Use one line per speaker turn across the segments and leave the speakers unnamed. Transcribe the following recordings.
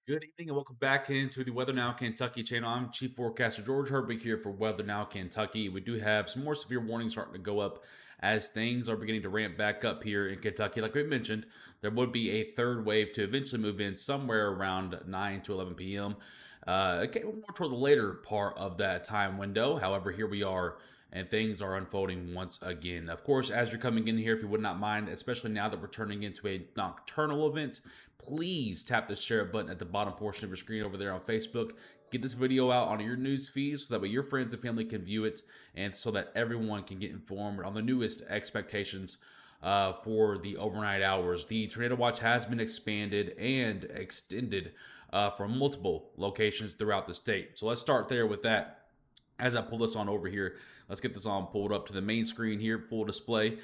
Good evening and welcome back into the Weather Now Kentucky channel. I'm Chief Forecaster George Herbig here for Weather Now Kentucky. We do have some more severe warnings starting to go up as things are beginning to ramp back up here in Kentucky. Like we mentioned, there would be a third wave to eventually move in somewhere around 9 to 11 p.m. Okay, more toward the later part of that time window. However, here we are and things are unfolding once again. Of course, as you're coming in here, if you would not mind, especially now that we're turning into a nocturnal event, please tap the share button at the bottom portion of your screen over there on Facebook. Get this video out on your news feed so that way your friends and family can view it and so that everyone can get informed on the newest expectations for the overnight hours. The tornado watch has been expanded and extended from multiple locations throughout the state. So let's start there with that. As I pull this on over here, let's get this on pulled up to the main screen here, full display.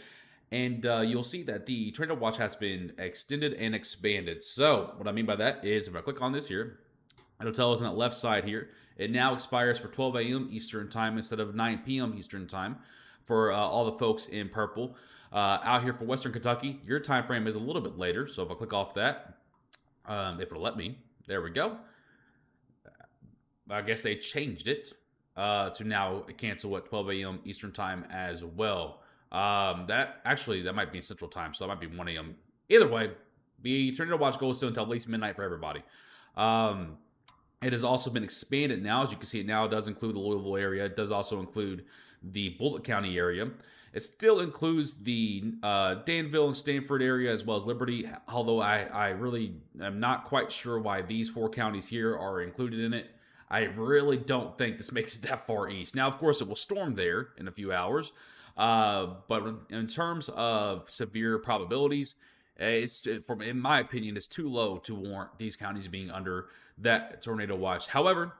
And you'll see that the tornado watch has been extended and expanded. So what I mean by that is if I click on this here, it'll tell us on that left side here, it now expires for 12 a.m. Eastern time instead of 9 p.m. Eastern time for all the folks in purple. Out here for Western Kentucky, your time frame is a little bit later. So if I click off that, if it'll let me, there we go. I guess they changed it to now cancel at 12 a.m. Eastern time as well. That might be Central Time, so that might be 1 a.m. Either way, the tornado watch goes still until at least midnight for everybody. It has also been expanded now. As you can see, it now does include the Louisville area. It does also include the Bullitt County area. It still includes the Danville and Stanford area as well as Liberty, although I really am not quite sure why these four counties here are included in it. I really don't think this makes it that far east. Now, of course, it will storm there in a few hours, but in terms of severe probabilities, in my opinion, it's too low to warrant these counties being under that tornado watch. However,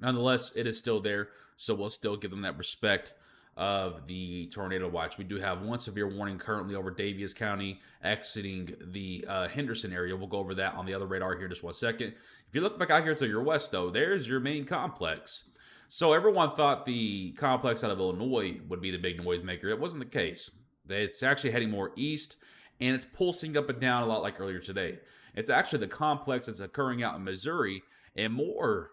nonetheless, it is still there, so we'll still give them that respect of the tornado watch. We do have one severe warning currently over Daviess County exiting the Henderson area. We'll go over that on the other radar here in just 1 second. If you look back out here to your west, though, there's your main complex. So everyone thought the complex out of Illinois would be the big noise maker. It wasn't the case. It's actually heading more east, and it's pulsing up and down a lot like earlier today. It's actually the complex that's occurring out in Missouri, and more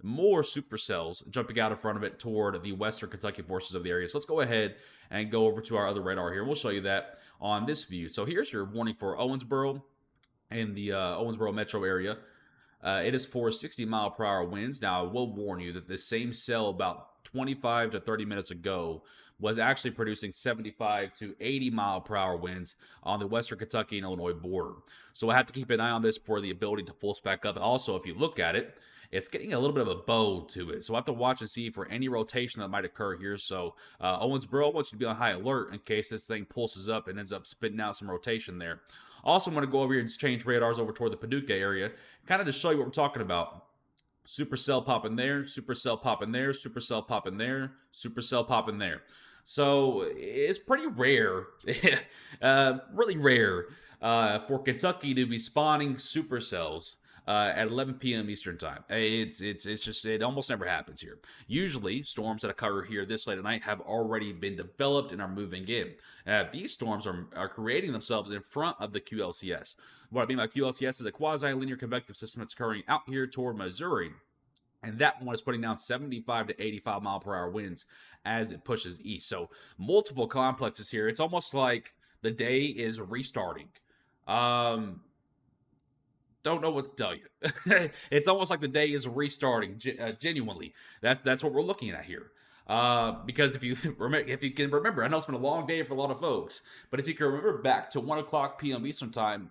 supercells jumping out in front of it toward the western Kentucky portions of the area. So let's go ahead and go over to our other radar here. We'll show you that on this view. So here's your warning for Owensboro and the Owensboro metro area. It is for 60-mile-per-hour winds. Now, I will warn you that the same cell about 25 to 30 minutes ago was actually producing 75 to 80-mile-per-hour winds on the western Kentucky and Illinois border. So I have to keep an eye on this for the ability to pulse back up. Also, if you look at it, it's getting a little bit of a bow to it. So I have to watch and see for any rotation that might occur here. So Owensboro, I want you to be on high alert in case this thing pulses up and ends up spitting out some rotation there. Also, I'm going to go over here and just change radars over toward the Paducah area, kind of to show you what we're talking about. Supercell popping there, supercell popping there, supercell popping there, supercell popping there. So it's pretty rare, really rare, for Kentucky to be spawning supercells at 11 p.m. Eastern time. It almost never happens here. Usually, storms that occur here this late at night have already been developed and are moving in. These storms are creating themselves in front of the QLCS. What I mean by QLCS is a quasi-linear convective system that's occurring out here toward Missouri. And that one is putting down 75 to 85 mile per hour winds as it pushes east. So multiple complexes here. It's almost like the day is restarting. Don't know what to tell you. It's almost like the day is restarting. Genuinely, that's what we're looking at here. Because if you can remember, I know it's been a long day for a lot of folks, but if you can remember back to 1 o'clock p.m. Eastern time,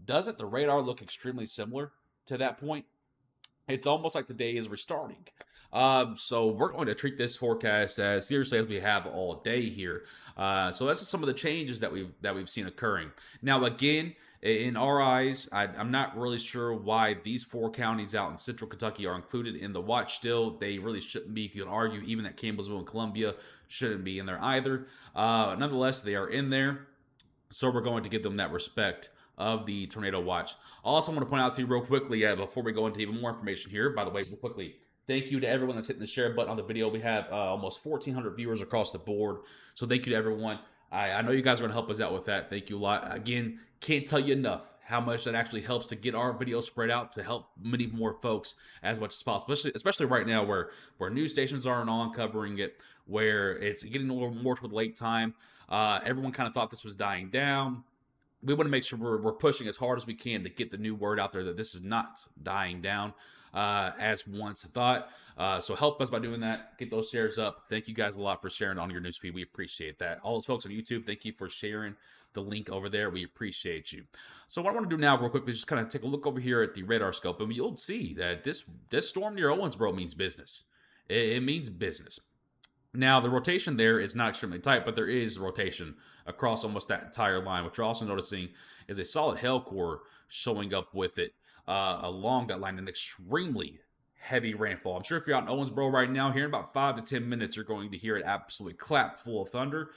doesn't the radar look extremely similar to that point? It's almost like the day is restarting. So we're going to treat this forecast as seriously as we have all day here. So that's some of the changes that we've seen occurring. Now, again, in our eyes, I'm not really sure why these four counties out in central Kentucky are included in the watch still. They really shouldn't be. You can argue even that Campbellsville and Columbia shouldn't be in there either. Nonetheless, they are in there. So we're going to give them that respect of the tornado watch. Also, I want to point out to you real quickly before we go into even more information here, by the way, real quickly, thank you to everyone that's hitting the share button on the video. We have almost 1,400 viewers across the board. So thank you to everyone. I know you guys are going to help us out with that. Thank you a lot. Again, can't tell you enough how much that actually helps to get our video spread out to help many more folks as much as possible. Especially right now where news stations aren't on covering it, where it's getting a little more toward late time. Everyone kind of thought this was dying down. We want to make sure we're pushing as hard as we can to get the new word out there that this is not dying down as once thought. So help us by doing that. Get those shares up. Thank you guys a lot for sharing on your newsfeed. We appreciate that. All those folks on YouTube, thank you for sharing the link over there. We appreciate you. So what I want to do now real quickly is just kind of take a look over here at the radar scope, and you'll see that this storm near Owensboro means business. It means business. Now, the rotation there is not extremely tight, but there is rotation across almost that entire line. What you're also noticing is a solid hail core showing up with it along that line, an extremely heavy rainfall. I'm sure if you're out in Owensboro right now, here in about 5 to 10 minutes, you're going to hear it absolutely clap full of thunder,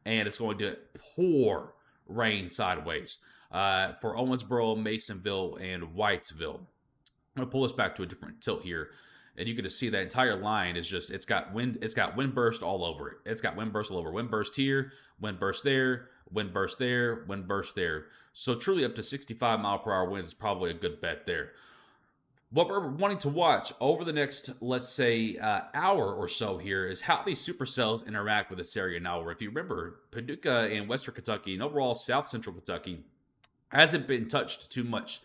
and it's going to pour rain sideways for Owensboro, Masonville, and Whitesville. I'm going to pull this back to a different tilt here. And you can just see that entire line is just, it's got wind burst all over it. It's got wind burst all over. Wind burst here, wind burst there, wind burst there, wind burst there. So truly up to 65 mile per hour winds is probably a good bet there. What we're wanting to watch over the next, let's say, hour or so here is how these supercells interact with this area. Now, if you remember, Paducah and Western Kentucky and overall South Central Kentucky hasn't been touched too much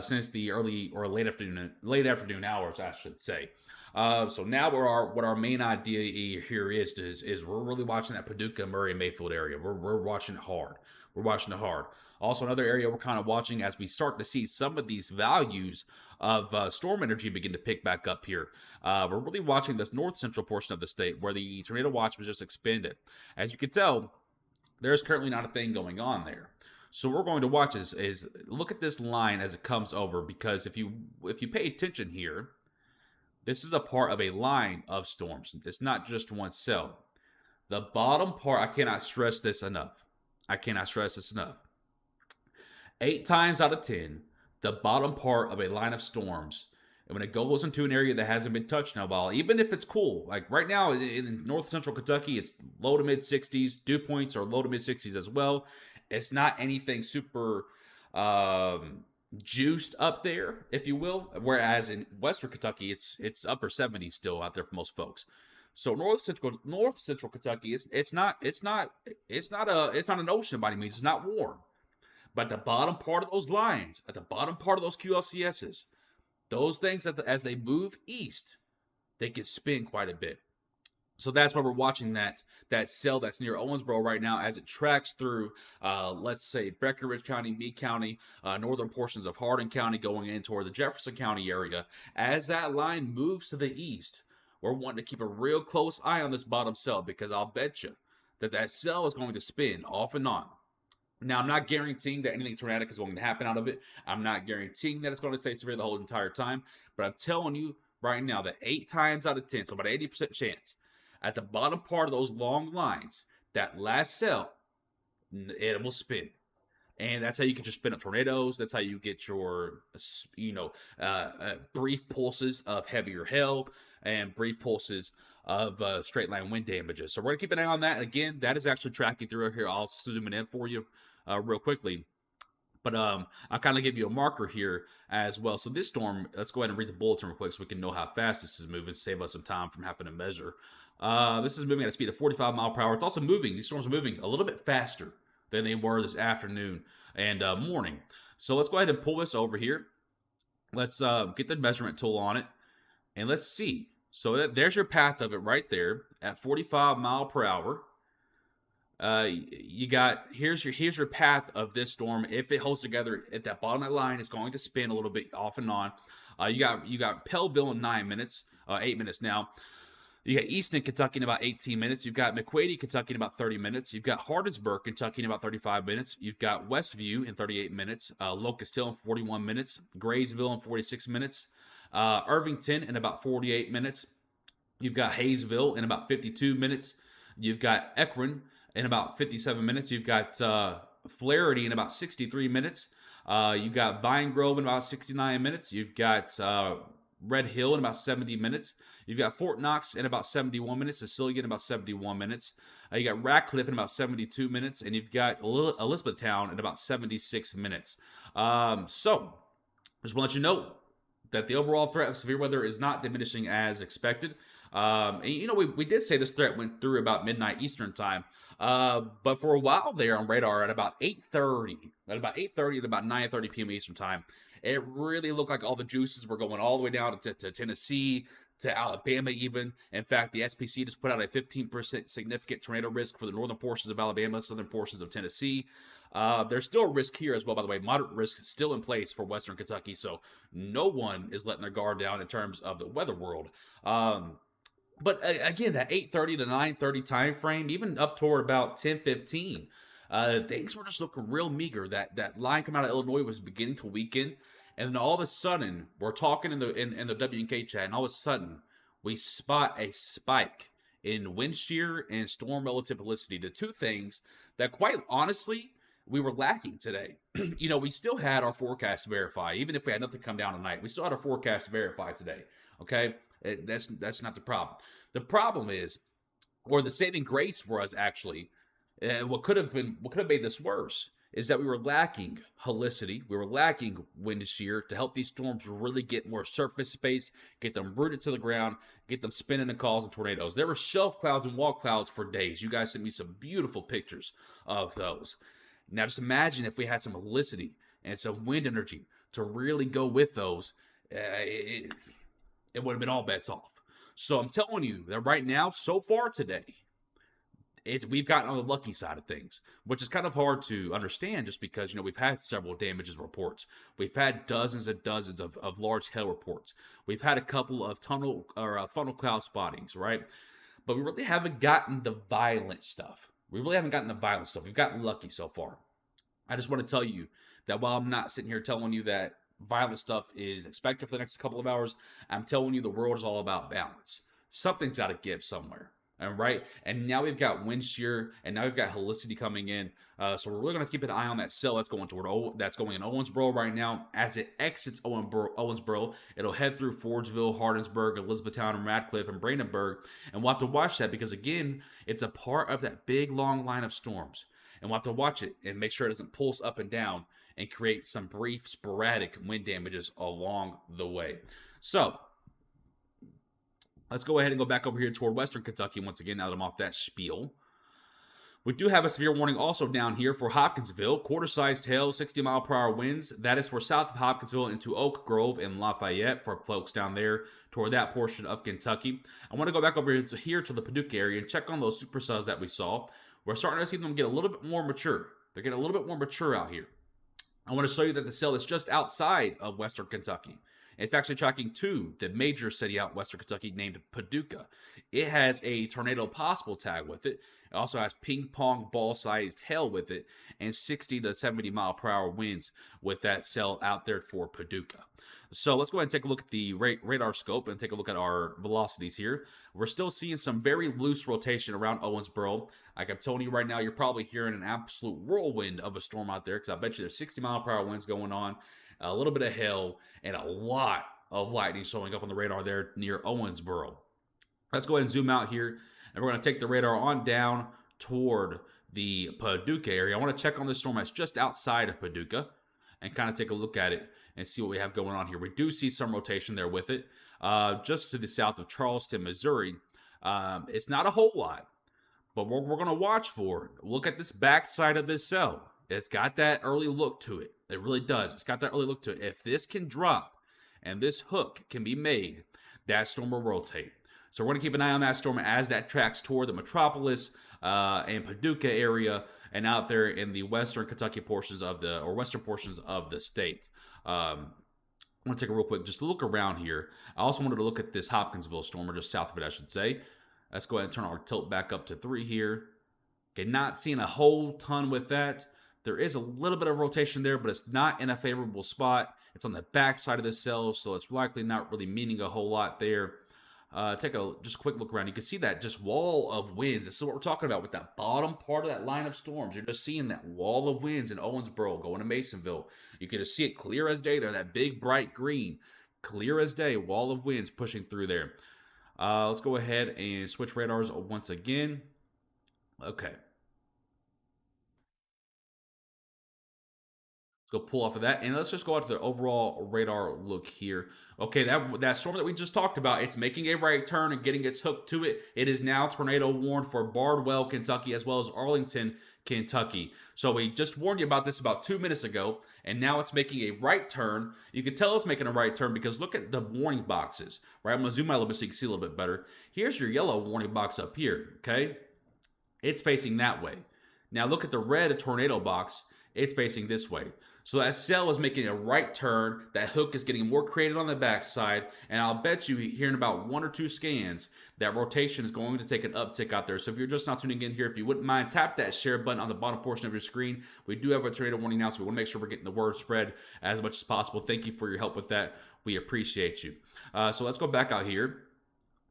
since the early or late afternoon hours, I should say. So now what our main idea here is we're really watching that Paducah, Murray, and Mayfield area. We're watching it hard. We're watching it hard. Also, another area we're kind of watching as we start to see some of these values of storm energy begin to pick back up here. We're really watching this north central portion of the state where the tornado watch was just expanded. As you can tell, there's currently not a thing going on there. So what we're going to watch is look at this line as it comes over, because if you pay attention here, this is a part of a line of storms. It's not just one cell. The bottom part, I cannot stress this enough. 8 times out of 10, the bottom part of a line of storms, and when it goes into an area that hasn't been touched in a while, even if it's cool, like right now in north central Kentucky, it's low to mid 60s. Dew points are low to mid 60s as well. It's not anything super juiced up there, if you will. Whereas in Western Kentucky, it's upper 70s still out there for most folks. So north central Kentucky, it's not an ocean by any means. It's not warm, but the bottom part of those lines, at the bottom part of those QLCSs, those things as they move east, they can spin quite a bit. So that's why we're watching that cell that's near Owensboro right now as it tracks through, let's say, Breckinridge County, Meade County, northern portions of Hardin County going in toward the Jefferson County area. As that line moves to the east, we're wanting to keep a real close eye on this bottom cell, because I'll bet you that cell is going to spin off and on. Now, I'm not guaranteeing that anything tornadic is going to happen out of it. I'm not guaranteeing that it's going to stay severe the whole entire time. But I'm telling you right now that 8 times out of 10, so about 80% chance, at the bottom part of those long lines, that last cell, it will spin. And that's how you can just spin up tornadoes. That's how you get your, brief pulses of heavier hail and brief pulses of straight line wind damages. So we're going to keep an eye on that. And again, that is actually tracking through here. I'll zoom it in for you real quickly. But I'll kind of give you a marker here as well. So this storm, let's go ahead and read the bulletin real quick so we can know how fast this is moving, save us some time from having to measure. This is moving at a speed of 45 mile per hour. It's also moving. These storms are moving a little bit faster than they were this afternoon and morning. So let's go ahead and pull this over here. Let's get the measurement tool on it, and let's see. So there's your path of it right there at 45 mile per hour. You got here's your path of this storm. If it holds together at that bottom of that line, it's going to spin a little bit off and on. You got Pellville in 9 minutes, 8 minutes now. You got Easton, Kentucky in about 18 minutes. You've got McQuady, Kentucky in about 30 minutes. You've got Hardisburg, Kentucky in about 35 minutes. You've got Westview in 38 minutes. Locust Hill in 41 minutes. Graysville in 46 minutes. Irvington in about 48 minutes. You've got Hayesville in about 52 minutes. You've got Ekron in about 57 minutes. You've got Flaherty in about 63 minutes. You've got Vine Grove in about 69 minutes. You've got Red Hill in about 70 minutes. You've got Fort Knox in about 71 minutes. Cecilia in about 71 minutes. You got Ratcliffe in about 72 minutes. And you've got Elizabethtown in about 76 minutes. So, just want to let you know that the overall threat of severe weather is not diminishing as expected. And, you know, we did say this threat went through about midnight Eastern time. But for a while there on radar at about 8:30, at about 8:30 and about 9:30 p.m. Eastern time, it really looked like all the juices were going all the way down to Tennessee, to Alabama even. In fact, the SPC just put out a 15% significant tornado risk for the northern portions of Alabama, southern portions of Tennessee. There's still a risk here as well, by the way. Moderate risk is still in place for Western Kentucky, so no one is letting their guard down in terms of the weather world. But again, that 8:30 to 9:30 time frame, even up toward about 10:15, things were just looking real meager. That line coming out of Illinois was beginning to weaken, and then all of a sudden, we're talking in the W&K chat, and all of a sudden, we spot a spike in wind shear and storm relative velocity. The two things that, quite honestly, we were lacking today. You know, we still had our forecast verify, even if we had nothing come down tonight. We still had our forecast verify today. Okay. That's not the problem. The problem is, or the saving grace for us actually, what could have made this worse is that we were lacking helicity, we were lacking wind shear to help these storms really get more surface space, get them rooted to the ground, get them spinning and causing tornadoes. There were shelf clouds and wall clouds for days. You guys sent me some beautiful pictures of those. Now just imagine if we had some helicity and some wind energy to really go with those. It would have been all bets off. So I'm telling you that right now, so far today, we've gotten on the lucky side of things, which is kind of hard to understand just because, you know, we've had several damages reports. We've had dozens and dozens of large hail reports. We've had a couple of funnel cloud spottings, right? But we really haven't gotten the violent stuff. We've gotten lucky so far. I just want to tell you that while I'm not sitting here telling you that violent stuff is expected for the next couple of hours, I'm telling you the world is all about balance. Something's got to give somewhere. All right, and now we've got wind shear, and now we've got helicity coming in. So we're really going to keep an eye on that cell that's going in Owensboro right now. As it exits Owensboro, it'll head through Fordsville, Hardinsburg, Elizabethtown, and Radcliffe, and Brandenburg. And we'll have to watch that because, again, it's a part of that big, long line of storms. And we'll have to watch it and make sure it doesn't pulse up and down and create some brief, sporadic wind damages along the way. So let's go ahead and go back over here toward Western Kentucky once again, now that I'm off that spiel. We do have a severe warning also down here for Hopkinsville. Quarter-sized hail, 60-mile-per-hour winds. That is for south of Hopkinsville into Oak Grove and Lafayette for folks down there toward that portion of Kentucky. I want to go back over here to the Paducah area and check on those supercells that we saw. We're starting to see them get a little bit more mature. They're getting a little bit more mature out here. I want to show you that the cell is just outside of Western Kentucky. It's actually tracking to the major city out in Western Kentucky named Paducah. It has a tornado possible tag with it. It also has ping pong ball-sized hail with it and 60 to 70 mile per hour winds with that cell out there for Paducah. So let's go ahead and take a look at the radar scope and take a look at our velocities here. We're still seeing some very loose rotation around Owensboro. Like I'm telling you right now, you're probably hearing an absolute whirlwind of a storm out there because I bet you there's 60 mile per hour winds going on, a little bit of hail, and a lot of lightning showing up on the radar there near Owensboro. Let's go ahead and zoom out here, and we're going to take the radar on down toward the Paducah area. I want to check on this storm that's just outside of Paducah and kind of take a look at it and see what we have going on here. We do see some rotation there with it. Just to the south of Charleston, Missouri. It's not a whole lot, but we're going to watch for it. Look at this backside of this cell. It's got that early look to it. It really does. It's got that early look to it. If this can drop and this hook can be made, that storm will rotate. So we're going to keep an eye on that storm as that tracks toward the metropolis and Paducah area and out there in the western Kentucky portions of western portions of the state. I want to take a real quick just look around here. I also wanted to look at this Hopkinsville storm, or just south of it, I should say. Let's go ahead and turn our tilt back up to 3 here. Okay, not seeing a whole ton with that. There is a little bit of rotation there, but it's not in a favorable spot. It's on the back side of the cell, so it's likely not really meaning a whole lot there. Take a just quick look around. You can see that just wall of winds. This is what we're talking about with that bottom part of that line of storms. You're just seeing that wall of winds in Owensboro going to Masonville. You can just see it clear as day there, that big bright green. clear as day. Wall of winds pushing through there. Let's go ahead and switch radars once again. Okay. Go pull off of that, and let's just go out to the overall radar look here. Okay, that storm that we just talked about, it's making a right turn and getting its hook to it. It is now tornado warned for Bardwell, Kentucky, as well as Arlington, Kentucky. So we just warned you about this about 2 minutes ago, and now it's making a right turn. You can tell it's making a right turn because look at the warning boxes, right? I'm going to zoom out a little bit so you can see a little bit better. Here's your yellow warning box up here, okay? It's facing that way. Now look at the red tornado box. It's facing this way. So that cell is making a right turn. That hook is getting more created on the backside. And I'll bet you here in about 1 or 2 scans, that rotation is going to take an uptick out there. So if you're just not tuning in here, if you wouldn't mind, tap that share button on the bottom portion of your screen. We do have a tornado warning now, so we want to make sure we're getting the word spread as much as possible. Thank you for your help with that. We appreciate you. So let's go back out here.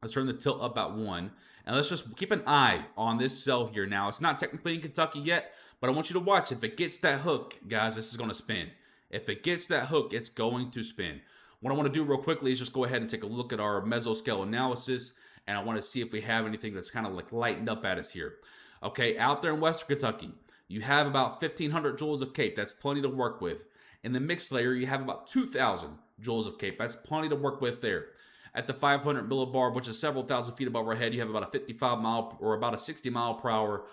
Let's turn the tilt up at 1. And let's just keep an eye on this cell here now. It's not technically in Kentucky yet, but I want you to watch. If it gets that hook, guys, this is going to spin. If it gets that hook, it's going to spin. What I want to do real quickly is just go ahead and take a look at our mesoscale analysis, and I want to see if we have anything that's kind of like lightened up at us here. Okay, out there in Western Kentucky, you have about 1,500 joules of CAPE. That's plenty to work with. In the mixed layer, you have about 2,000 joules of CAPE. That's plenty to work with there. At the 500 millibar, which is several thousand feet above our head, you have about a 55 mile or about a 60 mile per hour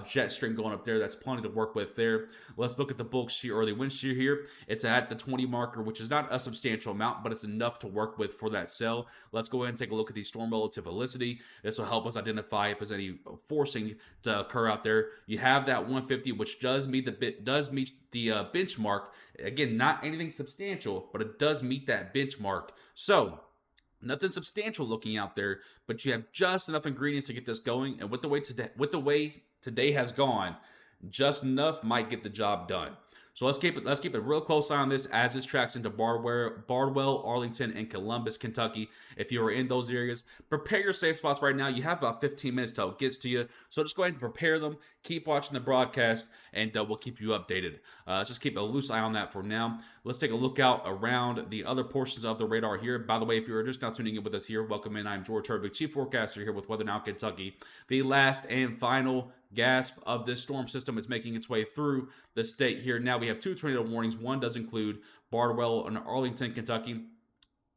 jet stream going up there. That's plenty to work with there. Let's look at the bulk shear or the wind shear here. It's at the 20 marker, which is not a substantial amount, but it's enough to work with for that cell. Let's go ahead and take a look at the storm relative helicity. This will help us identify if there's any forcing to occur out there. You have that 150, which does meet the benchmark. Again, not anything substantial, but it does meet that benchmark. So nothing substantial looking out there, but you have just enough ingredients to get this going. And with the way today has gone, just enough might get the job done. So let's keep a real close eye on this as this tracks into Bardwell, Arlington, and Columbus, Kentucky. If you are in those areas, prepare your safe spots right now. You have about 15 minutes till it gets to you. So just go ahead and prepare them. Keep watching the broadcast, and we'll keep you updated. Let's just keep a loose eye on that for now. Let's take a look out around the other portions of the radar here. By the way, if you're just now tuning in with us here, welcome in. I'm George Herbig, Chief Forecaster here with Weather Now Kentucky. The last and final gasp of this storm system is making its way through the state here. Now we have 2 tornado warnings. One does include Bardwell and Arlington, Kentucky.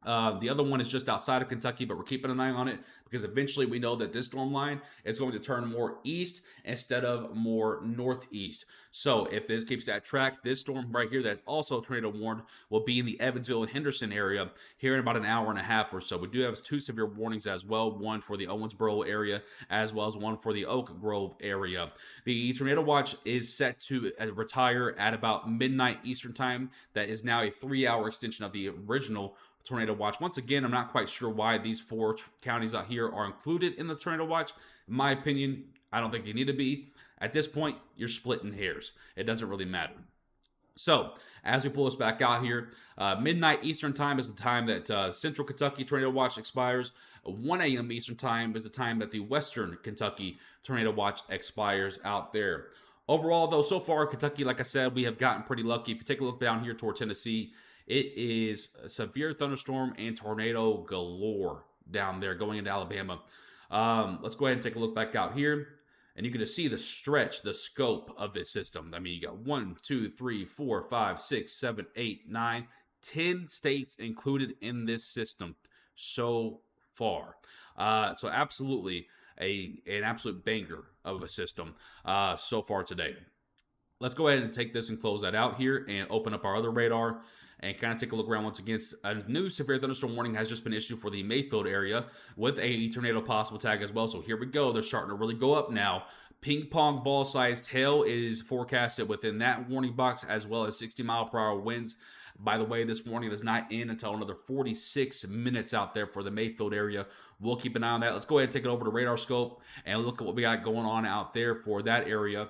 The other one is just outside of Kentucky, but we're keeping an eye on it because eventually we know that this storm line is going to turn more east instead of more northeast. So if this keeps that track, this storm right here that's also tornado warned will be in the Evansville and Henderson area here in about an hour and a half or so. We do have 2 severe warnings as well, one for the Owensboro area as well as one for the Oak Grove area. The tornado watch is set to retire at about midnight Eastern time. That is now a 3-hour extension of the original tornado watch. Once again, I'm not quite sure why these 4 counties out here are included in the tornado watch. In my opinion, I don't think they need to be. At this point, you're splitting hairs. It doesn't really matter. So, as we pull this back out here, midnight Eastern time is the time that Central Kentucky tornado watch expires. 1 a.m. Eastern time is the time that the Western Kentucky tornado watch expires out there. Overall, though, so far, Kentucky, like I said, we have gotten pretty lucky. If you take a look down here toward Tennessee, it is a severe thunderstorm and tornado galore down there going into Alabama. Let's go ahead and take a look back out here. And you can just see the stretch, the scope of this system. I mean, you got 1, 2, 3, 4, 5, 6, 7, 8, 9, 10 states included in this system so far. So absolutely an absolute banger of a system so far today. Let's go ahead and take this and close that out here and open up our other radar and kind of take a look around once again. A new severe thunderstorm warning has just been issued for the Mayfield area with a tornado possible tag as well. So here we go. They're starting to really go up now. Ping pong ball sized hail is forecasted within that warning box as well as 60 mile per hour winds. By the way, this warning is not in until another 46 minutes out there for the Mayfield area. We'll keep an eye on that. Let's go ahead and take it over to radar scope and look at what we got going on out there for that area.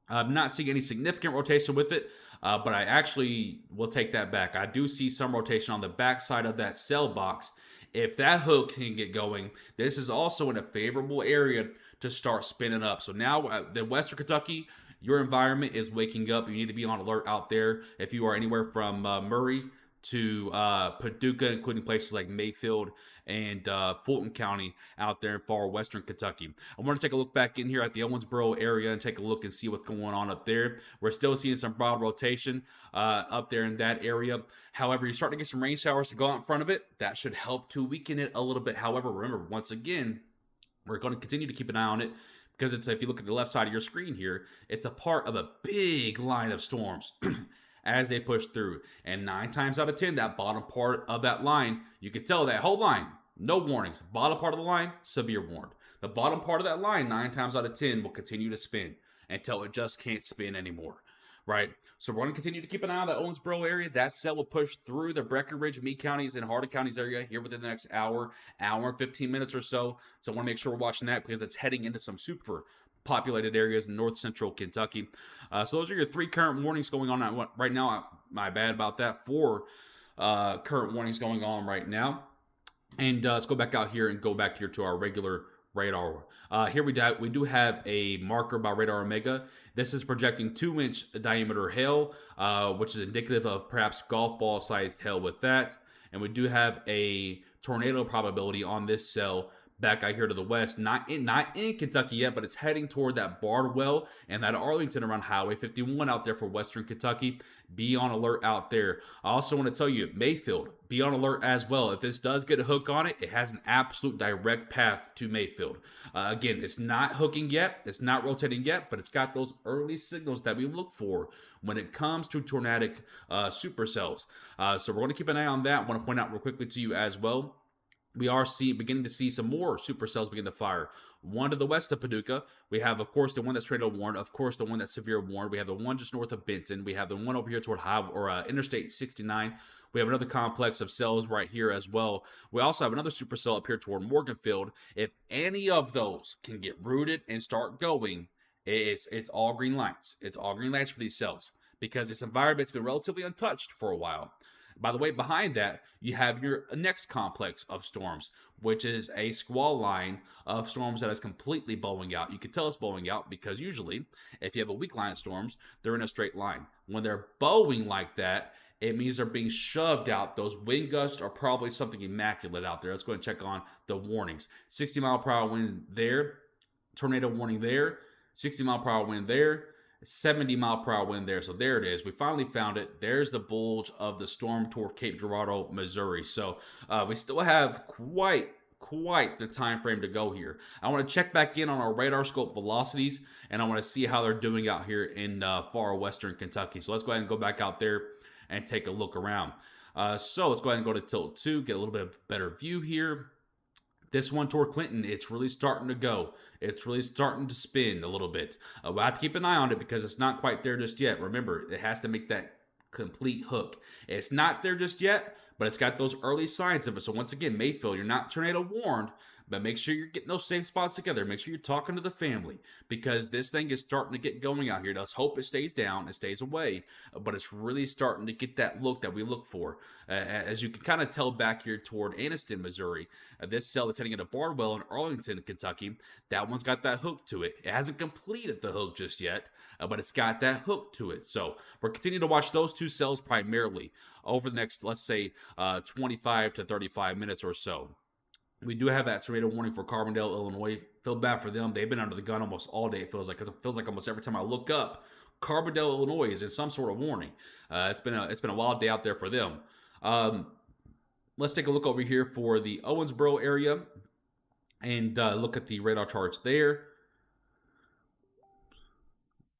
I'm not seeing any significant rotation with it, but I actually will take that back. I do see some rotation on the backside of that cell box. If that hook can get going, this is also in a favorable area to start spinning up. So now the Western Kentucky, your environment is waking up. You need to be on alert out there. If you are anywhere from Murray to Paducah, including places like Mayfield and Fulton County out there in far western Kentucky. I want to take a look back in here at the Owensboro area and take a look and see what's going on up there. We're still seeing some broad rotation up there in that area. However, you're starting to get some rain showers to go out in front of it. That should help to weaken it a little bit. However, remember, once again, we're going to continue to keep an eye on it because it's, if you look at the left side of your screen here, it's a part of a big line of storms as they push through. And 9 times out of 10, that bottom part of that line, you can tell that whole line, no warnings. Bottom part of the line, severe warned. The bottom part of that line, 9 times out of 10, will continue to spin until it just can't spin anymore, right? So we're going to continue to keep an eye on the Owensboro area. That cell will push through the Breckenridge, Meade counties, and Hardin counties area here within the next hour and 15 minutes or so. So I want to make sure we're watching that because it's heading into some super populated areas in north central Kentucky. So those are your 3 current warnings going on right now. My bad about that. 4 current warnings going on right now. And let's go back out here and go back here to our regular radar. Here we do have a marker by Radar Omega. This is projecting 2-inch diameter hail, which is indicative of perhaps golf ball sized hail with that. And we do have a tornado probability on this cell back out here to the west, not in Kentucky yet, but it's heading toward that Bardwell and that Arlington around Highway 51 out there for western Kentucky. Be on alert out there. I also want to tell you, Mayfield, be on alert as well. If this does get a hook on it, it has an absolute direct path to Mayfield. Again, it's not hooking yet, it's not rotating yet, but it's got those early signals that we look for when it comes to tornadic supercells. So we're going to keep an eye on that. I want to point out real quickly to you as well, we are beginning to see some more supercells begin to fire. One to the west of Paducah. We have, of course, the one that's tornado warned. Of course, the one that's severe warned. We have the one just north of Benton. We have the one over here toward Interstate 69. We have another complex of cells right here as well. We also have another supercell up here toward Morganfield. If any of those can get rooted and start going, it's all green lights. It's all green lights for these cells because this environment's been relatively untouched for a while. By the way, behind that, you have your next complex of storms, which is a squall line of storms that is completely bowing out. You can tell it's bowing out because usually, if you have a weak line of storms, they're in a straight line. When they're bowing like that, it means they're being shoved out. Those wind gusts are probably something immaculate out there. Let's go and check on the warnings. 60-mile-per-hour wind there. Tornado warning there. 60-mile-per-hour wind there. 70-mile-per-hour wind there. So there it is. We finally found it. There's the bulge of the storm toward Cape Girardeau, Missouri. So we still have quite the time frame to go here. I want to check back in on our radar scope velocities, and I want to see how they're doing out here in far western Kentucky. So let's go ahead and go back out there and take a look around. So let's go ahead and go to tilt 2, get a little bit of better view here. This one toward Clinton, it's really starting to go. It's really starting to spin a little bit. We'll have to keep an eye on it because it's not quite there just yet. Remember, it has to make that complete hook. It's not there just yet, but it's got those early signs of it. So once again, Mayfield, you're not tornado warned, but make sure you're getting those safe spots together. Make sure you're talking to the family because this thing is starting to get going out here. Let's hope it stays down, it stays away, but it's really starting to get that look that we look for. As you can kind of tell back here toward Anniston, Missouri, this cell that's heading into Bardwell in Arlington, Kentucky, that one's got that hook to it. It hasn't completed the hook just yet, but it's got that hook to it. So we're continuing to watch those 2 cells primarily over the next, let's say, 25 to 35 minutes or so. We do have that tornado warning for Carbondale, Illinois. Feel bad for them. They've been under the gun almost all day. It feels like almost every time I look up, Carbondale, Illinois is in some sort of warning. It's been a wild day out there for them. Let's take a look over here for the Owensboro area and look at the radar charts there.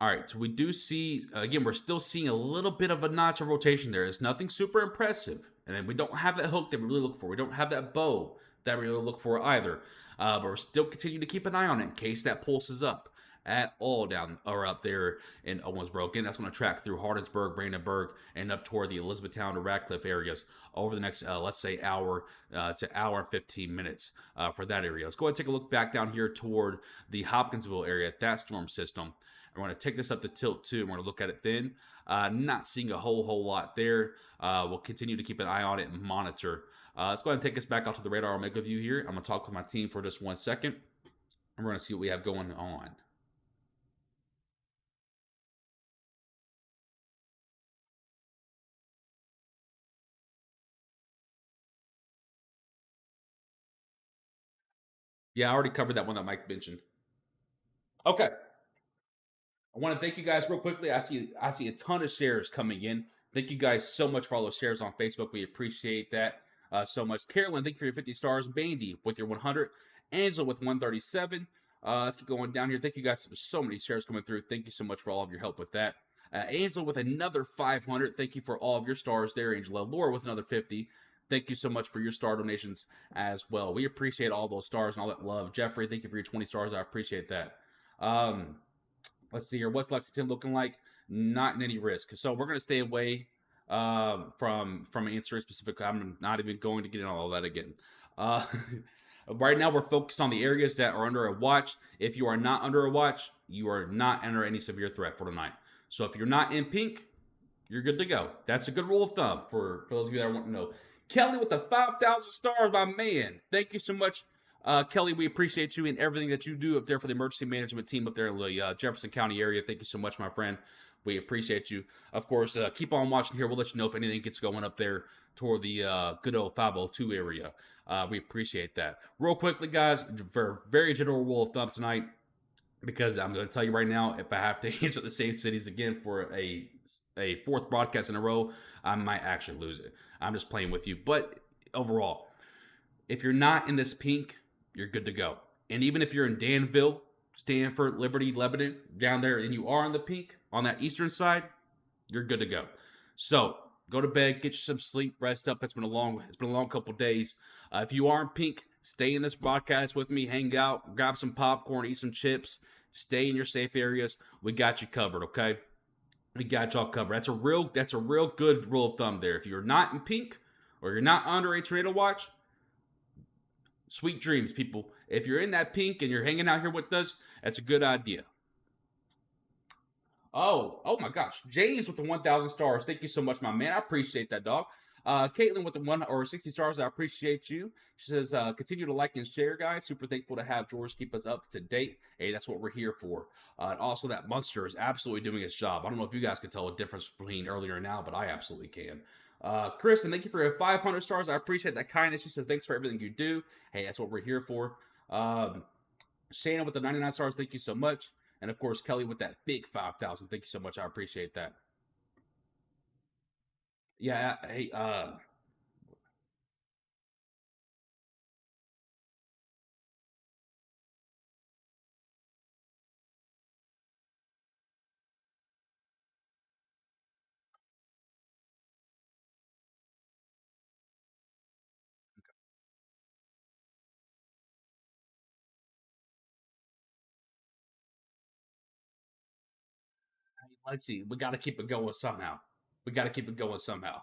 All right, so we do see, again, we're still seeing a little bit of a notch of rotation there. It's nothing super impressive. And then we don't have that hook that we really look for. We don't have that bow that we really look for either. But we're still continuing to keep an eye on it in case that pulses up at all down or up there in Owensboro. Again, that's going to track through Hardinsburg, Brandenburg, and up toward the Elizabethtown to Radcliffe areas over the next, let's say, hour to hour and 15 minutes for that area. Let's go ahead and take a look back down here toward the Hopkinsville area, that storm system. We're going to take this up to tilt 2, and we're going to look at it then. Not seeing a whole lot there. We'll continue to keep an eye on it and monitor. Let's go ahead and take us back out to the Radar Omega view here. I'm going to talk with my team for just 1 second, and we're going to see what we have going on. Yeah, I already covered that one that Mike mentioned. Okay. I want to thank you guys real quickly. I see a ton of shares coming in. Thank you guys so much for all those shares on Facebook. We appreciate that so much. Carolyn, thank you for your 50 stars. Bandy with your 100. Angela with 137. Let's keep going down here. Thank you guys for so many shares coming through. Thank you so much for all of your help with that. Angela with another 500. Thank you for all of your stars there, Angela. Laura with another 50. Thank you so much for your star donations as well. We appreciate all those stars and all that love. Jeffrey, thank you for your 20 stars. I appreciate that. Let's see here. What's Lexington looking like? Not in any risk. So we're going to stay away from answering specifically. I'm not even going to get into all that again. Uh, right now, we're focused on the areas that are under a watch. If you are not under a watch, you are not under any severe threat for tonight. So if you're not in pink, you're good to go. That's a good rule of thumb for those of you that want to know. Kelly with the 5,000 stars, my man. Thank you so much, Kelly. We appreciate you and everything that you do up there for the emergency management team up there in the Jefferson County area. Thank you so much, my friend. We appreciate you. Of course, keep on watching here. We'll let you know if anything gets going up there toward the good old 502 area. We appreciate that. Real quickly, guys, for very general rule of thumb tonight, because I'm going to tell you right now, if I have to answer the same cities again for a fourth broadcast in a row, I might actually lose it. I'm just playing with you. But overall, if you're not in this pink, you're good to go. And even if you're in Danville, Stanford, Liberty, Lebanon, down there, and you are in the pink on that eastern side, you're good to go. So go to bed, get you some sleep, rest up. It's been a long couple days. If you are in pink, stay in this broadcast with me, hang out, grab some popcorn, eat some chips, stay in your safe areas. We got you covered, okay? We got y'all covered. That's a real good rule of thumb there. If you're not in pink or you're not under a tornado watch, sweet dreams, people. If you're in that pink and you're hanging out here with us, that's a good idea. Oh my gosh. James with the 1,000 stars. Thank you so much, my man. I appreciate that, dog. Caitlin with the 60 stars. I appreciate you. She says, continue to like and share, guys. Super thankful to have George keep us up to date. Hey, that's what we're here for. And also, that Munster is absolutely doing its job. I don't know if you guys can tell a difference between earlier and now, but I absolutely can. Kristen, thank you for your 500 stars. I appreciate that kindness. She says, thanks for everything you do. Hey, that's what we're here for. Shannon with the 99 stars. Thank you so much. And of course, Kelly with that big 5,000. Thank you so much. I appreciate that. Yeah. Hey. Let's see. We got to keep it going somehow. We got to keep it going somehow.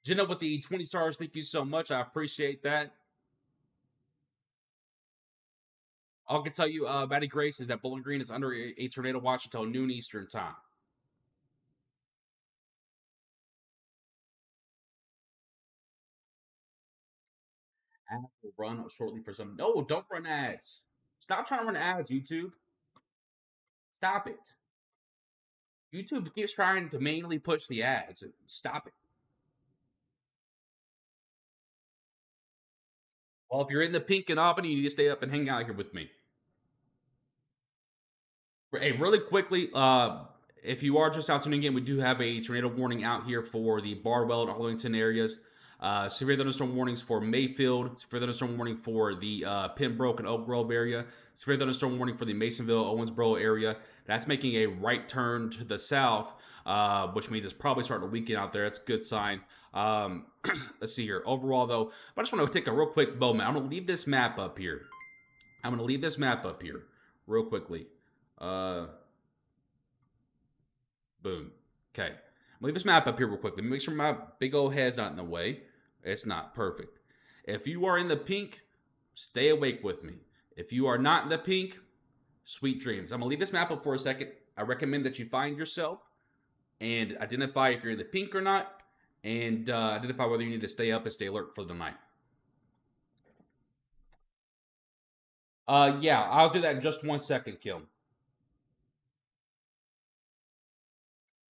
Jenna with the 20 stars. Thank you so much. I appreciate that. All I can tell you, Maddie Grace, is that Bowling Green is under a tornado watch until noon Eastern time. Ads will run shortly for some. No, don't run ads. Stop trying to run ads, YouTube. Stop it. YouTube keeps trying to manually push the ads. Stop it. Well, if you're in the pink in Albany, you need to stay up and hang out here with me. Hey, really quickly, if you are just out tuning in, we do have a tornado warning out here for the Barwell and Arlington areas. Severe thunderstorm warnings for Mayfield. Severe thunderstorm warning for the Pembroke and Oak Grove area. Severe thunderstorm warning for the Masonville, Owensboro area. That's making a right turn to the south, which means it's probably starting to weaken out there. That's a good sign. Let's see here. Overall, though, I just want to take a real quick moment. I'm going to leave this map up here. Real quickly. Boom. Okay. Leave this map up here real quickly. Make sure my big old head's not in the way. It's not perfect. If you are in the pink, stay awake with me. If you are not in the pink, sweet dreams. I'm going to leave this map up for a second. I recommend that you find yourself and identify if you're in the pink or not, and identify whether you need to stay up and stay alert for the night. Yeah, I'll do that in just 1 second, Kim.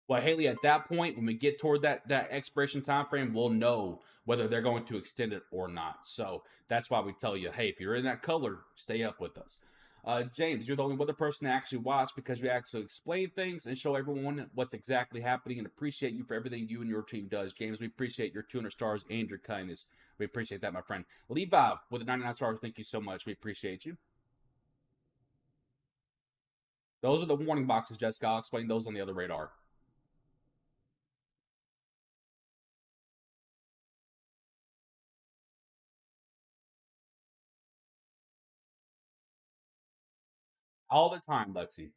Well, Haley, at that point, when we get toward that expiration time frame, we'll know whether they're going to extend it or not. So that's why we tell you, hey, if you're in that color, stay up with us. James, you're the only weather person to actually watch because we actually explain things and show everyone what's exactly happening and appreciate you for everything you and your team does. James, we appreciate your 200 stars and your kindness. We appreciate that, my friend. Levi with the 99 stars, thank you so much. We appreciate you. Those are the warning boxes, Jessica. I'll explain those on the other radar. All the time, Lexi.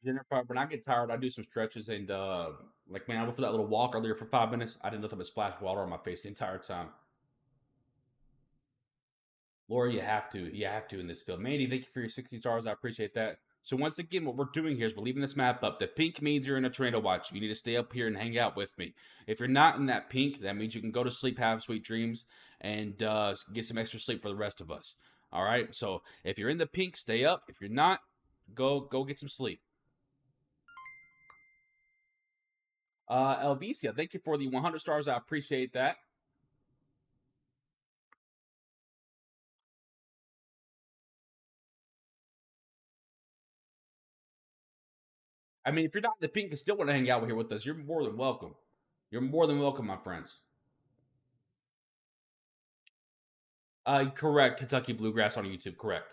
Jennifer, when I get tired, I do some stretches and like man, I went for that little walk earlier for 5 minutes. I did nothing but splash water on my face the entire time. Laura, you have to. You have to in this field. Mandy, thank you for your 60 stars. I appreciate that. So once again, what we're doing here is we're leaving this map up. The pink means you're in a tornado watch. You need to stay up here and hang out with me. If you're not in that pink, that means you can go to sleep, have sweet dreams, and get some extra sleep for the rest of us. All right. So if you're in the pink, stay up. If you're not, go get some sleep. Elvicia, thank you for the 100 stars. I appreciate that. I mean, if you're not in the pink and still want to hang out here with us, you're more than welcome. You're more than welcome, my friends. Correct. Kentucky Bluegrass on YouTube. Correct.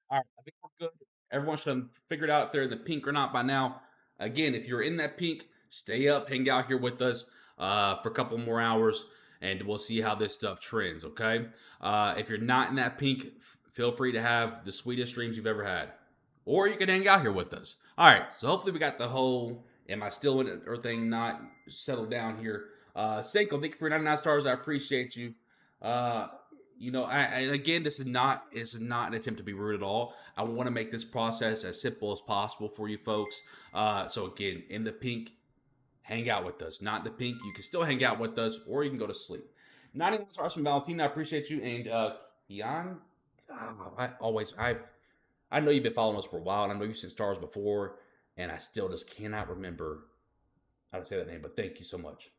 All right. I think we're good. Everyone should have figured out if they're in the pink or not by now. Again, if you're in that pink, stay up, hang out here with us for a couple more hours, and we'll see how this stuff trends. Okay. If you're not in that pink, feel free to have the sweetest dreams you've ever had, or you can hang out here with us. All right. So hopefully we got the whole "Am I still in it?" or thing not settled down here. Senko, thank you for 99 stars. I appreciate you. Uh, and again, this is not an attempt to be rude at all. I want to make this process as simple as possible for you folks. So again, in the pink, hang out with us. Not the pink, you can still hang out with us, or you can go to sleep. 99 stars from Valentina. I appreciate you, and Kian. I know you've been following us for a while, and I know you've seen stars before, and I still just cannot remember how to say that name. But thank you so much.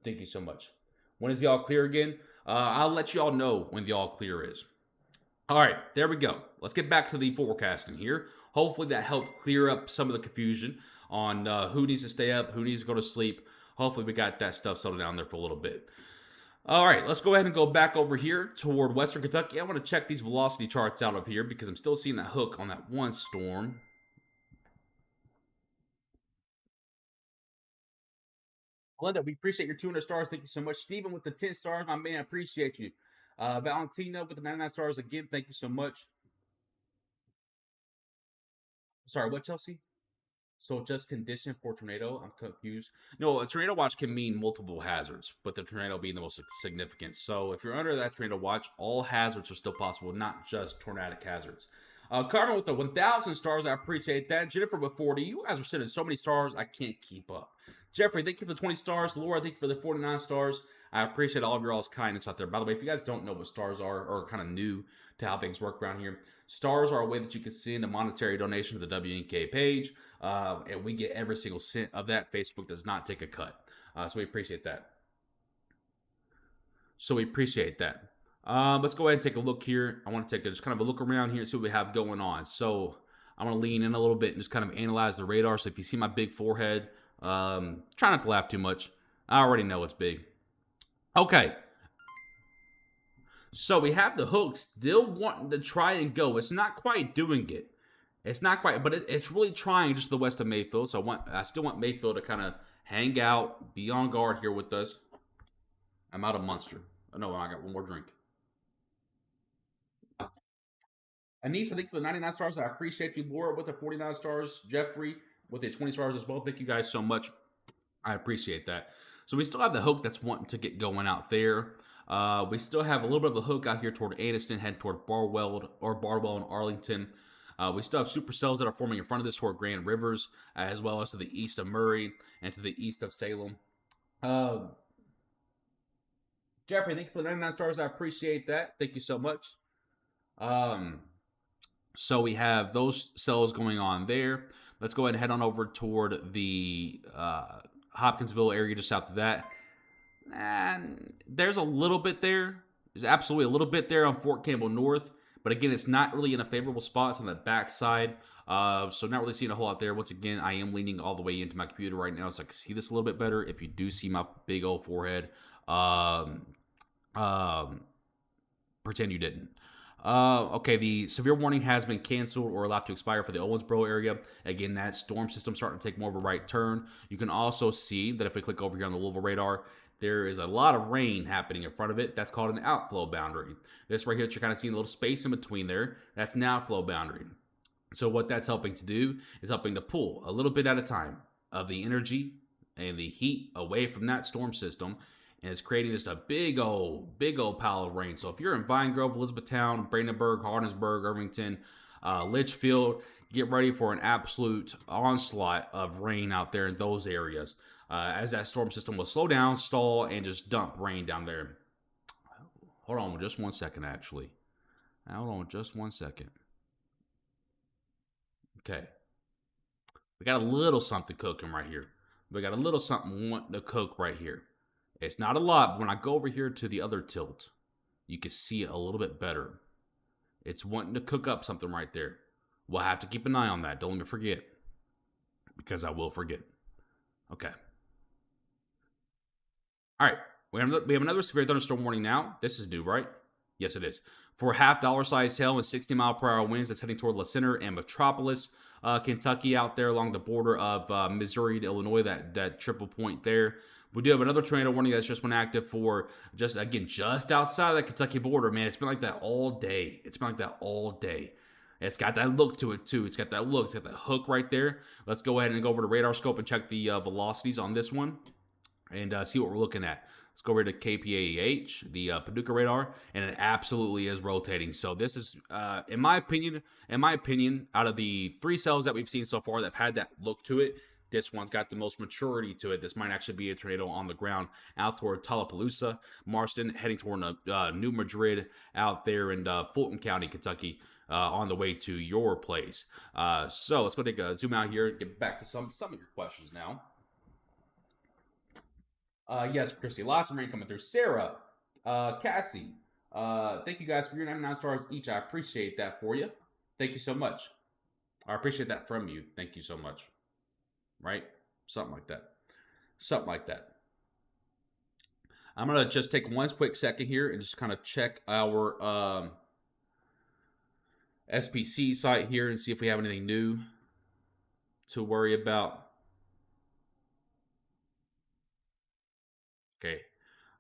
Thank you so much. When is the all clear again? I'll let you all know when the all clear is. All right, there we go. Let's get back to the forecasting here. Hopefully that helped clear up some of the confusion on who needs to stay up, who needs to go to sleep. Hopefully we got that stuff settled down there for a little bit. All right, let's go ahead and go back over here toward Western Kentucky. I want to check these velocity charts out of here because I'm still seeing that hook on that one storm. Linda, we appreciate your 200 stars. Thank you so much. Steven with the 10 stars, my man, I appreciate you. Valentina with the 99 stars again. Thank you so much. Sorry, what, Chelsea? So just condition for tornado? I'm confused. No, a tornado watch can mean multiple hazards, but the tornado being the most significant. So if you're under that tornado watch, all hazards are still possible, not just tornadic hazards. Carmen with the 1,000 stars, I appreciate that. Jennifer with 40. You guys are sending so many stars, I can't keep up. Jeffrey, thank you for the 20 stars. Laura, thank you for the 49 stars. I appreciate all of your all's kindness out there. By the way, if you guys don't know what stars are or kind of new to how things work around here, stars are a way that you can send a monetary donation to the WNK page, and we get every single cent of that. Facebook does not take a cut, so we appreciate that. Let's go ahead and take a look here. I want to take just kind of a look around here and see what we have going on. So I'm going to lean in a little bit and just kind of analyze the radar. So if you see my big forehead, try not to laugh too much. I already know it's big. Okay. So we have the hook still wanting to try and go. It's not quite doing it. It's not quite, but it's really trying just to the west of Mayfield. So I still want Mayfield to kind of hang out, be on guard here with us. I'm out of Munster. Oh, no, I got one more drink. Anissa, thank you for the 99 stars. I appreciate you. Laura with the 49 stars. Jeffrey with the 20 stars as well. Thank you guys so much. I appreciate that. So we still have the hook that's wanting to get going out there. We still have a little bit of a hook out here toward Aniston, heading toward Barwell and Arlington. We still have supercells that are forming in front of this toward Grand Rivers, as well as to the east of Murray and to the east of Salem. Jeffrey, thank you for the 99 stars. I appreciate that. Thank you so much. Um, so we have those cells going on there. Let's go ahead and head on over toward the Hopkinsville area just south of that. And there's a little bit there. There's absolutely a little bit there on Fort Campbell North. But again, it's not really in a favorable spot. It's on the back side. So not really seeing a whole lot there. Once again, I am leaning all the way into my computer right now so I can see this a little bit better. If you do see my big old forehead, pretend you didn't. Okay, the severe warning has been canceled or allowed to expire for the Owensboro area. Again, that storm system starting to take more of a right turn. You can also see that if we click over here on the Louisville radar, there is a lot of rain happening in front of it. That's called an outflow boundary. This right here that you're kind of seeing a little space in between there, that's an outflow boundary. So what that's helping to do is helping to pull a little bit at a time of the energy and the heat away from that storm system, and it's creating just a big old pile of rain. So if you're in Vine Grove, Elizabethtown, Brandenburg, Hardinsburg, Irvington, Litchfield, get ready for an absolute onslaught of rain out there in those areas as that storm system will slow down, stall, and just dump rain down there. Hold on just 1 second, actually. Hold on just 1 second. Okay. We got a little something cooking right here. We got a little something wanting to cook right here. It's not a lot, but when I go over here to the other tilt, you can see it a little bit better. It's wanting to cook up something right there. We'll have to keep an eye on that. Don't let me forget, because I will forget. Okay. All right. We have another severe thunderstorm warning now. This is new, right? Yes, it is. For half dollar size hail and 60-mile-per-hour winds that's heading toward La Center and Metropolis, Kentucky, out there along the border of Missouri to Illinois, that triple point there. We do have another tornado warning that's just been active for just outside of the Kentucky border. Man, it's been like that all day. It's got that look to it, too. It's got that look. It's got that hook right there. Let's go ahead and go over to radar scope and check the velocities on this one and see what we're looking at. Let's go over to KPAH, the Paducah radar, and it absolutely is rotating. So this is, in my opinion, out of the 3 cells that we've seen so far that have had that look to it, this one's got the most maturity to it. This might actually be a tornado on the ground out toward Tallapalooza, Marston, heading toward New Madrid out there in Fulton County, Kentucky, on the way to your place. So let's go take a zoom out here and get back to some of your questions now. Yes, Christy, lots of rain coming through. Sarah, Cassie, thank you guys for your 99 stars each. I appreciate that for you. Thank you so much. I appreciate that from you. Thank you so much. Right? Something like that. I'm going to just take one quick second here and just kind of check our SPC site here and see if we have anything new to worry about. Okay.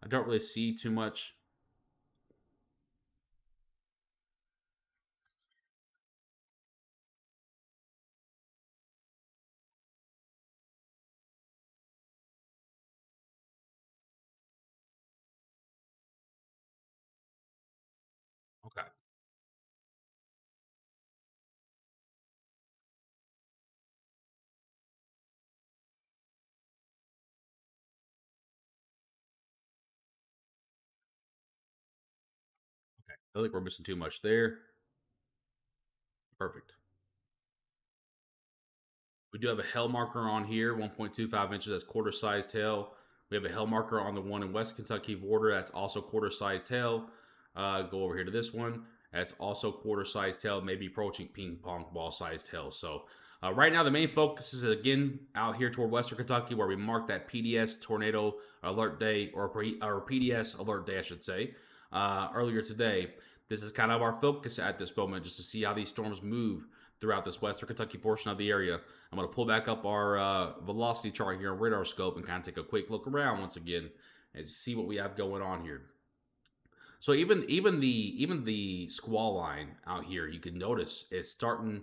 I don't really see too much. Okay. Okay. I don't think we're missing too much there. Perfect. We do have a hail marker on here, 1.25 inches. That's quarter-sized hail. We have a hail marker on the one in West Kentucky border. That's also quarter-sized hail. Go over here to this one. That's also quarter-sized hail, maybe approaching ping-pong ball-sized hail. So right now, the main focus is, again, out here toward Western Kentucky, where we marked that PDS tornado alert day, or PDS alert day, I should say, earlier today. This is kind of our focus at this moment, just to see how these storms move throughout this Western Kentucky portion of the area. I'm going to pull back up our velocity chart here on radar scope and kind of take a quick look around once again and see what we have going on here. So even the squall line out here, you can notice it's starting.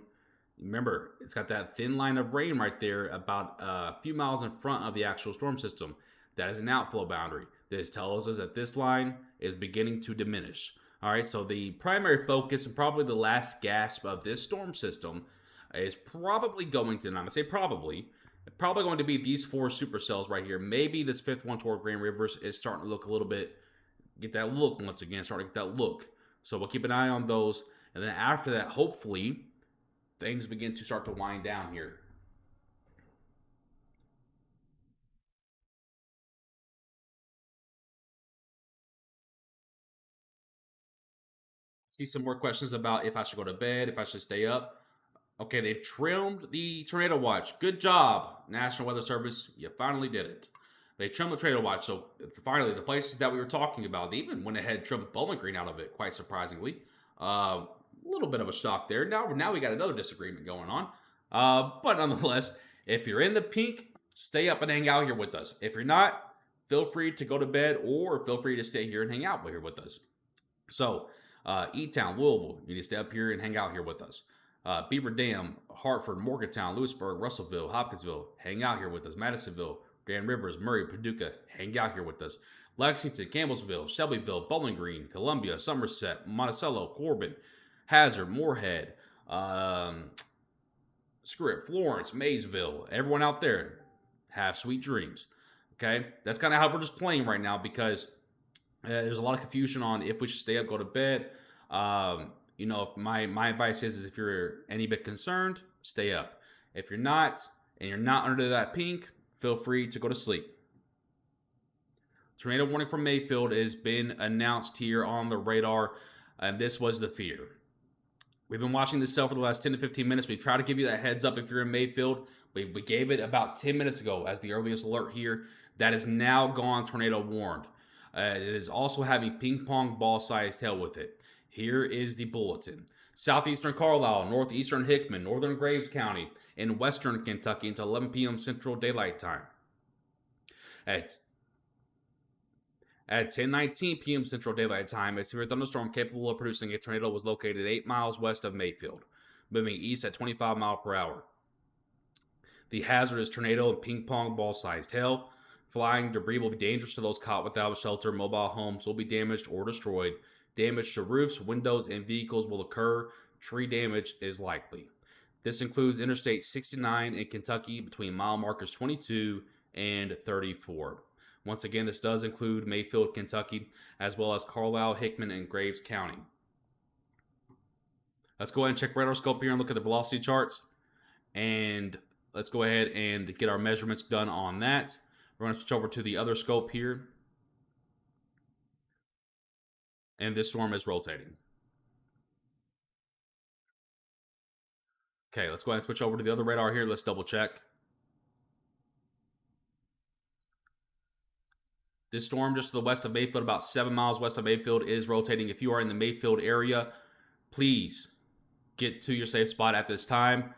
Remember, it's got that thin line of rain right there, about a few miles in front of the actual storm system. That is an outflow boundary. This tells us that this line is beginning to diminish. All right, so the primary focus and probably the last gasp of this storm system is probably going to, and I'm going to say probably going to be these 4 supercells right here. Maybe this 5th one toward Grand Rivers is starting to look a little bit get that look once again, start to get that look. So we'll keep an eye on those. And then after that, hopefully, things begin to start to wind down here. See some more questions about if I should go to bed, if I should stay up. Okay, they've trimmed the tornado watch. Good job, National Weather Service. You finally did it. They trimmed the tornado watch. So finally, the places that we were talking about, they even went ahead and trimmed Bowling Green out of it, quite surprisingly. A little bit of a shock there. Now we got another disagreement going on. But nonetheless, if you're in the pink, stay up and hang out here with us. If you're not, feel free to go to bed or feel free to stay here and hang out here with us. So, E-Town, Louisville, you need to stay up here and hang out here with us. Beaver Dam, Hartford, Morgantown, Lewisburg, Russellville, Hopkinsville, hang out here with us. Madisonville, Grand Rivers, Murray, Paducah, hang out here with us. Lexington, Campbellsville, Shelbyville, Bowling Green, Columbia, Somerset, Monticello, Corbin, Hazard, Moorhead, screw it, Florence, Maysville, everyone out there, have sweet dreams. Okay, that's kind of how we're just playing right now because there's a lot of confusion on if we should stay up, go to bed. You know, if my advice is if you're any bit concerned, stay up. If you're not, and you're not under that pink, feel free to go to sleep. Tornado warning from Mayfield has been announced here on the radar, and this was the fear. We've been watching this cell for the last 10 to 15 minutes. We try to give you that heads up if you're in Mayfield. We gave it about 10 minutes ago as the earliest alert here. That is now gone, tornado warned. It is also having ping pong ball sized hail with it. Here is the bulletin. Southeastern Carlisle, northeastern Hickman, northern Graves County, and western Kentucky until 11 p.m. Central Daylight Time. At 10:19 p.m. Central Daylight Time, a severe thunderstorm capable of producing a tornado was located 8 miles west of Mayfield, moving east at 25 miles per hour. The hazardous tornado and ping pong ball sized hail. Flying debris will be dangerous to those caught without shelter. Mobile homes will be damaged or destroyed. Damage to roofs, windows, and vehicles will occur. Tree damage is likely. This includes Interstate 69 in Kentucky between mile markers 22 and 34. Once again, this does include Mayfield, Kentucky, as well as Carlisle, Hickman, and Graves County. Let's go ahead and check radar scope here and look at the velocity charts. And let's go ahead and get our measurements done on that. We're going to switch over to the other scope here. And this storm is rotating. Okay, let's go ahead and switch over to the other radar here. Let's double check. This storm just to the west of Mayfield, about 7 miles west of Mayfield, is rotating. If you are in the Mayfield area, please get to your safe spot at this time.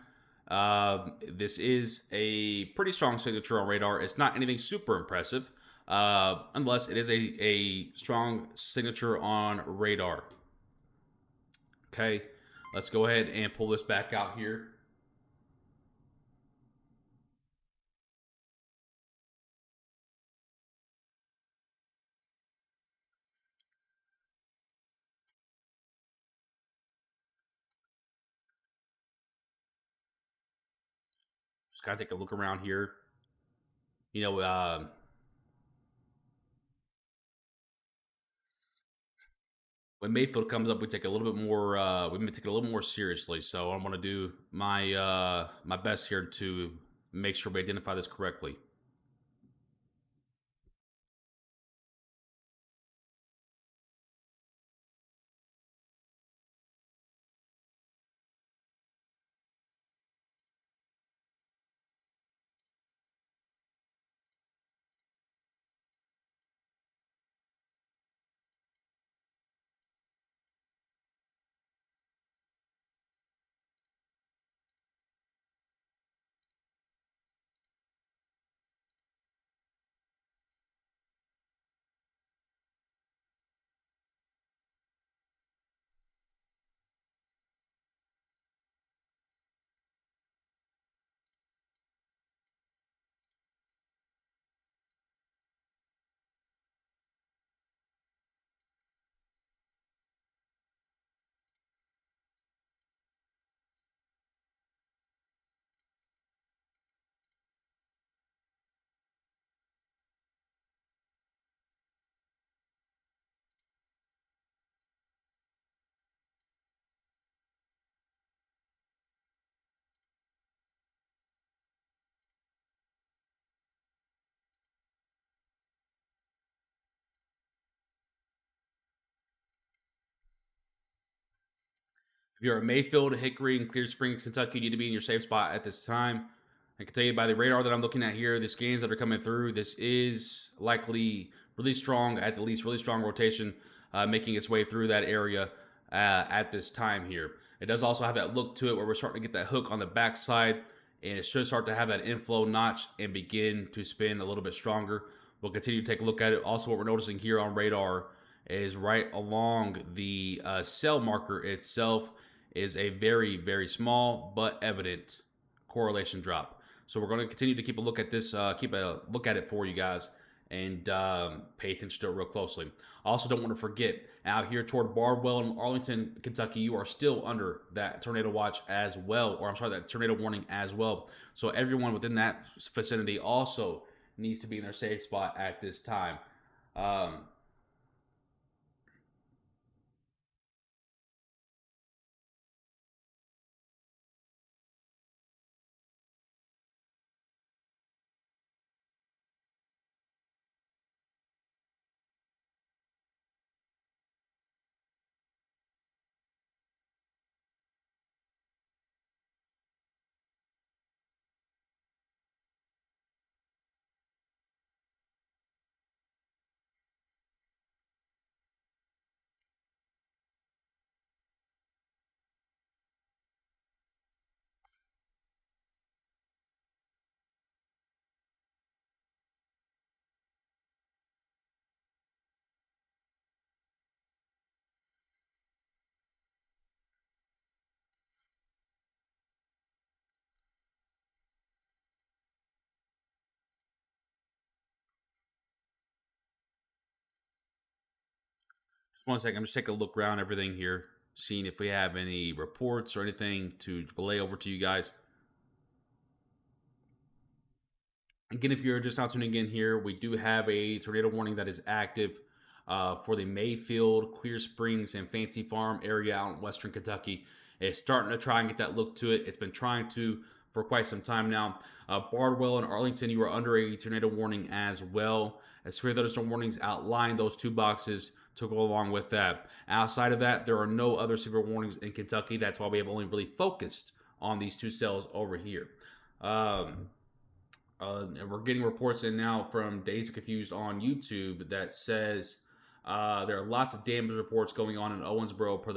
This is a pretty strong signature on radar. It's not anything super impressive, unless it is a strong signature on radar. Okay, let's go ahead and pull this back out here. Just gotta take a look around here. You know, when Mayfield comes up, we take a little bit more. We take it a little more seriously. So I'm going to do my my best here to make sure we identify this correctly. If you're at Mayfield, Hickory, and Clear Springs, Kentucky, you need to be in your safe spot at this time. I can tell you by the radar that I'm looking at here, the scans that are coming through, this is likely really strong, at the least really strong rotation, making its way through that area at this time here. It does also have that look to it where we're starting to get that hook on the backside, and it should start to have that inflow notch and begin to spin a little bit stronger. We'll continue to take a look at it. Also, what we're noticing here on radar is right along the cell marker itself is a very, very small but evident correlation drop. So we're going to continue to keep a look at this, keep a look at it for you guys, and pay attention to it real closely. Also, don't want to forget, out here toward Bardwell and Arlington, Kentucky, you are still under that tornado watch as well, or I'm sorry, that tornado warning as well. So everyone within that vicinity also needs to be in their safe spot at this time. Um, Just one second. I'm just taking a look around everything here, seeing if we have any reports or anything to relay over to you guys. Again, if you're just now tuning in here, we do have a tornado warning that is active for the Mayfield, Clear Springs, and Fancy Farm area out in western Kentucky. It's starting to try and get that look to it. It's been trying to for quite some time now. Bardwell and Arlington, you are under a tornado warning as well. As severe thunderstorm warnings outline those two boxes to go along with that. Outside of that, there are no other severe warnings in Kentucky. That's why we have only really focused on these two cells over here. And we're getting reports in now from Days Confused on YouTube that says there are lots of damage reports going on in Owensboro per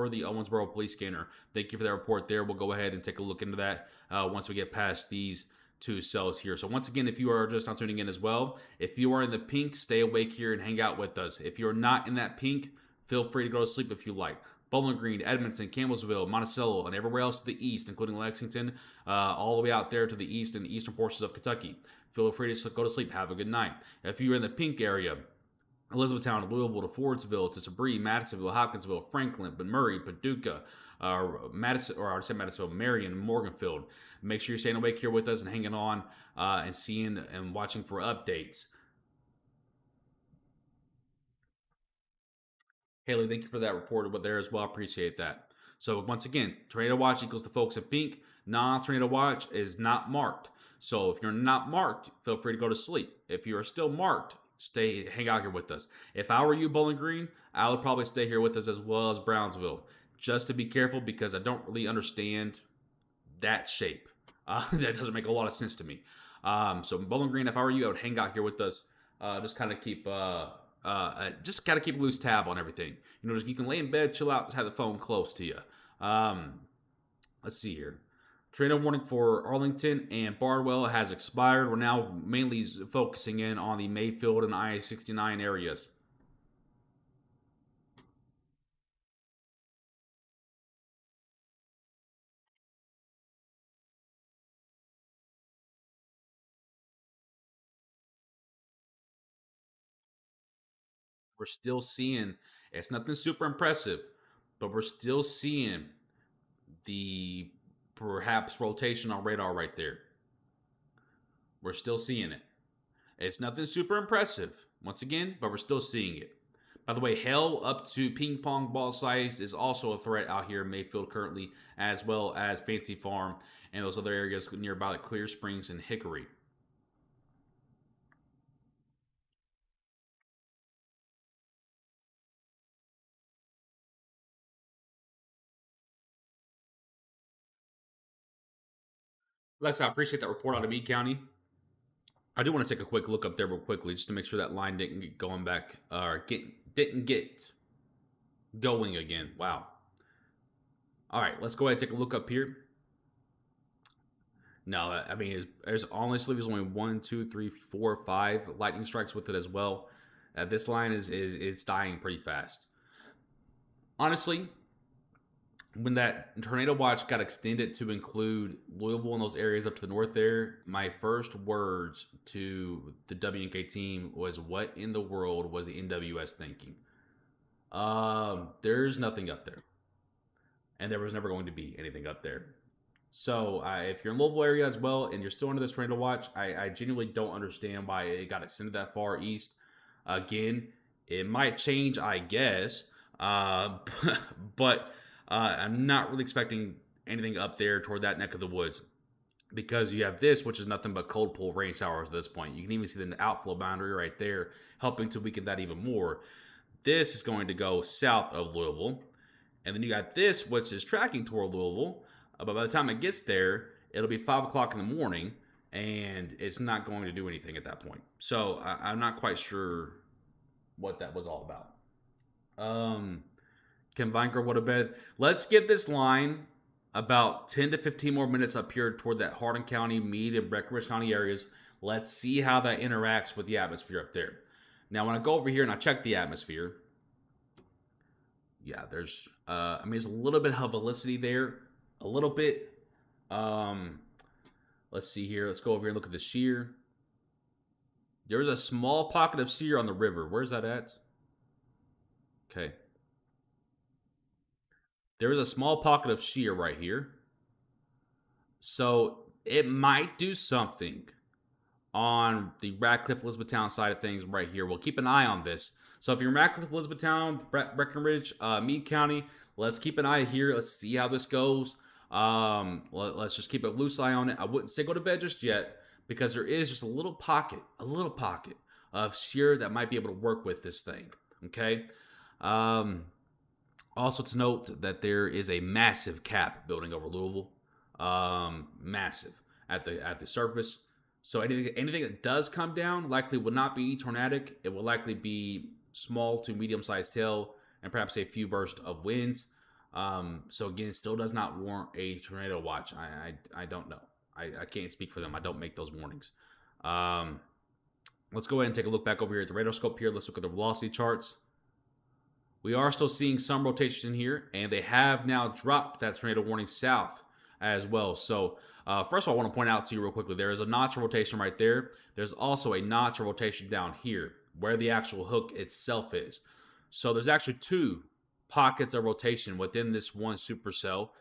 the Owensboro police scanner. Thank you for that report there. We'll go ahead and take a look into that once we get past these two cells here. So once again, if you are just not tuning in as well, if you are in the pink, stay awake here and hang out with us. If you're not in that pink, feel free to go to sleep if you like. Bowling Green, Edmonton, Campbellsville, Monticello, and everywhere else to the east, including Lexington, all the way out there to the east and eastern portions of Kentucky. Feel free to go to sleep. Have a good night. If you're in the pink area, Elizabethtown, Louisville to Fordsville to Sabree, Madisonville, Hopkinsville, Franklin, Murray, Paducah, Madison, or I said Madisonville, Marion, Morganfield. Make sure you're staying awake here with us and hanging on and seeing and watching for updates. Haley, thank you for that report there as well. I appreciate that. So once again, tornado watch equals the folks in pink. Non-tornado watch is not marked. So if you're not marked, feel free to go to sleep. If you are still marked, hang out here with us. If I were you, Bowling Green, I would probably stay here with us as well as Brownsville. Just to be careful because I don't really understand that shape. That doesn't make a lot of sense to me. So Bowling Green, if I were you, I would hang out here with us. Just kind of keep just gotta keep a loose tab on everything. You know, just you can lay in bed, chill out, just have the phone close to you. Let's see here. Tornado warning for Arlington and Bardwell has expired. We're now mainly focusing in on the Mayfield and I-69 areas. We're still seeing, it's nothing super impressive, but we're still seeing the perhaps rotation on radar right there. We're still seeing it. It's nothing super impressive, once again, but we're still seeing it. By the way, hell up to ping pong ball size is also a threat out here in Mayfield currently, as well as Fancy Farm and those other areas nearby like Clear Springs and Hickory. Lex, I appreciate that report out of Meade County. I do want to take a quick look up there real quickly just to make sure that line didn't get going back or didn't get going again. Wow. All right, let's go ahead and take a look up here. No, I mean, there's honestly there's only 1, 2, 3, 4, 5 lightning strikes with it as well. This line is dying pretty fast. Honestly, when that tornado watch got extended to include Louisville and those areas up to the north there, my first words to the WNK team was, "What in the world was the NWS thinking?" There's nothing up there, and there was never going to be anything up there. So if you're in Louisville area as well and you're still under this tornado watch, I genuinely don't understand why it got extended that far east. Again, it might change, I guess, but I'm not really expecting anything up there toward that neck of the woods because you have this, which is nothing but cold pull rain showers at this point. You can even see the outflow boundary right there, helping to weaken that even more. This is going to go south of Louisville. And then you got this, which is tracking toward Louisville. But by the time it gets there, it'll be 5 o'clock in the morning, and it's not going to do anything at that point. So I'm not quite sure what that was all about. Can Vinegar go to bed? Let's give this line about 10 to 15 more minutes up here toward that Hardin County, Meade, and Breckenridge County areas. Let's see how that interacts with the atmosphere up there. Now, when I go over here and I check the atmosphere, yeah, there's a little bit of helicity there. A little bit. Let's see here. Let's go over here and look at the shear. There's a small pocket of shear on the river. Where's that at? Okay. There is a small pocket of shear right here. So it might do something on the Radcliffe Elizabethtown side of things right here. We'll keep an eye on this. So if you're in Radcliffe Elizabethtown, Breckenridge, Meade County, let's keep an eye here. Let's see how this goes. Let's just keep a loose eye on it. I wouldn't say go to bed just yet because there is just a little pocket of shear that might be able to work with this thing. Okay. Also to note that there is a massive cap building over Louisville. Massive at the surface. So anything that does come down likely will not be tornadic. It will likely be small to medium-sized hail and perhaps a few bursts of winds. So again, still does not warrant a tornado watch. I don't know. I can't speak for them. I don't make those warnings. Let's go ahead and take a look back over here at the radar scope here. Let's look at the velocity charts. We are still seeing some rotation in here, and they have now dropped that tornado warning south as well. So first of all, I want to point out to you real quickly, there is a notch of rotation right there. There's also a notch of rotation down here where the actual hook itself is. So there's actually two pockets of rotation within this one supercell.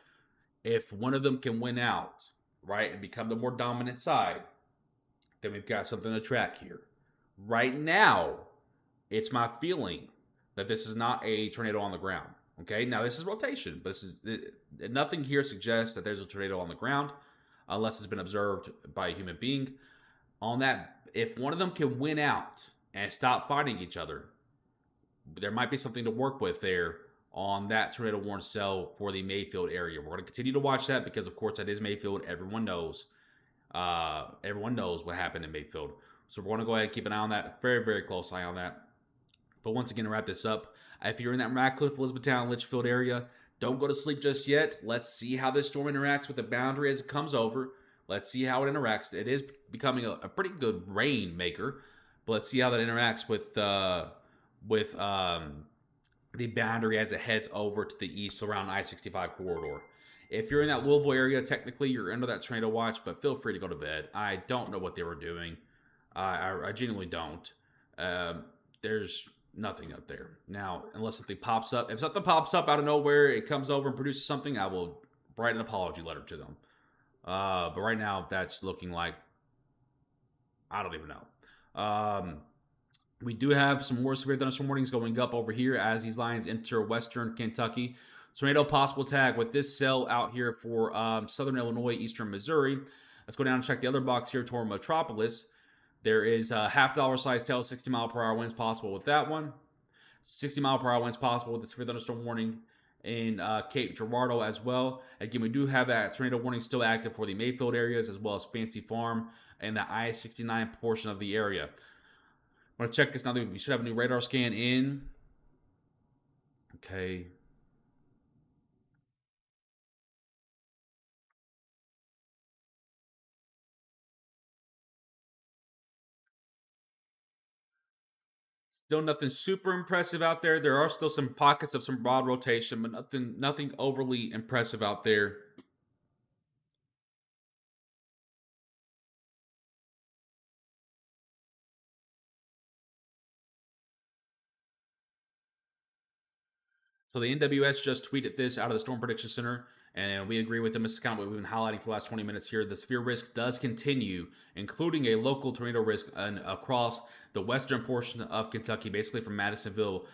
If one of them can win out, right, and become the more dominant side, then we've got something to track here. Right now, it's my feeling that this is not a tornado on the ground. Okay, now this is rotation, but nothing here suggests that there's a tornado on the ground unless it's been observed by a human being. On that, if one of them can win out and stop fighting each other, there might be something to work with there on that tornado warning cell for the Mayfield area. We're going to continue to watch that because, of course, that is Mayfield. Everyone knows what happened in Mayfield. So we're going to go ahead and keep an eye on that, very, very close eye on that. But once again, to wrap this up, if you're in that Radcliffe, Elizabethtown, Litchfield area, don't go to sleep just yet. Let's see how this storm interacts with the boundary as it comes over. Let's see how it interacts. It is becoming a pretty good rain maker, but let's see how that interacts with the boundary as it heads over to the east around I-65 corridor. If you're in that Louisville area, technically you're under that tornado watch, but feel free to go to bed. I don't know what they were doing. I genuinely don't. There's nothing up there. Now, unless something pops up. If something pops up out of nowhere, it comes over and produces something, I will write an apology letter to them. But right now, that's looking like, I don't even know. We do have some more severe thunderstorm warnings going up over here as these lines enter western Kentucky. Tornado possible tag with this cell out here for southern Illinois, eastern Missouri. Let's go down and check the other box here toward Metropolis. There is a $half size tail, 60-mile-per-hour winds possible with that one. 60-mile-per-hour winds possible with the severe thunderstorm warning in Cape Girardeau as well. Again, we do have that tornado warning still active for the Mayfield areas as well as Fancy Farm and the I-69 portion of the area. I'm going to check this now. We should have a new radar scan in. Okay. Still nothing super impressive out there. There are still some pockets of some broad rotation, but nothing overly impressive out there. So the NWS just tweeted this out of the Storm Prediction Center, and we agree with them. This is kind of what we've been highlighting for the last 20 minutes here. The severe risk does continue, including a local tornado risk across the western portion of Kentucky, basically from Madisonville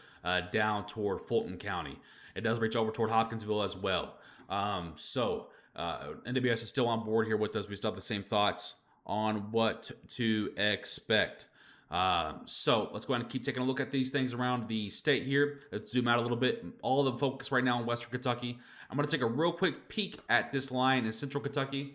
down toward Fulton County. It does reach over toward Hopkinsville as well. NWS is still on board here with us. We still have the same thoughts on what to expect. So let's go ahead and keep taking a look at these things around the state here. Let's zoom out a little bit. All the focus right now in Western Kentucky. I'm going to take a real quick peek at this line in Central Kentucky.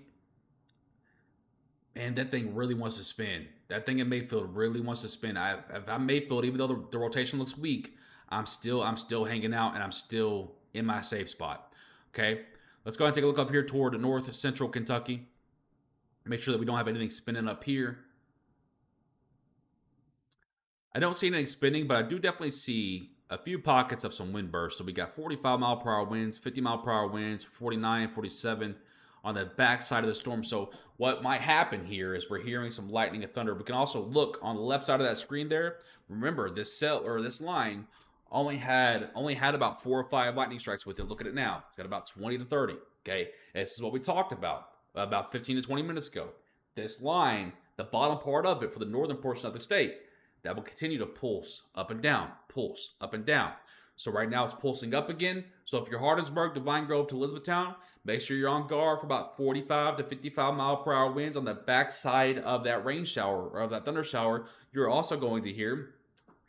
And that thing really wants to spin. That thing in Mayfield really wants to spin. If I'm Mayfield, even though the rotation looks weak, I'm still hanging out and I'm still in my safe spot. Okay, let's go ahead and take a look up here toward North Central Kentucky. Make sure that we don't have anything spinning up here. I don't see anything spinning, but I do definitely see a few pockets of some wind bursts. So we got 45-mile-per-hour winds, 50-mile-per-hour winds, 49, 47 on the backside of the storm. So what might happen here is we're hearing some lightning and thunder. We can also look on the left side of that screen there. Remember, this cell or this line only had about 4 or 5 lightning strikes with it. Look at it now. It's got about 20 to 30. Okay, this is what we talked about 15 to 20 minutes ago. This line, the bottom part of it for the northern portion of the state, that will continue to pulse up and down, pulse up and down. So right now it's pulsing up again. So if you're Hardinsburg to Vine Grove to Elizabethtown, make sure you're on guard for about 45 to 55 mile per hour winds on the backside of that rain shower or of that thunder shower. You're also going to hear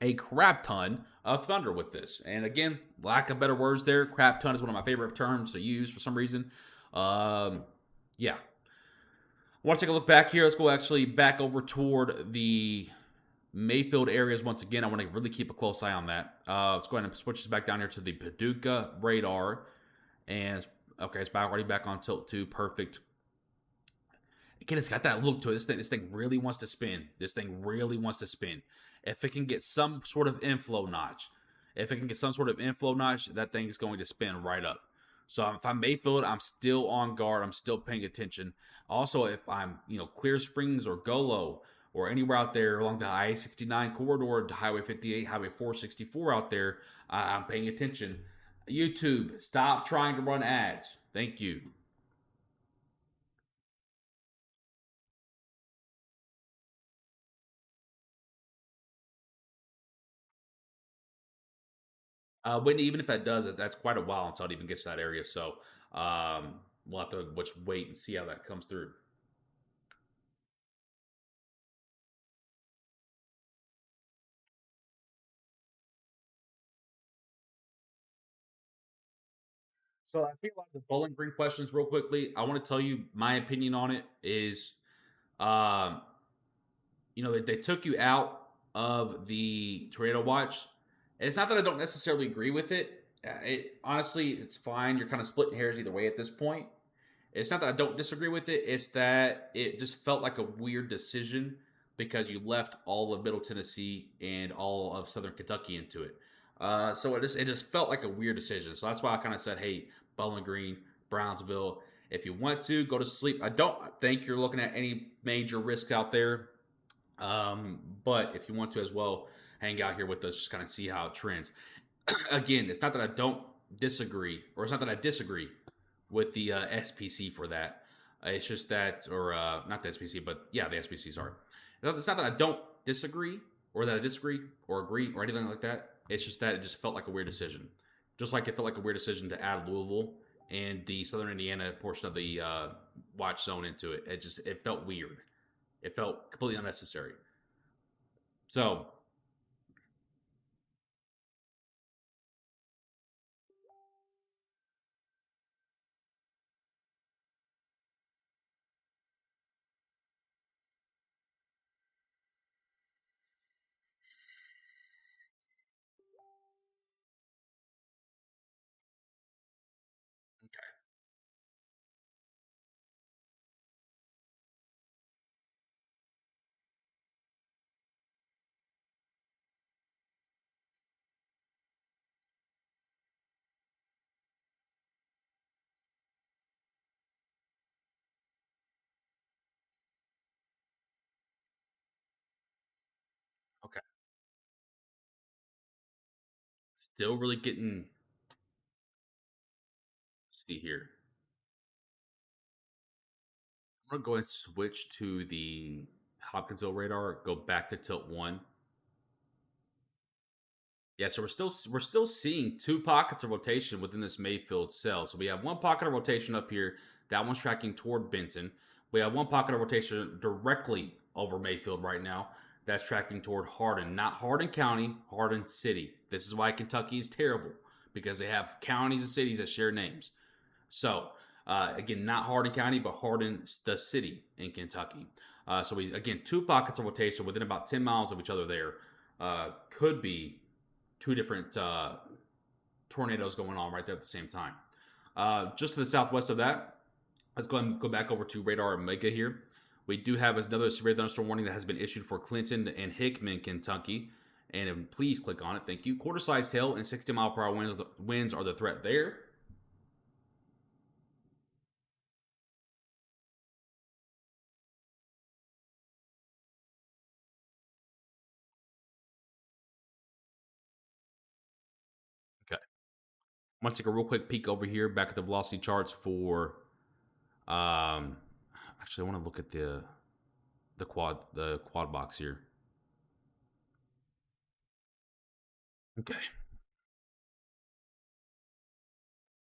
a crap ton of thunder with this. And again, lack of better words there, crap ton is one of my favorite terms to use for some reason. Yeah. I want to take a look back here. Let's go actually back over toward the Mayfield areas once again. I want to really keep a close eye on that. Let's go ahead and switch this back down here to the Paducah radar. And okay, it's already back on tilt 2. Perfect. Again, it's got that look to it. This thing really wants to spin. This thing really wants to spin. If it can get some sort of inflow notch, that thing is going to spin right up. So if I'm Mayfield, I'm still on guard. I'm still paying attention. Also, if I'm Clear Springs or Golo or anywhere out there along the I-69 corridor, to Highway 58, Highway 464 out there, I'm paying attention. YouTube, stop trying to run ads. Thank you. Even if that does it, that's quite a while until it even gets to that area. So we'll have to wait and see how that comes through. So I see a lot of the Bowling Green questions real quickly. I want to tell you my opinion on it is, um, they took you out of the tornado watch. It's not that I don't necessarily agree with it. Honestly, it's fine. You're kind of splitting hairs either way at this point. It's not that I don't disagree with it. It's that it just felt like a weird decision because you left all of Middle Tennessee and all of Southern Kentucky into it. So it just felt like a weird decision. So that's why I kind of said, hey, Bowling Green, Brownsville, if you want to go to sleep, I don't think you're looking at any major risks out there. But if you want to as well, hang out here with us, just kind of see how it trends. Again, it's not that I don't disagree, or it's not that I disagree with the SPC for that. It's just that, or not the SPC, but yeah, the SPC, sorry. It's not that I don't disagree, or that I disagree, or agree, or anything like that. It's just that it just felt like a weird decision. Just like it felt like a weird decision to add Louisville and the Southern Indiana portion of the watch zone into it. It felt weird. It felt completely unnecessary. So Still really getting. See here. I'm gonna go ahead and switch to the Hopkinsville radar. Go back to tilt one. Yeah, so we're still seeing two pockets of rotation within this Mayfield cell. So we have one pocket of rotation up here. That one's tracking toward Benton. We have one pocket of rotation directly over Mayfield right now. That's tracking toward Hardin, not Hardin County, Hardin City. This is why Kentucky is terrible because they have counties and cities that share names. So again, not Hardin County, but Hardin, the city in Kentucky. So we again two pockets of rotation within about 10 miles of each other. There could be two different tornadoes going on right there at the same time. Just to the southwest of that, let's go ahead and go back over to radar Omega here. We do have another severe thunderstorm warning that has been issued for Clinton and Hickman, Kentucky. And please click on it. Thank you. Quarter size hail and 60-mile-per-hour winds are the threat there. Okay. I want to take a real quick peek over here back at the velocity charts for. Um, actually, I want to look at the quad box here. Okay,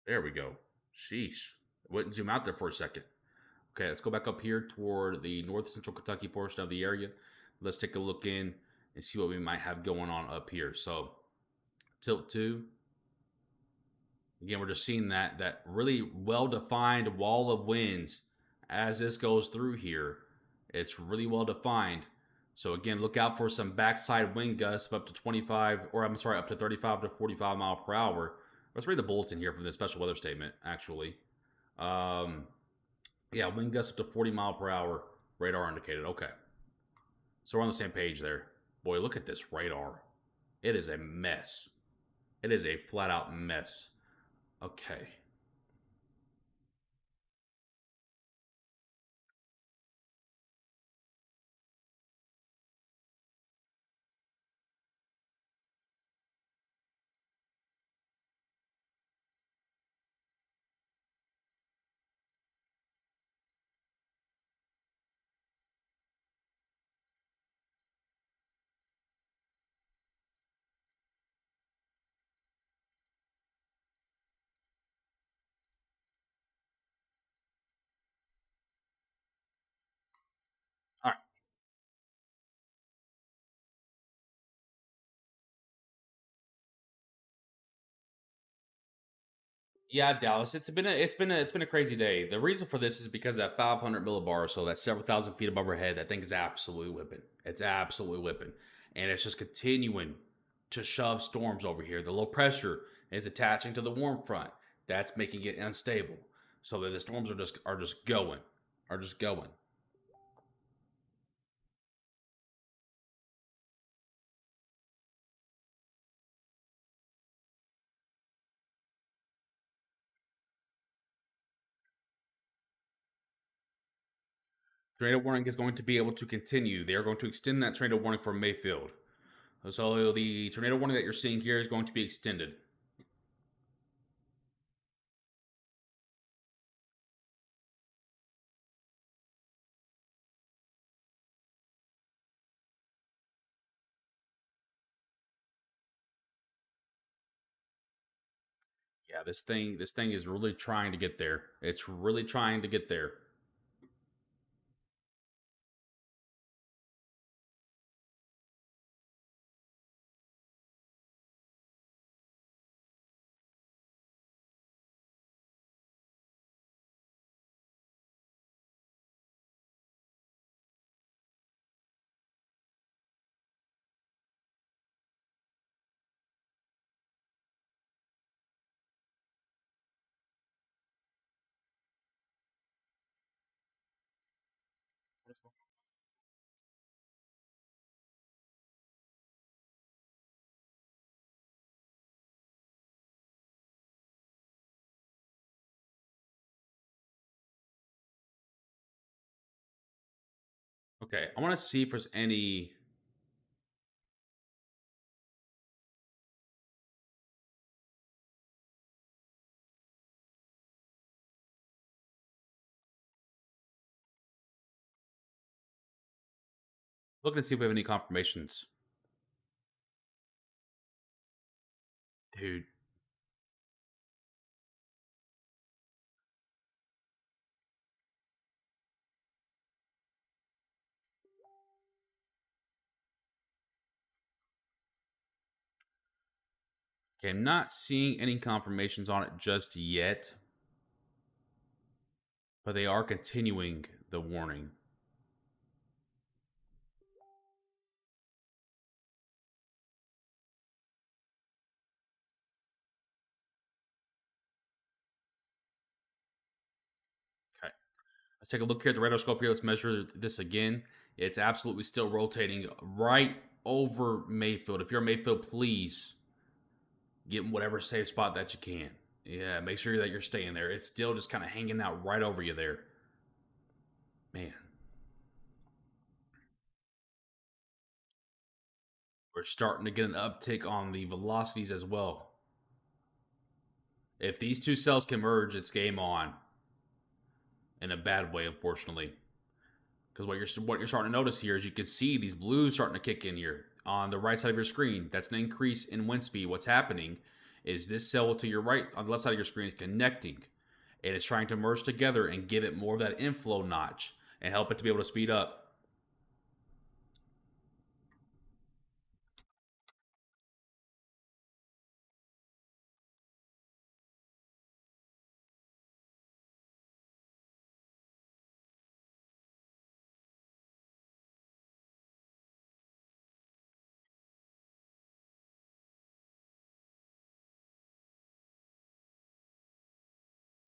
there we go. Sheesh, wouldn't zoom out there for a second. Okay, let's go back up here toward the north central Kentucky portion of the area. Let's take a look in and see what we might have going on up here. So, tilt two. Again, we're just seeing that really well-defined wall of winds as this goes through here. It's really well defined. So again, look out for some backside wind gusts of up to 25, or I'm sorry, up to 35 to 45 mile per hour. Let's read the bulletin here from the special weather statement, actually. Um, yeah, wind gusts up to 40 mile per hour, radar indicated. Okay. So we're on the same page there. Boy, look at this radar. It is a mess. It is a flat out mess. Okay. All right. Yeah, Dallas. It's been a crazy day. The reason for this is because that 500 millibar, so that's several thousand feet above our head. That thing is absolutely whipping. It's absolutely whipping, and it's just continuing to shove storms over here. The low pressure is attaching to the warm front. That's making it unstable. So that the storms are just going, are just going. Tornado warning is going to be able to continue. They are going to extend that tornado warning for Mayfield. So the tornado warning that you're seeing here is going to be extended. Yeah, this thing is really trying to get there. It's really trying to get there. Okay, I want to see if there's any. Looking to see if we have any confirmations. Dude, okay, I'm not seeing any confirmations on it just yet, but they are continuing the warning. Okay, let's take a look here at the radar scope here. Let's measure this again. It's absolutely still rotating right over Mayfield. If you're Mayfield, please get in whatever safe spot that you can. Yeah, make sure that you're staying there. It's still just kind of hanging out right over you there. Man, we're starting to get an uptick on the velocities as well. If these two cells can merge, it's game on. In a bad way, unfortunately. Because what you're starting to notice here is you can see these blues starting to kick in here on the right side of your screen. That's an increase in wind speed. What's happening is this cell to your right on the left side of your screen is connecting, and it's trying to merge together and give it more of that inflow notch and help it to be able to speed up.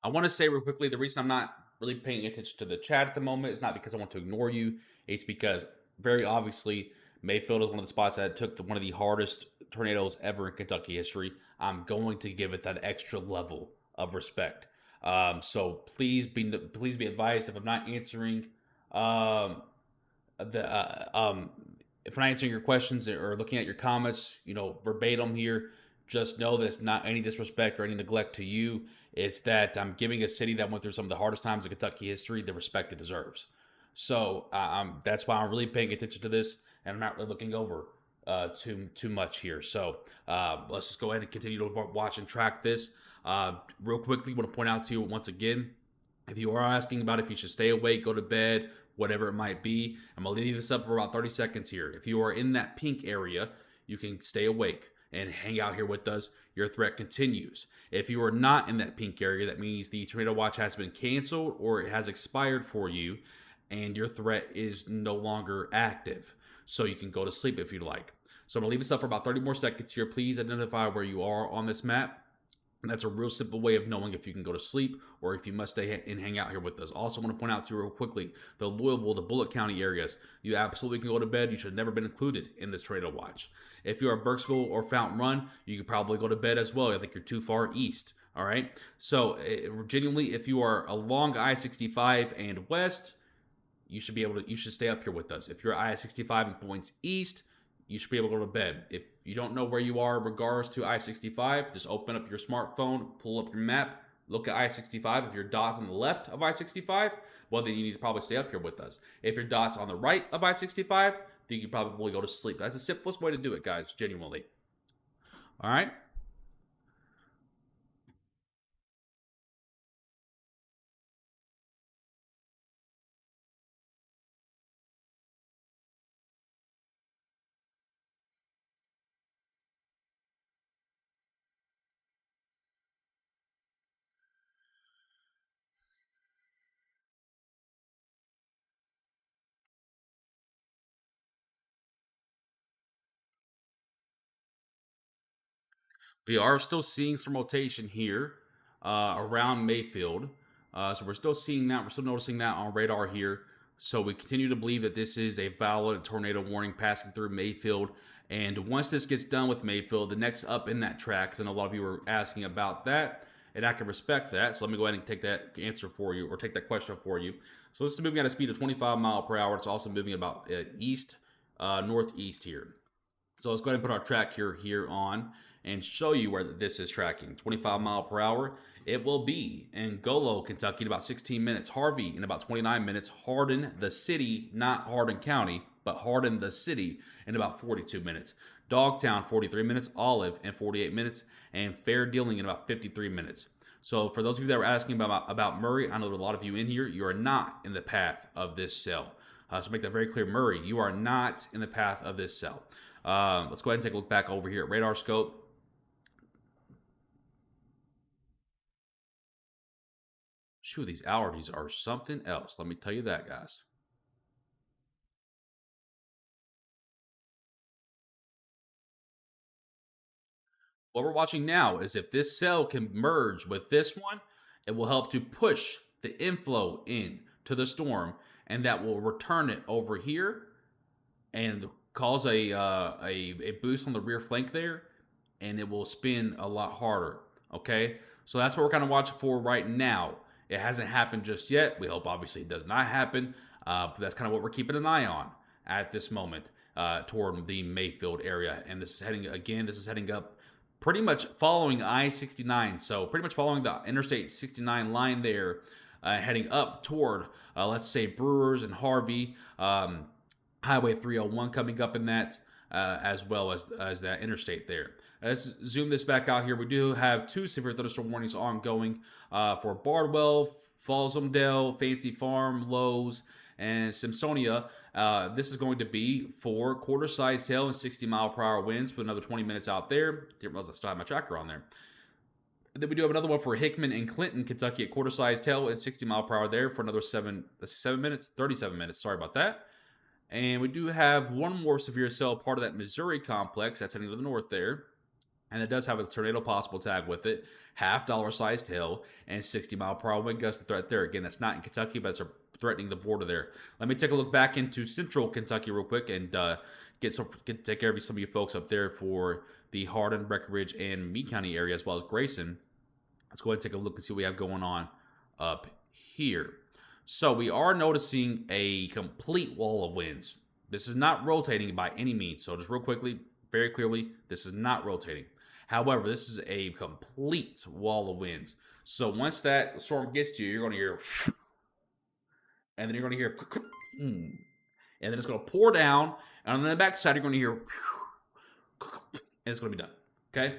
I want to say real quickly the reason I'm not really paying attention to the chat at the moment is not because I want to ignore you. It's because very obviously Mayfield is one of the spots that took one of the hardest tornadoes ever in Kentucky history. I'm going to give it that extra level of respect. So please be advised if I'm not answering um, the if I'm not answering your questions or looking at your comments, verbatim here, just know that it's not any disrespect or any neglect to you. It's that I'm giving a city that went through some of the hardest times in Kentucky history the respect it deserves. So that's why I'm really paying attention to this, and I'm not really looking over too much here. So let's just go ahead and continue to watch and track this. Real quickly, want to point out to you once again, if you are asking about if you should stay awake, go to bed, whatever it might be, I'm going to leave this up for about 30 seconds here. If you are in that pink area, you can stay awake and hang out here with us. Your threat continues. If you are not in that pink area, that means the tornado watch has been canceled or it has expired for you and your threat is no longer active. So you can go to sleep if you'd like. So I'm going to leave this up for about 30 more seconds here. Please identify where you are on this map. And that's a real simple way of knowing if you can go to sleep or if you must stay and hang out here with us. Also, want to point out to you real quickly, the Louisville, the Bullitt County areas, you absolutely can go to bed. You should have never been included in this tornado watch. If you are Burkesville or Fountain Run, you could probably go to bed as well. I think you're too far east. All right. So, genuinely, if you are along I-65 and west, you should stay up here with us. If you're I-65 and points east, you should be able to go to bed. If you don't know where you are in regards to I-65, just open up your smartphone, pull up your map, look at I-65. If your dot's on the left of I-65, well, then you need to probably stay up here with us. If your dot's on the right of I-65, then you can probably go to sleep. That's the simplest way to do it, guys, genuinely. All right? We are still seeing some rotation here around Mayfield. So we're still seeing that. We're still noticing that on radar here. So we continue to believe that this is a valid tornado warning passing through Mayfield. And once this gets done with Mayfield, the next up in that track, because I know a lot of you were asking about that, and I can respect that. So let me go ahead and take that answer for you, or take that question for you. So this is moving at a speed of 25 miles per hour. It's also moving about northeast here. So let's go ahead and put our track here on and show you where this is tracking. 25 mile per hour. It will be in Golo, Kentucky in about 16 minutes. Harvey in about 29 minutes. Hardin, the city, not Hardin County, but Hardin, the city, in about 42 minutes. Dogtown, 43 minutes. Olive in 48 minutes. And Fair Dealing in about 53 minutes. So for those of you that were asking about Murray, I know there are a lot of you in here. You are not in the path of this sell. So make that very clear. Murray, you are not in the path of this sell. Let's go ahead and take a look back over here at Radar Scope. Shoot, these allergies are something else. Let me tell you that, guys. What we're watching now is if this cell can merge with this one, it will help to push the inflow in to the storm, and that will return it over here and cause a boost on the rear flank there, and it will spin a lot harder. Okay, so that's what we're kind of watching for right now. It hasn't happened just yet. We hope obviously it does not happen, but that's kind of what we're keeping an eye on at this moment toward the Mayfield area. And this is heading again. This is heading up pretty much following I-69. So pretty much following the Interstate 69 line there, heading up toward, let's say, Brewers and Harvey, Highway 301 coming up in that, as well as that interstate there. Let's zoom this back out here. We do have 2 severe thunderstorm warnings ongoing for Bardwell, Fallsomdale, Fancy Farm, Lowe's, and Simpsonia. This is going to be for quarter-sized hail and 60-mile-per-hour winds with another 20 minutes out there. Didn't realize I still have my tracker on there. And then we do have another one for Hickman and Clinton, Kentucky at quarter-sized hail and 60-mile-per-hour there for another 37 minutes. Sorry about that. And we do have one more severe cell, part of that Missouri complex that's heading to the north there. And it does have a tornado possible tag with it. Half dollar-sized hail and 60-mile-per-hour wind gusts right there. Again, that's not in Kentucky, but it's threatening the border there. Let me take a look back into central Kentucky real quick and take care of some of you folks up there for the Hardin, Breckenridge, and Meade County area, as well as Grayson. Let's go ahead and take a look and see what we have going on up here. So we are noticing a complete wall of winds. This is not rotating by any means. So just real quickly, very clearly, this is not rotating. However, this is a complete wall of winds. So once that storm gets to you, you're going to hear, and then you're going to hear, and then it's going to pour down, and on the backside, you're going to hear, and it's going to be done. Okay?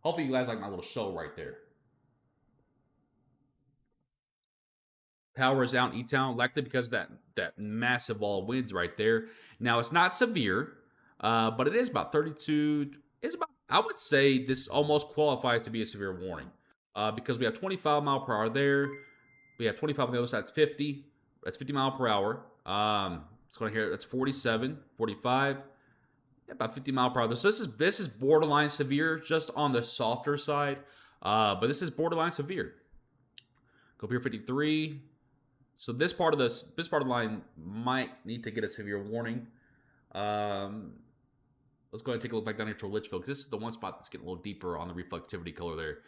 Hopefully you guys like my little show right there. Power is out in E-Town, likely because of that massive wall of winds right there. Now, it's not severe, but it is about 32. It's about, I would say this almost qualifies to be a severe warning because we have 25 mile per hour there. We have 25 on the other side. That's 50. That's 50 mile per hour. It's going to hear that's 47, 45, about 50 mile per hour. So this is borderline severe, just on the softer side, but this is borderline severe. Go up here, 53. So this part of the line might need to get a severe warning. Let's go ahead and take a look back down here to Litchfield, because this is the one spot that's getting a little deeper on the reflectivity color there.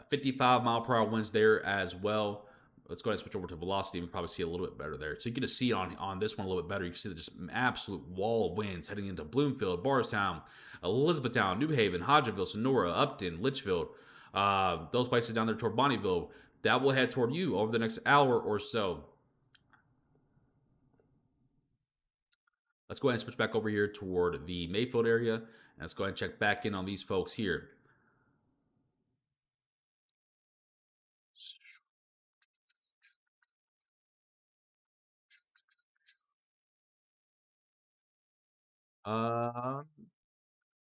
55 mile per hour winds there as well. Let's go ahead and switch over to velocity and probably see a little bit better there. So you get to see on this one a little bit better. You can see just an absolute wall of winds heading into Bloomfield, Bardstown, Elizabethtown, New Haven, Hodgenville, Sonora, Upton, Litchfield. Those places down there toward Bonneville. That will head toward you over the next hour or so. Let's go ahead and switch back over here toward the Mayfield area. And let's go ahead and check back in on these folks here.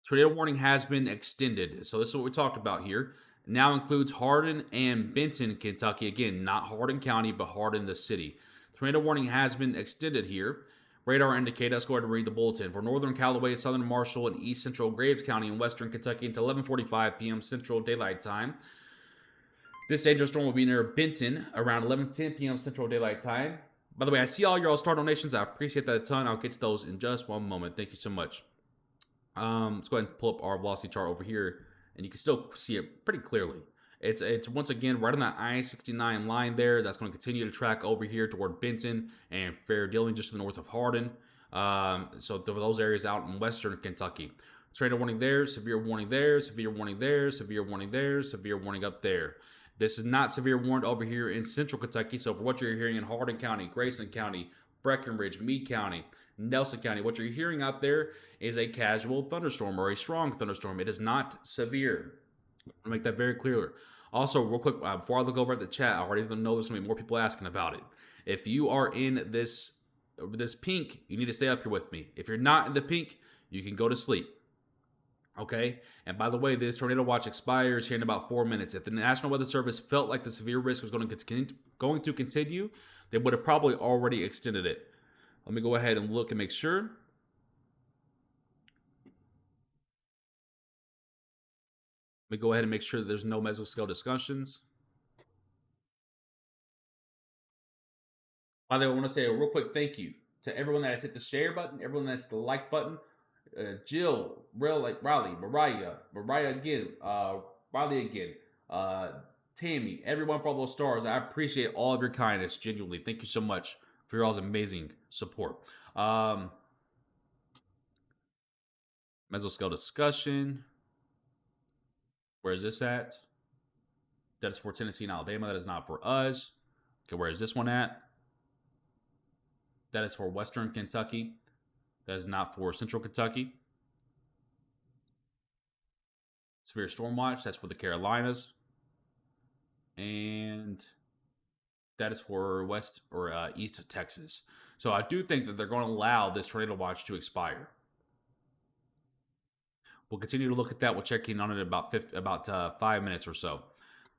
Tornado warning has been extended. So this is what we talked about here. Now includes Hardin and Benton, Kentucky. Again, not Hardin County, but Hardin, the city. Tornado warning has been extended here. Radar indicator, let's go ahead and read the bulletin. For northern Callaway, southern Marshall, and east central Graves County in western Kentucky until 11:45 p.m. Central Daylight Time. This dangerous storm will be near Benton around 11:10 p.m. Central Daylight Time. By the way, I see all your star donations. I appreciate that a ton. I'll get to those in just one moment. Thank you so much. Let's go ahead and pull up our velocity chart over here, and you can still see it pretty clearly. It's once again right on that I-69 line there. That's going to continue to track over here toward Benton and Fair Dealing, just to the north of Hardin. So those areas out in western Kentucky. Tornado warning there, severe warning there, severe warning there, severe warning there, severe warning up there. This is not severe warned over here in central Kentucky. So for what you're hearing in Hardin County, Grayson County, Breckenridge, Meade County, Nelson County. What you're hearing out there is a casual thunderstorm or a strong thunderstorm. It is not severe. I'll make that very clear. Also, real quick, before I look over at the chat, I already know there's gonna be more people asking about it. If you are in this pink, you need to stay up here with me. If you're not in the pink, you can go to sleep. Okay. And by the way, this tornado watch expires here in about 4 minutes. If the National Weather Service felt like the severe risk was going to continue, they would have probably already extended it. Let me go ahead and look and make sure. Let me go ahead and make sure that there's no mesoscale discussions. By the way, I want to say a real quick thank you to everyone that has hit the share button, everyone that's hit the like button. Jill, Riley, Mariah again, Riley again, Tammy, everyone for all those stars. I appreciate all of your kindness, genuinely. Thank you so much for your all's amazing support. Mesoscale discussion. Where is this at? That is for Tennessee and Alabama. That is not for us. Okay, where is this one at? That is for Western Kentucky. That is not for Central Kentucky. Severe storm watch. That's for the Carolinas. And that is for West or East Texas. So I do think that they're going to allow this tornado watch to expire. We'll continue to look at that. We'll check in on it in about 5 minutes or so.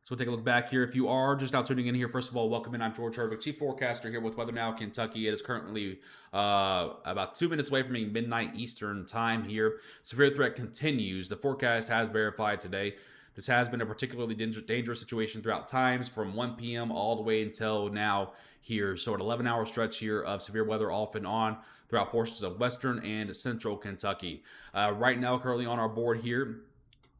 So we'll take a look back here. If you are just now tuning in here, first of all, welcome in. I'm George Herbig, Chief Forecaster here with Weather Now Kentucky. It is currently about 2 minutes away from being midnight Eastern time here. Severe threat continues. The forecast has verified today. This has been a particularly dangerous situation throughout times from 1 p.m. all the way until now here. So an 11-hour stretch here of severe weather off and on throughout portions of Western and Central Kentucky. Right now, currently on our board here,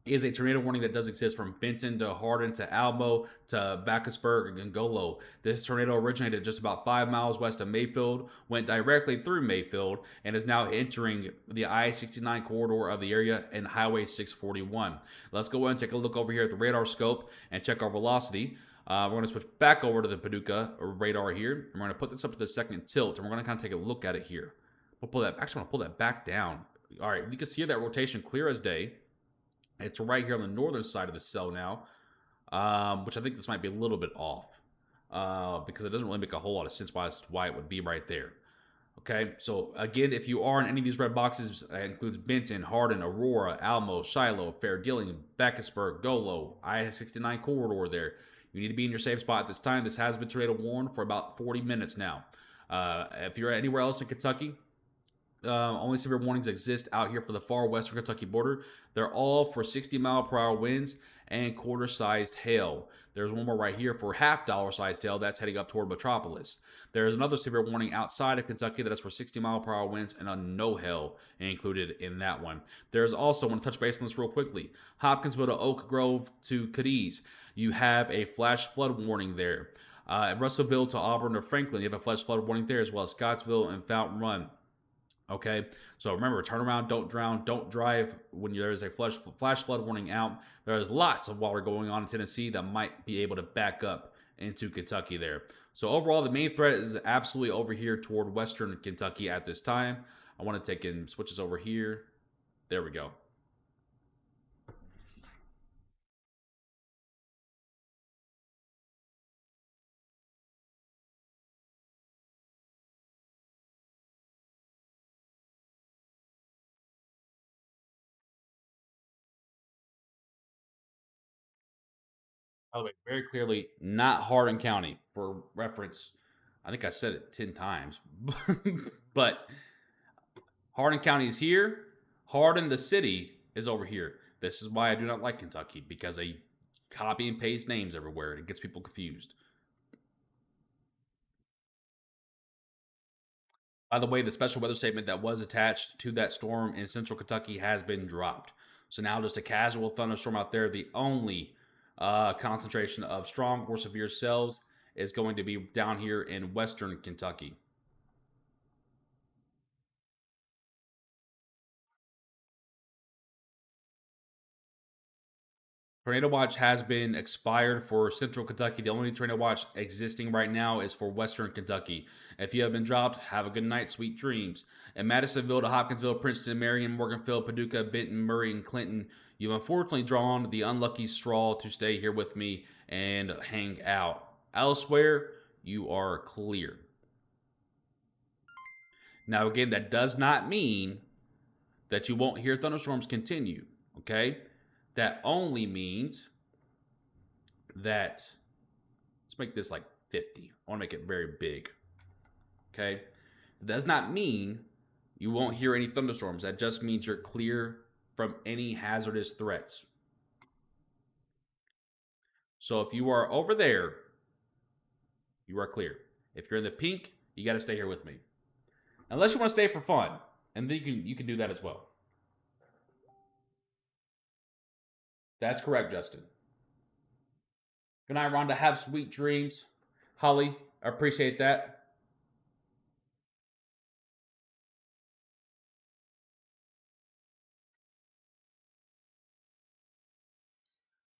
is a tornado warning that does exist from Benton to Hardin to Almo to Backusburg and Golo. This tornado originated just about 5 miles west of Mayfield, went directly through Mayfield, and is now entering the I-69 corridor of the area and Highway 641. Let's go ahead and take a look over here at the radar scope and check our velocity. We're going to switch back over to the Paducah radar here, and we're going to put this up to the second tilt, and we're going to kind of take a look at it here. We'll pull that. Actually, I'm going to pull that back down. All right, you can see that rotation clear as day. It's right here on the northern side of the cell now, which I think this might be a little bit off because it doesn't really make a whole lot of sense why it would be right there. Okay, so again, if you are in any of these red boxes, that includes Benton, Hardin, Aurora, Almo, Shiloh, Fair Dealing, Backusburg, Golo, I-69 corridor there. You need to be in your safe spot at this time. This has been tornado warned for about 40 minutes now. If you're anywhere else in Kentucky, only severe warnings exist out here for the far western Kentucky border. They're all for 60-mile-per-hour winds and quarter-sized hail. There's one more right here for half-dollar-sized hail that's heading up toward Metropolis. There's another severe warning outside of Kentucky that is for 60-mile-per-hour winds and a no hail included in that one. There's also, I want to touch base on this real quickly, Hopkinsville to Oak Grove to Cadiz. You have a flash flood warning there. Russellville to Auburn to Franklin, you have a flash flood warning there, as well as Scottsville and Fountain Run. Okay, so remember, turn around, don't drown, don't drive when there is a flash flood warning out. There is lots of water going on in Tennessee that might be able to back up into Kentucky there. So overall, the main threat is absolutely over here toward western Kentucky at this time. I want to take in switches over here. There we go. By the way, very clearly not Hardin County for reference. I think I said it 10 times. But Hardin County is here. Hardin, the city, is over here. This is why I do not like Kentucky, because they copy and paste names everywhere. It gets people confused. By the way, the special weather statement that was attached to that storm in central Kentucky has been dropped. So now just a casual thunderstorm out there. The only concentration of strong or severe cells is going to be down here in western Kentucky. Tornado watch has been expired for Central Kentucky. The only tornado watch existing right now is for Western Kentucky. If you have been dropped, have a good night, sweet dreams. In Madisonville to Hopkinsville, Princeton, Marion, Morganfield, Paducah, Benton, Murray, and Clinton, you've unfortunately drawn the unlucky straw to stay here with me and hang out. Elsewhere, you are clear. Now, again, that does not mean that you won't hear thunderstorms continue, okay? That only means that, let's make this like 50. I want to make it very big, okay? It does not mean you won't hear any thunderstorms. That just means you're clear from any hazardous threats. So if you are over there, you are clear. If you're in the pink, you got to stay here with me. Unless you want to stay for fun, and then you can do that as well. That's correct, Justin. Good night, Rhonda. Have sweet dreams. Holly, I appreciate that.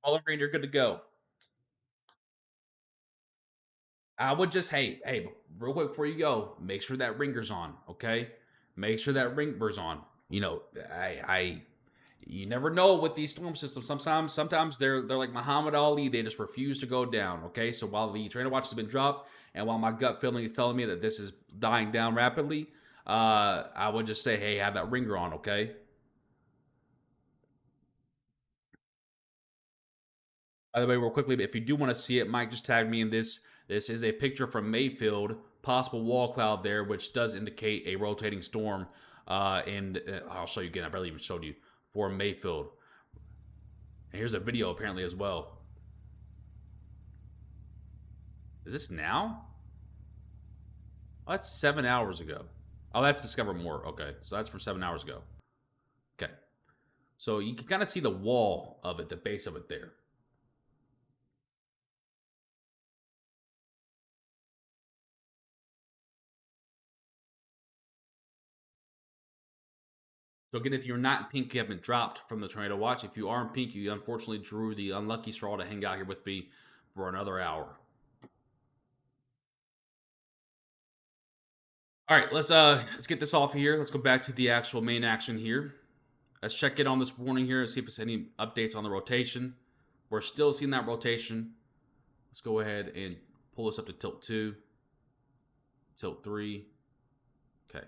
Oliver Green, you're good to go. I would just, hey, real quick before you go, make sure that ringer's on, okay? Make sure that ringer's on. You know, you never know with these storm systems. Sometimes they're like Muhammad Ali. They just refuse to go down. Okay, so while the trainer watch has been dropped, and while my gut feeling is telling me that this is dying down rapidly, I would just say, hey, have that ringer on. Okay. By the way, real quickly, if you do want to see it, Mike just tagged me in this. This is a picture from Mayfield, possible wall cloud there, which does indicate a rotating storm. And I'll show you again. I barely even showed you for Mayfield. And here's a video apparently as well. Is this now? Oh, that's 7 hours ago. Oh, that's Discover More. Okay, so that's from 7 hours ago. Okay, so you can kind of see the wall of it, the base of it there. So again, if you're not in pink, you have been dropped from the tornado watch. If you are in pink, you unfortunately drew the unlucky straw to hang out here with me for another hour. All right, let's get this off of here. Let's go back to the actual main action here. Let's check in on this warning here and see if there's any updates on the rotation. We're still seeing that rotation. Let's go ahead and pull this up to tilt 2, tilt 3. Okay.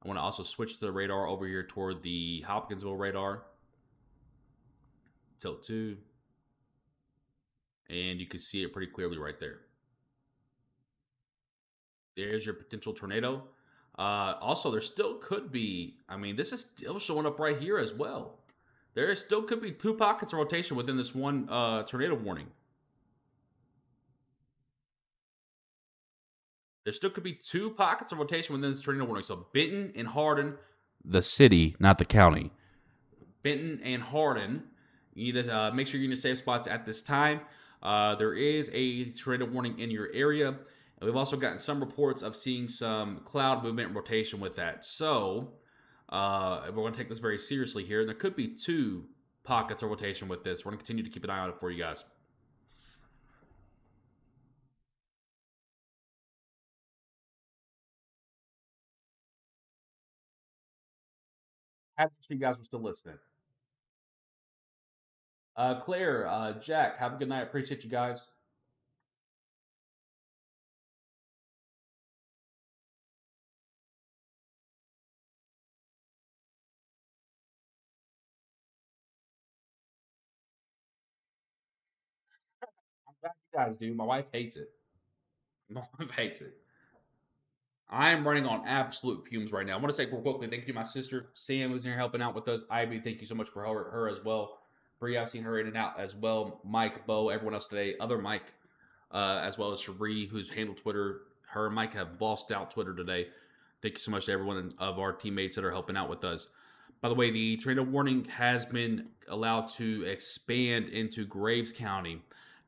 I want to also switch the radar over here toward the Hopkinsville radar. Tilt 2. And you can see it pretty clearly right there. There's your potential tornado. Also, there still could be, I mean, this is still showing up right here as well. There still could be 2 pockets of rotation within this one tornado warning. There still could be 2 pockets of rotation within this tornado warning. So Benton and Hardin, the city, not the county. Benton and Hardin, you need to make sure you're in your safe spots at this time. There is a tornado warning in your area. And we've also gotten some reports of seeing some cloud movement and rotation with that. So we're going to take this very seriously here. There could be 2 pockets of rotation with this. We're going to continue to keep an eye on it for you guys. Happy you guys are still listening. Claire, Jack, have a good night. Appreciate you guys. I'm glad you guys do. My wife hates it. My wife hates it. I am running on absolute fumes right now. I want to say real quickly, thank you to my sister, Sam, who's here helping out with us. Ivy, thank you so much for her as well. Bria, I've seen her in and out as well. Mike, Bo, everyone else today. Other Mike, as well as Cherie, who's handled Twitter. Her and Mike have bossed out Twitter today. Thank you so much to everyone of our teammates that are helping out with us. By the way, the tornado warning has been allowed to expand into Graves County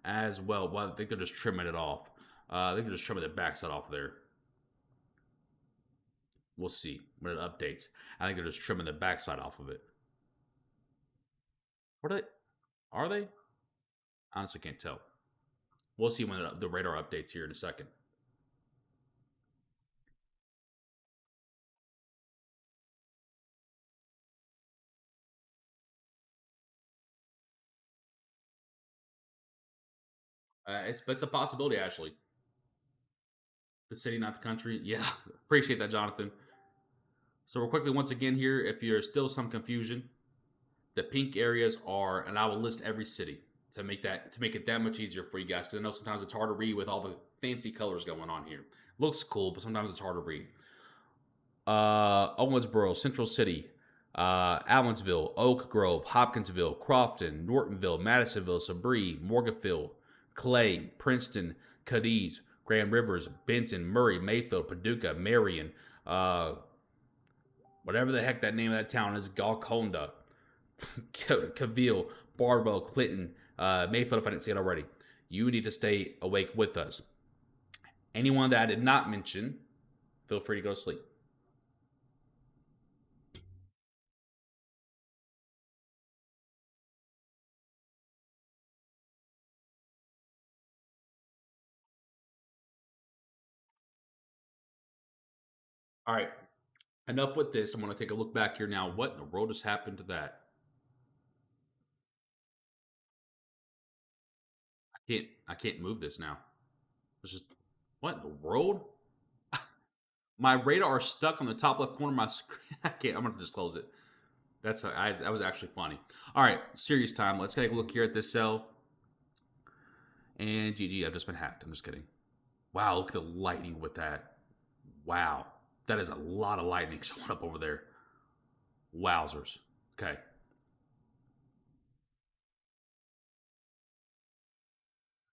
as well. Well, I think they're just trimming it off. I think they're just trimming the backside off there. We'll see when it updates. I think they're just trimming the backside off of it. What are they? Are they? Honestly, can't tell. We'll see when the radar updates here in a second. It's a possibility actually. The city, not the country. Yeah, appreciate that, Jonathan. So real quickly, once again here, if there's still some confusion, the pink areas are, and I will list every city to make it that much easier for you guys. Because I know sometimes it's hard to read with all the fancy colors going on here. Looks cool, but sometimes it's hard to read. Owensboro, Central City, Allensville, Oak Grove, Hopkinsville, Crofton, Nortonville, Madisonville, Sabree, Morganville, Clay, Princeton, Cadiz, Grand Rivers, Benton, Murray, Mayfield, Paducah, Marion, uh, whatever the heck that name of that town is, Golconda, Cavill, Bardwell, Clinton, Mayfield, if I didn't say it already. You need to stay awake with us. Anyone that I did not mention, feel free to go to sleep. All right, enough with this. I'm going to take a look back here now. What in the world has happened to that? I can't move this now. It's just what in the world? My radar is stuck on the top left corner of my screen. I can't. I'm going to just close it. That was actually funny. All right, serious time. Let's take a look here at this cell. And GG, I've just been hacked. I'm just kidding. Wow, look at the lightning with that. Wow, that is a lot of lightning showing up over there. Wowzers. Okay.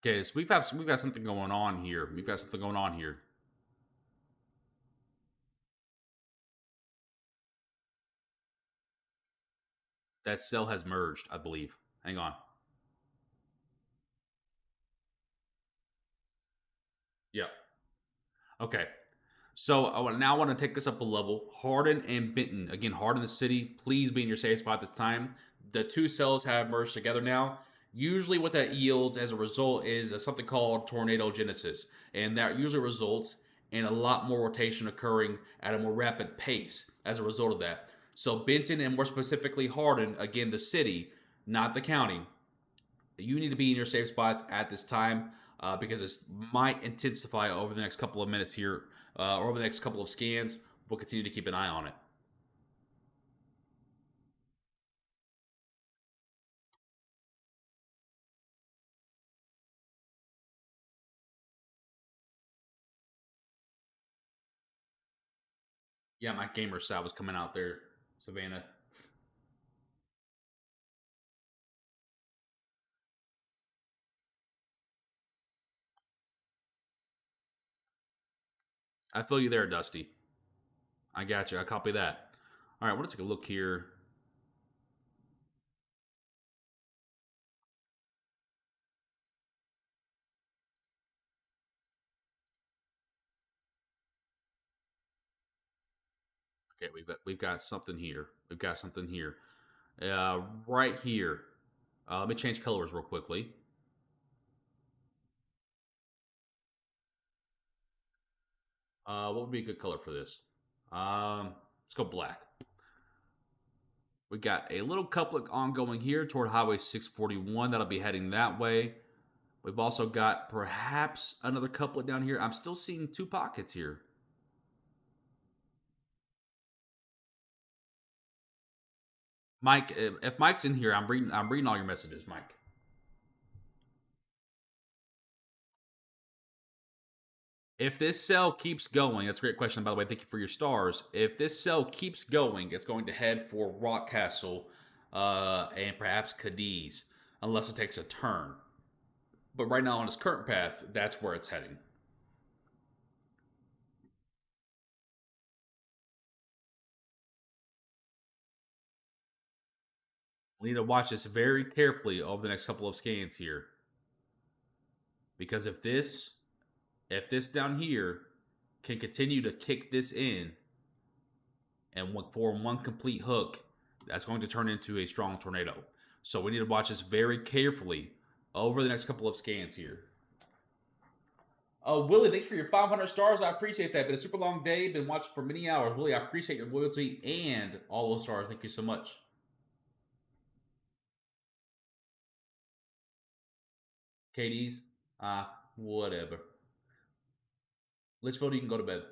Okay, so we've got something going on here. We've got something going on here. That cell has merged, I believe. Hang on. Yeah. Okay. So now I want to take this up a level. Hardin and Benton. Again, Hardin the city. Please be in your safe spot this time. The two cells have merged together now. Usually, what that yields as a result is something called tornado genesis, and that usually results in a lot more rotation occurring at a more rapid pace as a result of that. So Benton and more specifically Hardin, again the city, not the county, you need to be in your safe spots at this time because this might intensify over the next couple of minutes here or over the next couple of scans. We'll continue to keep an eye on it. Yeah, my gamer side was coming out there, Savannah. I feel you there, Dusty. I got you. I copy that. All right, I want to take a look here. Okay, we've got something here. We've got something here. Right here. Let me change colors real quickly. What would be a good color for this? Let's go black. We got a little couplet ongoing here toward Highway 641. That'll be heading that way. We've also got perhaps another couplet down here. I'm still seeing two pockets here. Mike, if Mike's in here, I'm reading all your messages, Mike. If this cell keeps going, that's a great question, by the way. Thank you for your stars. If this cell keeps going, it's going to head for Rockcastle and perhaps Cadiz, unless it takes a turn. But right now, on its current path, that's where it's heading. We need to watch this very carefully over the next couple of scans here, because if this down here can continue to kick this in and form one complete hook, that's going to turn into a strong tornado. So we need to watch this very carefully over the next couple of scans here. Willie, thanks for your 500 stars. I appreciate that. Been a super long day. Been watching for many hours. Willie, I appreciate your loyalty and all those stars. Thank you so much. KD's, whatever. Litchfield, you can go to bed.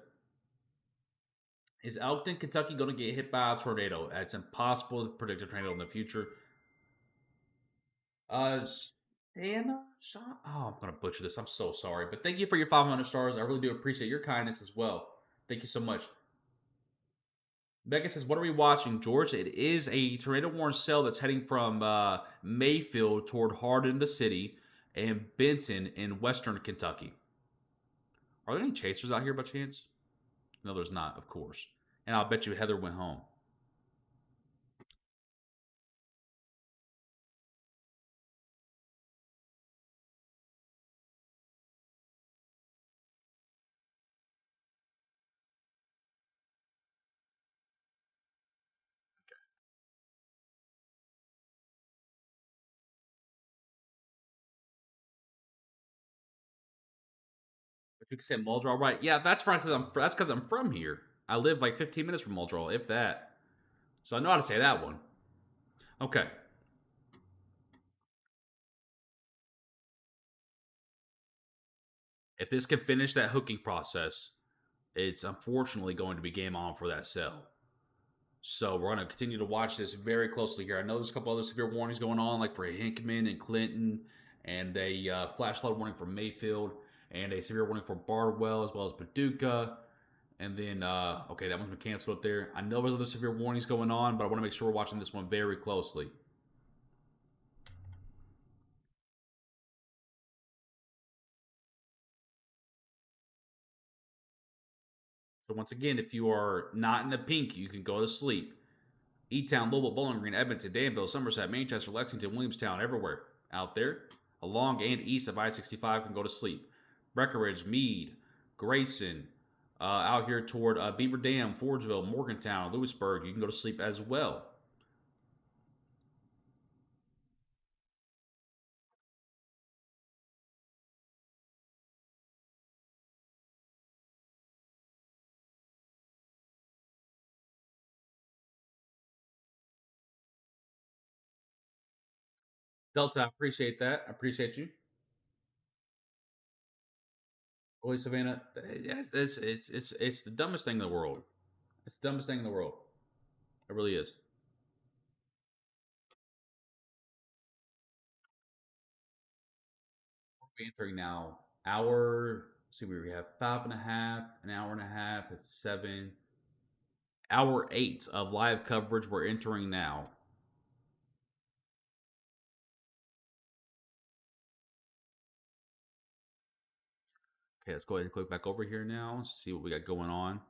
Is Elkton, Kentucky going to get hit by a tornado? It's impossible to predict a tornado in the future. Shanna? Sean? Oh, I'm going to butcher this. I'm so sorry. But thank you for your 500 stars. I really do appreciate your kindness as well. Thank you so much. Becca says, what are we watching, George? It is a tornado-warned cell that's heading from Mayfield toward Hardin, the city, and Benton in western Kentucky. Are there any chasers out here by chance? No, there's not, of course. And I'll bet you Heather went home. But you can say Muldrow, right? Yeah, that's because I'm from here. I live like 15 minutes from Muldrow, if that. So I know how to say that one. Okay. If this can finish that hooking process, it's unfortunately going to be game on for that cell. So we're going to continue to watch this very closely here. I know there's a couple other severe warnings going on, like for Hickman and Clinton, and a flash flood warning for Mayfield, and a severe warning for Bardwell, as well as Paducah. And then, okay, that one's been canceled up there. I know there's other severe warnings going on, but I want to make sure we're watching this one very closely. So once again, if you are not in the pink, you can go to sleep. E-Town, Louisville, Bowling Green, Edmonton, Danville, Somerset, Manchester, Lexington, Williamstown, everywhere out there, along and east of I-65, can go to sleep. Breckenridge, Meade, Grayson, out here toward Beaver Dam, Fordsville, Morgantown, Lewisburg, you can go to sleep as well. Delta, I appreciate that. I appreciate you. Boy, Savannah, it's the dumbest thing in the world. It's the dumbest thing in the world. It really is. We're entering now. See where we have 5.5, an hour and a half. It's 7. Hour 8 of live coverage. We're entering now. Okay, let's go ahead and click back over here now. See what we got going on.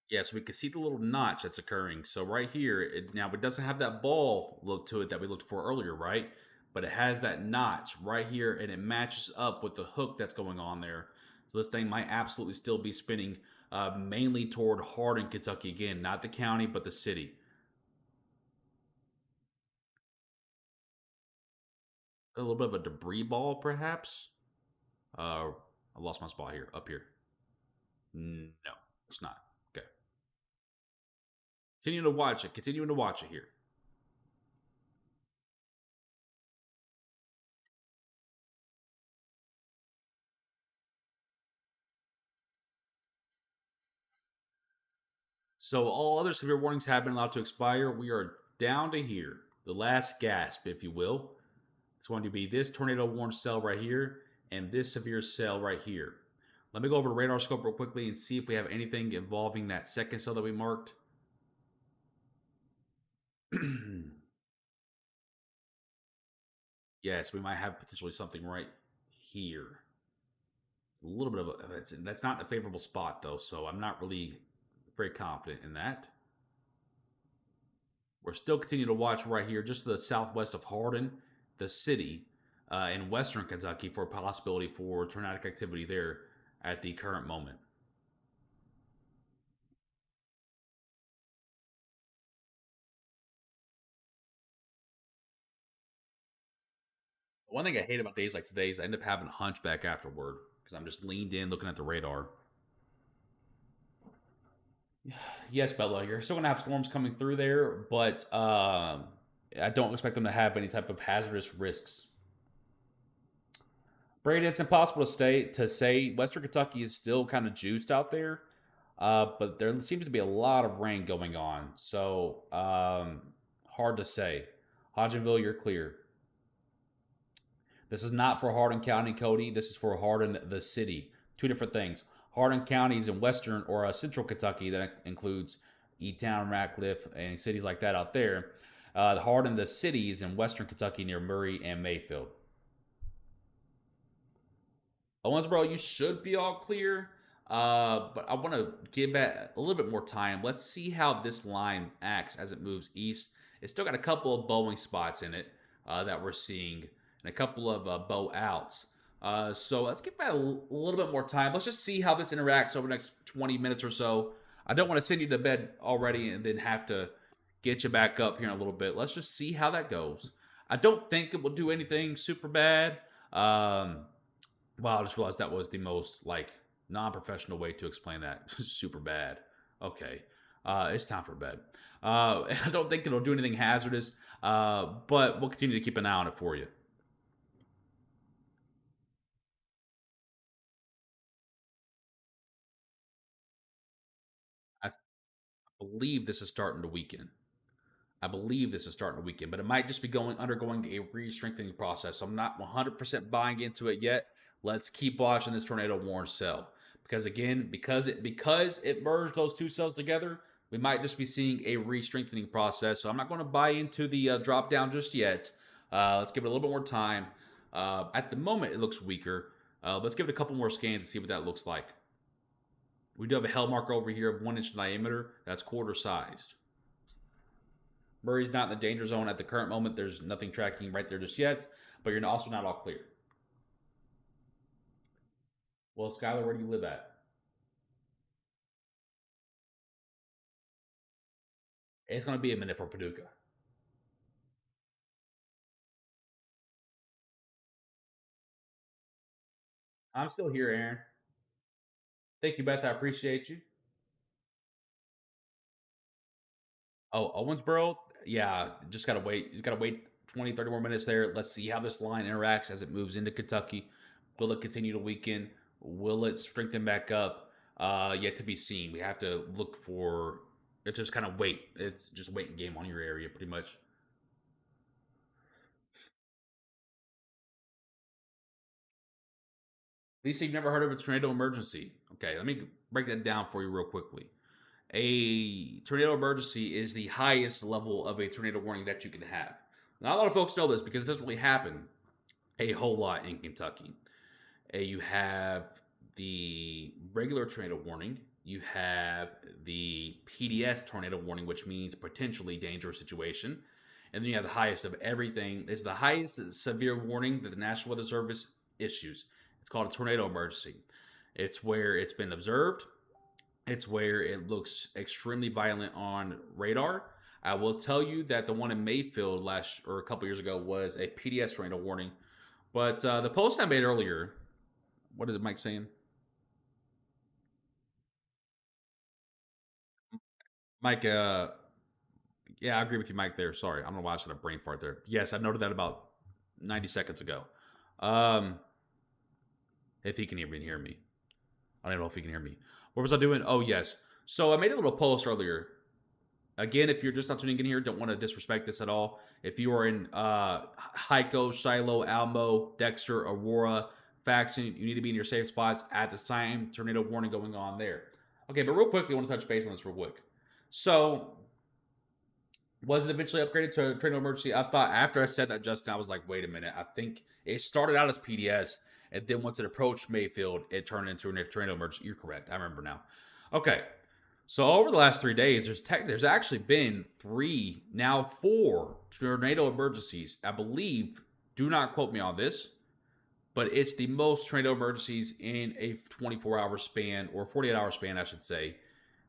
Yeah, so we can see the little notch that's occurring. So right here, now it doesn't have that ball look to it that we looked for earlier, right? But it has that notch right here, and it matches up with the hook that's going on there. So this thing might absolutely still be spinning mainly toward Hardin, Kentucky. Again, not the county, but the city. A little bit of a debris ball, perhaps. I lost my spot here, up here. No, it's not. Okay. Continuing to watch it. Continuing to watch it here. So all other severe warnings have been allowed to expire. We are down to here. The last gasp, if you will. It's going to be this tornado warned cell right here and this severe cell right here. Let me go over the radar scope real quickly and see if we have anything involving that second cell that we marked. Yes, we might have potentially something right here. It's a little bit of a, that's not a favorable spot though, so I'm not really very confident in that. We're still continuing to watch right here, just to the southwest of Hardin, the city, in western Kentucky for a possibility for tornadic activity there at the current moment. One thing I hate about days like today is I end up having a hunchback afterward because I'm just leaned in looking at the radar. Yes, Bella, you're still gonna have storms coming through there, but I don't expect them to have any type of hazardous risks. Brady, it's impossible to say. Western Kentucky is still kind of juiced out there, but there seems to be a lot of rain going on, so hard to say. Hodgenville, you're clear. This is not for Hardin County, Cody. This is for Hardin, the city. Two different things. Hardin County is in western or central Kentucky. That includes E-Town, Ratcliffe, and cities like that out there. Hardin, the city, is in western Kentucky near Murray and Mayfield. Owensboro, you should be all clear. But I want to give that a little bit more time. Let's see how this line acts as it moves east. It's still got a couple of bowing spots in it that we're seeing, and a couple of bow outs. So let's give that a little bit more time. Let's just see how this interacts over the next 20 minutes or so. I don't want to send you to bed already and then have to get you back up here in a little bit. Let's just see how that goes. I don't think it will do anything super bad. Wow, I just realized that was the most like non-professional way to explain that. Super bad. Okay, it's time for bed. I don't think it'll do anything hazardous, but we'll continue to keep an eye on it for you. I believe this is starting to weaken. I believe this is starting to weaken, but it might just be undergoing a re-strengthening process. So I'm not 100% buying into it yet. Let's keep watching this tornado warning cell because again, because it merged those two cells together, we might just be seeing a re-strengthening process. So I'm not going to buy into the drop down just yet. Let's give it a little bit more time. At the moment, it looks weaker. Let's give it a couple more scans and see what that looks like. We do have a hell marker over here of 1 inch diameter. That's quarter sized. Murray's not in the danger zone at the current moment. There's nothing tracking right there just yet, but you're also not all clear. Well, Skylar, where do you live at? It's going to be a minute for Paducah. I'm still here, Aaron. Thank you, Beth. I appreciate you. Oh, Owensboro? Yeah, just got to wait. You got to wait 20, 30 more minutes there. Let's see how this line interacts as it moves into Kentucky. Will it continue to weaken? Will it strengthen back up? Yet to be seen. We have to look for. It's just kind of wait. It's just waiting game on your area, pretty much. Lisa, you've never heard of a tornado emergency. Okay, let me break that down for you real quickly. A tornado emergency is the highest level of a tornado warning that you can have. Not a lot of folks know this because it doesn't really happen a whole lot in Kentucky. You have the regular tornado warning. You have the PDS tornado warning, which means potentially dangerous situation. And then you have the highest of everything. It's the highest severe warning that the National Weather Service issues. It's called a tornado emergency. It's where it's been observed. It's where it looks extremely violent on radar. I will tell you that the one in Mayfield last or a couple years ago was a PDS tornado warning. But the post I made earlier, what is Mike saying? Mike, yeah, I agree with you, Mike. There, sorry, I don't know why I said a brain fart there. Yes, I noted that about 90 seconds ago. Um, if he can even hear me, I don't know if he can hear me. What was I doing? Oh yes. So I made a little post earlier. Again, if you're just not tuning in here, don't want to disrespect this at all. If you are in Heiko, Shiloh, Almo, Dexter, Aurora, Faxon, you need to be in your safe spots at this time. Tornado warning going on there. Okay, but real quickly, I want to touch base on this real quick. So was it eventually upgraded to a tornado emergency? I thought after I said that, Justin, I was like, wait a minute. I think it started out as PDS, and then once it approached Mayfield, it turned into a tornado emergency. You're correct. I remember now. Okay. So over the last 3 days, there's actually been three, now four tornado emergencies. I believe, do not quote me on this, but it's the most tornado emergencies in a 24-hour span, or 48-hour span, I should say,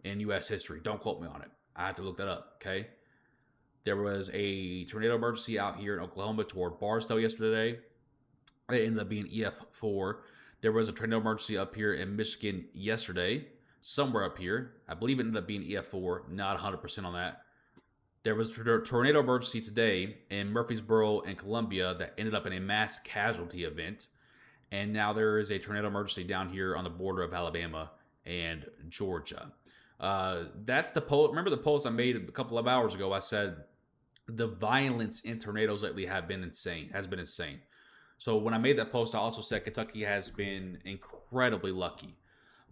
in U.S. history. Don't quote me on it. I have to look that up, okay? There was a tornado emergency out here in Oklahoma toward Barstow yesterday. It ended up being EF4. There was a tornado emergency up here in Michigan yesterday, somewhere up here. I believe it ended up being EF4. Not 100% on that. There was a tornado emergency today in Murfreesboro and Columbia that ended up in a mass casualty event. And now there is a tornado emergency down here on the border of Alabama and Georgia. That's the post. Remember the post I made a couple of hours ago? I said the violence in tornadoes lately has been insane. So when I made that post, I also said Kentucky has been incredibly lucky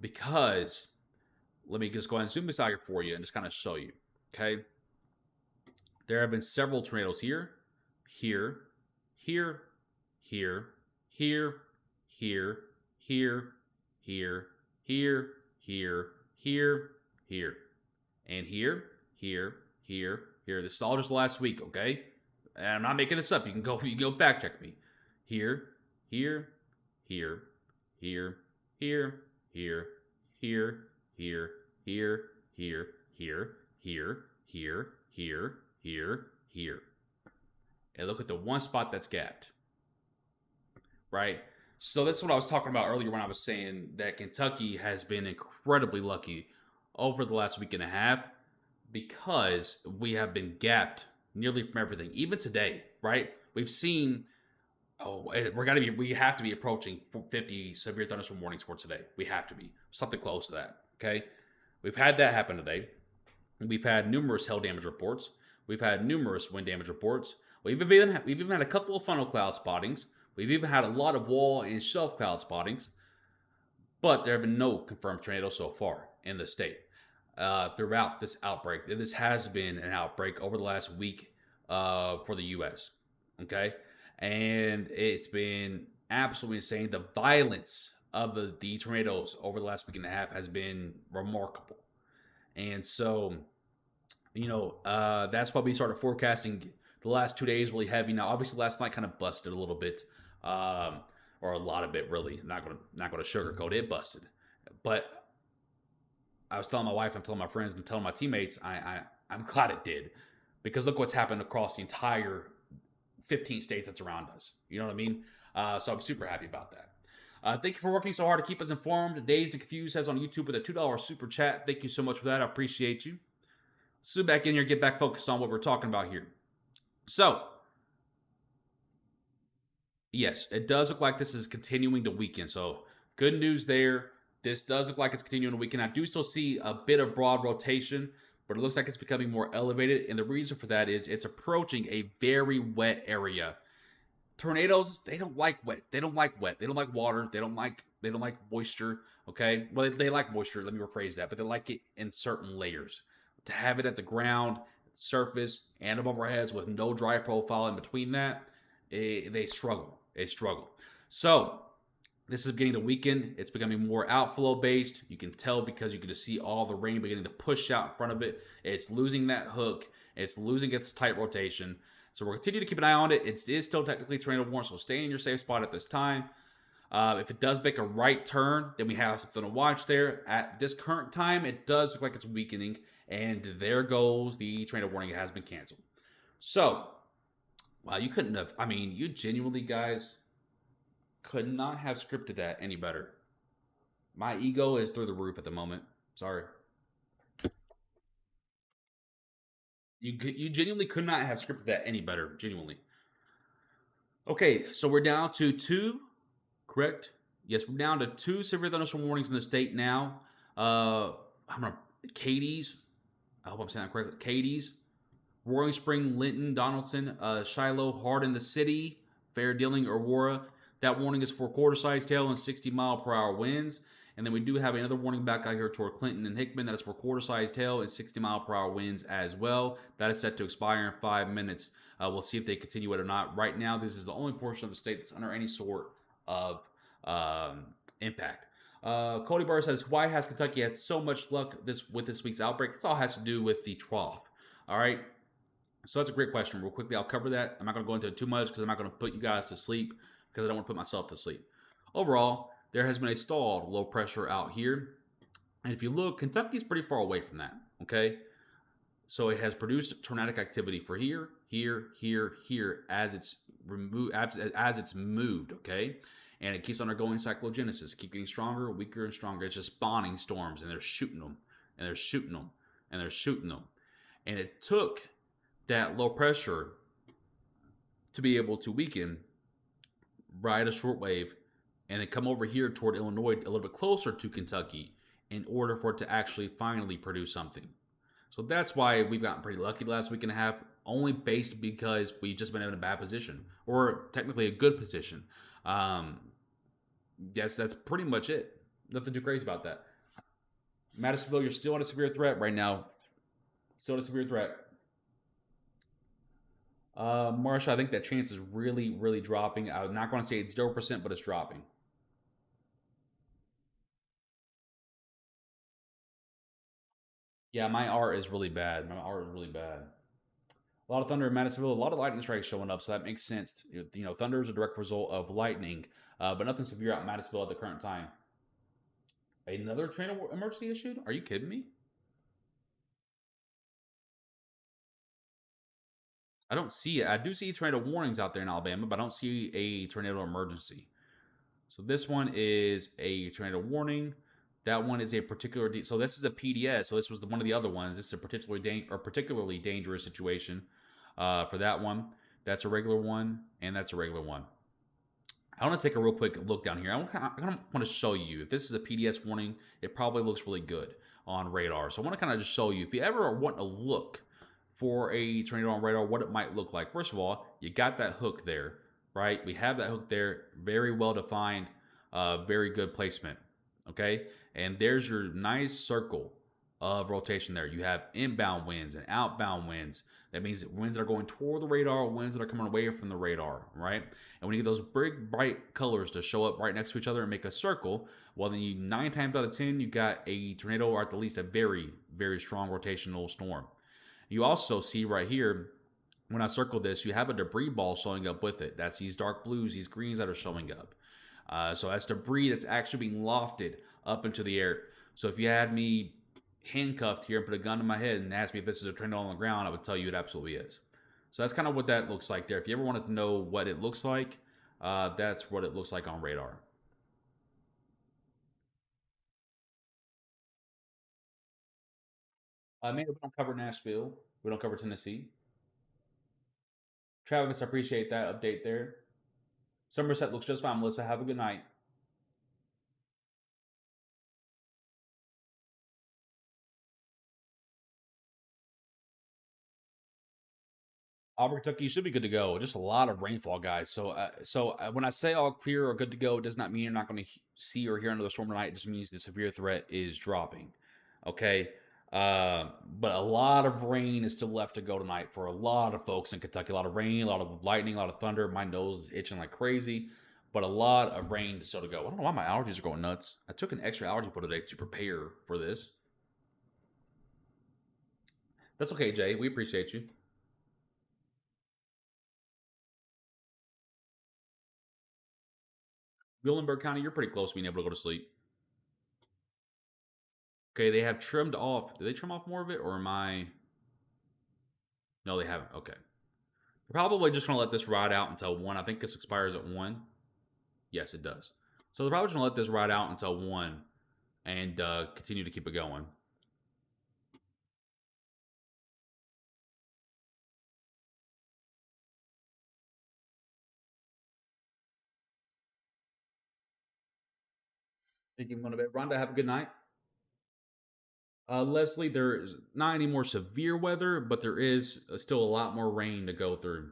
because let me just go ahead and zoom this out here for you and just kind of show you. Okay, there have been several tornadoes here, here, here, here, here, here, here, here, here, here, here, here, and here, here, here, here. This is all just last week, okay? And I'm not making this up. You can go fact check me. Here, here, here, here, here, here, here, here, here, here, here, here, here, here, here, here. And look at the one spot that's gapped. Right? So that's what I was talking about earlier when I was saying that Kentucky has been incredibly lucky over the last week and a half because we have been gapped nearly from everything. Even today, right? We've seen we have to be approaching 50 severe thunderstorm warnings for today. We have to be something close to that. Okay, we've had that happen today. We've had numerous hail damage reports. We've had numerous wind damage reports. We've even had a couple of funnel cloud spottings. We've even had a lot of wall and shelf cloud spottings, but there have been no confirmed tornadoes so far in the state throughout this outbreak. This has been an outbreak over the last week for the U.S. Okay. And it's been absolutely insane. The violence of the tornadoes over the last week and a half has been remarkable. And so, that's why we started forecasting the last 2 days really heavy. Now, obviously, last night kind of busted a little bit, or a lot of it, really. Not gonna sugarcoat it, busted. But I was telling my wife, I'm telling my friends, I'm telling my teammates, I'm glad it did, because look what's happened across the entire 15 states that's around us. You know what I mean? So I'm super happy about that. Thank you for working so hard to keep us informed. Dazed and Confused says on YouTube with a $2 super chat. Thank you so much for that. I appreciate you. Sit back in here, get back focused on what we're talking about here. So, yes, it does look like this is continuing to weaken. So, good news there. This does look like it's continuing to weaken. I do still see a bit of broad rotation, but it looks like it's becoming more elevated. And the reason for that is it's approaching a very wet area. Tornadoes, they don't like wet. They don't like wet. They don't like water. They don't like moisture. Okay. Well, they like moisture. Let me rephrase that. But they like it in certain layers. To have it at the ground, surface, and above our heads with no dry profile in between that, they struggle. They struggle. So this is beginning to weaken. It's becoming more outflow based. You can tell because you can just see all the rain beginning to push out in front of it. It's losing that hook. It's losing its tight rotation. So we'll continue to keep an eye on it. It is still technically tornado warning, so stay in your safe spot at this time. If it does make a right turn, then we have something to watch there. At this current time, it does look like it's weakening. And there goes the tornado warning. It has been canceled. So, wow, you couldn't have, you genuinely, guys, could not have scripted that any better. My ego is through the roof at the moment. Sorry. You genuinely could not have scripted that any better. Genuinely. Okay, so we're down to 2, correct? Yes, we're down to 2 severe thunderstorm warnings in the state now. Cadiz. I hope I'm saying that correctly. Cadiz, Roaring Spring, Linton, Donaldson, Shiloh, Hardin, the city, Fair Dealing, Aurora. That warning is for quarter-sized hail and 60-mile-per-hour winds. And then we do have another warning back out here toward Clinton and Hickman. That is for quarter-sized hail and 60-mile-per-hour winds as well. That is set to expire in 5 minutes. We'll see if they continue it or not. Right now, this is the only portion of the state that's under any sort of impact. Cody Barr says, why has Kentucky had so much luck with this week's outbreak? It all has to do with the trough. All right. So that's a great question. Real quickly, I'll cover that. I'm not going to go into it too much because I'm not going to put you guys to sleep because I don't want to put myself to sleep. Overall, there has been a stalled low pressure out here. And if you look, Kentucky's pretty far away from that. Okay. So it has produced tornadic activity for here, here, here, here as it's remove as it's moved. Okay, and it keeps undergoing cyclogenesis, keep getting stronger, weaker, and stronger. It's just spawning storms, and they're shooting them, and they're shooting them, and they're shooting them. And it took that low pressure to be able to weaken, ride a shortwave, and then come over here toward Illinois, a little bit closer to Kentucky, in order for it to actually finally produce something. So that's why we've gotten pretty lucky the last week and a half, only based because we've just been in a bad position, or technically a good position. Yes, that's pretty much it. Nothing too crazy about that. Madisonville, you're still under severe threat right now. Still under severe threat. Marsha, I think that chance is really, really dropping. I'm not going to say it's 0%, but it's dropping. Yeah, my art is really bad. My art is really bad. A lot of thunder in Madisonville, a lot of lightning strikes showing up, so that makes sense. You know, thunder is a direct result of lightning, but nothing severe out in Madisonville at the current time. Another train emergency issued? Are you kidding me? I don't see it. I do see tornado warnings out there in Alabama, but I don't see a tornado emergency. So this one is a tornado warning. That one is a particular. So this is a PDS. So this was one of the other ones. This is a particularly dangerous situation for that one. That's a regular one, and that's a regular one. I want to take a real quick look down here. I kind of want to show you. If this is a PDS warning, it probably looks really good on radar. So I want to kind of just show you. If you ever want to look for a tornado on radar, what it might look like. First of all, you got that hook there, right? We have that hook there, very well defined, very good placement, okay? And there's your nice circle of rotation there. You have inbound winds and outbound winds. That means winds that are going toward the radar, winds that are coming away from the radar, right? And when you get those big, bright colors to show up right next to each other and make a circle, well, then 9 times out of 10, you got a tornado or at the least a very, very strong rotational storm. You also see right here, when I circle this, you have a debris ball showing up with it. That's these dark blues, these greens that are showing up. So that's debris that's actually being lofted up into the air. So if you had me handcuffed here and put a gun to my head and asked me if this is a tornado on the ground, I would tell you it absolutely is. So that's kind of what that looks like there. If you ever wanted to know what it looks like, that's what it looks like on radar. Maybe we don't cover Nashville. We don't cover Tennessee. Travis, I appreciate that update there. Somerset looks just fine, Melissa. Have a good night. Auburn, Kentucky, you should be good to go. Just a lot of rainfall, guys. So when I say all clear or good to go, it does not mean you're not going to see or hear another storm tonight. It just means the severe threat is dropping. Okay. But a lot of rain is still left to go tonight for a lot of folks in Kentucky. A lot of rain, a lot of lightning, a lot of thunder. My nose is itching like crazy, but a lot of rain still to go. I don't know why my allergies are going nuts. I took an extra allergy pill today to prepare for this. That's okay, Jay. We appreciate you. Muhlenberg County, you're pretty close to being able to go to sleep. Okay, they have trimmed off. Did they trim off more of it, or am I? No, they haven't. Okay. They're probably just going to let this ride out until 1. I think this expires at 1. Yes, it does. So they're probably just going to let this ride out until 1 and continue to keep it going. Thank you, going to bed. Rhonda, have a good night. Leslie, there is not any more severe weather, but there is still a lot more rain to go through.